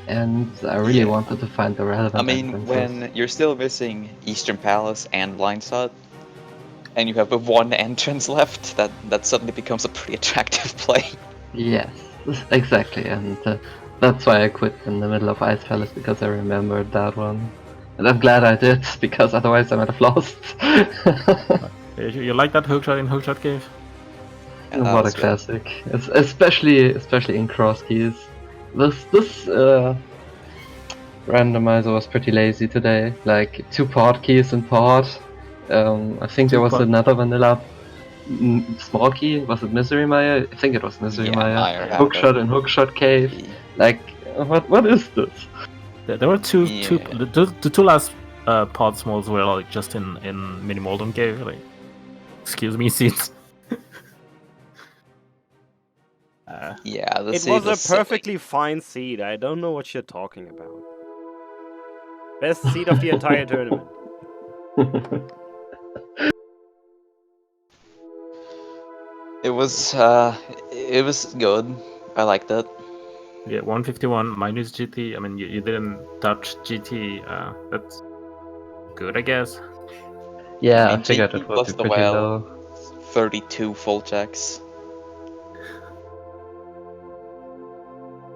And I really
Yeah.
wanted to find the relevant
I mean,
entrances.
when you're still missing Eastern Palace and Blind Sod, and you have one entrance left, that suddenly becomes a pretty attractive play.
Yes, exactly, and that's why I quit in the middle of Ice Palace, because I remembered that one. And I'm glad I did, because otherwise I might have lost.
You like that hookshot in Hookshot Cave?
And that
What a
was good.
classic. Especially in cross keys. This randomizer was pretty lazy today. Like 2 pod keys in pod. I think there was
2 pod.
another vanilla small key. Was it Misery Maya? I think it was Misery
Yeah,
Maya.
Maya had
Hookshot in Hookshot Cave. Like what is this?
There were two.
Yeah.
The 2 last pod smalls were like just in Mini Molten Cave. Like, excuse me, seats.
Yeah, the
It
seed
was a
silly.
perfectly fine seed. I don't know what you're talking about. Best seed of the entire tournament.
It was good. I liked it.
Yeah, 151 minus GT. I mean, you didn't touch GT. That's good, I guess.
Yeah,
I
I
mean,
figured
GT
it would
plus
be
the
pretty
well.
low.
32 full checks.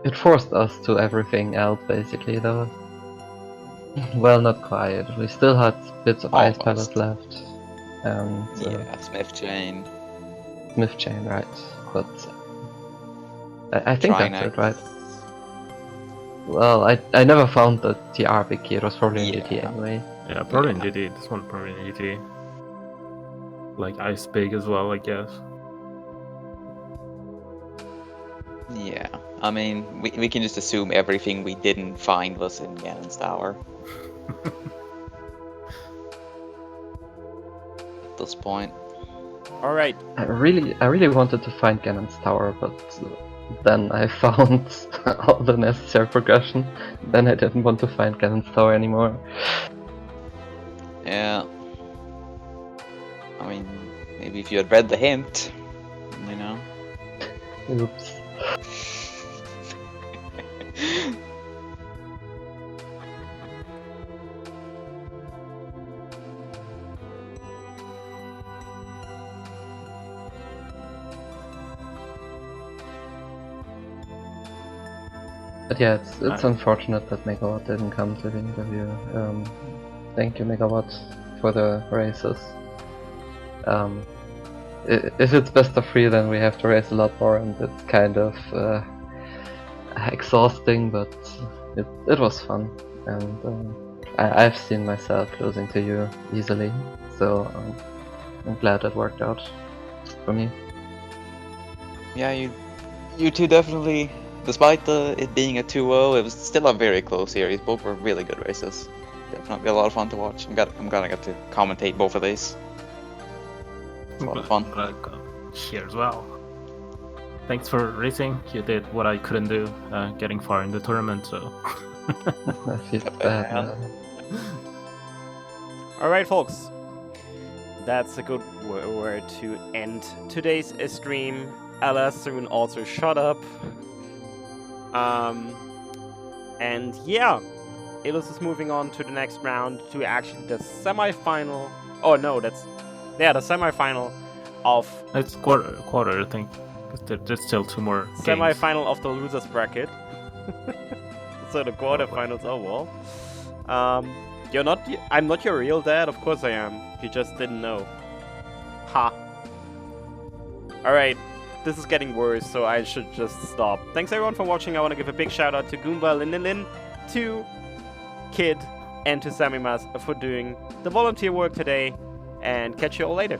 It forced us to everything else basically though. Well, not quite. We still had bits of Ice
Almost.
Palace left. And
Yeah, Smith Chain.
Smith Chain, right. But I think that's
Trinax.
it, right? Well, I never found the TR big key. It was probably in GT
Yeah.
anyway.
Yeah, probably in
Yeah.
GT. This one probably in GT. Like Ice Big as well, I guess.
Yeah. I mean, we can just assume everything we didn't find was in Ganon's Tower. At this point.
Alright,
I really wanted to find Ganon's Tower, but then I found all the necessary progression. Then I didn't want to find Ganon's Tower anymore.
Yeah. I mean, maybe if you had read the hint, you know.
Oops. But yeah, it's unfortunate that Megawott didn't come to the interview. Thank you, Megawott, for the races. If it's best of 3, then we have to race a lot more, and it's kind of exhausting, but it was fun. And I've seen myself losing to you easily, so I'm glad it worked out for me.
Yeah, you two definitely, despite it being a 2-0, it was still a very close series. Both were really good races. Definitely a lot of fun to watch. I'm gonna get to commentate both of these. It's a lot of fun.
Here as well. Thanks for racing. You did what I couldn't do, getting far in the tournament. So
I feel
Not
bad
bad.
now.
Alright, folks. That's a good word to end today's stream. Ella soon also shut up. And yeah, Illus is moving on to the next round to actually the semi-final. Oh no, the semi-final of
It's quarter, I think. 'Cause there's still 2 more games.
semi-final of the losers bracket. So the quarterfinals. Oh well. I'm not your real dad. Of course I am. You just didn't know. Ha. Alright, this is getting worse, so I should just stop. Thanks everyone for watching. I want to give a big shout out to Goomba, Lin, to Kid, and to Samimas for doing the volunteer work today. And catch you all later.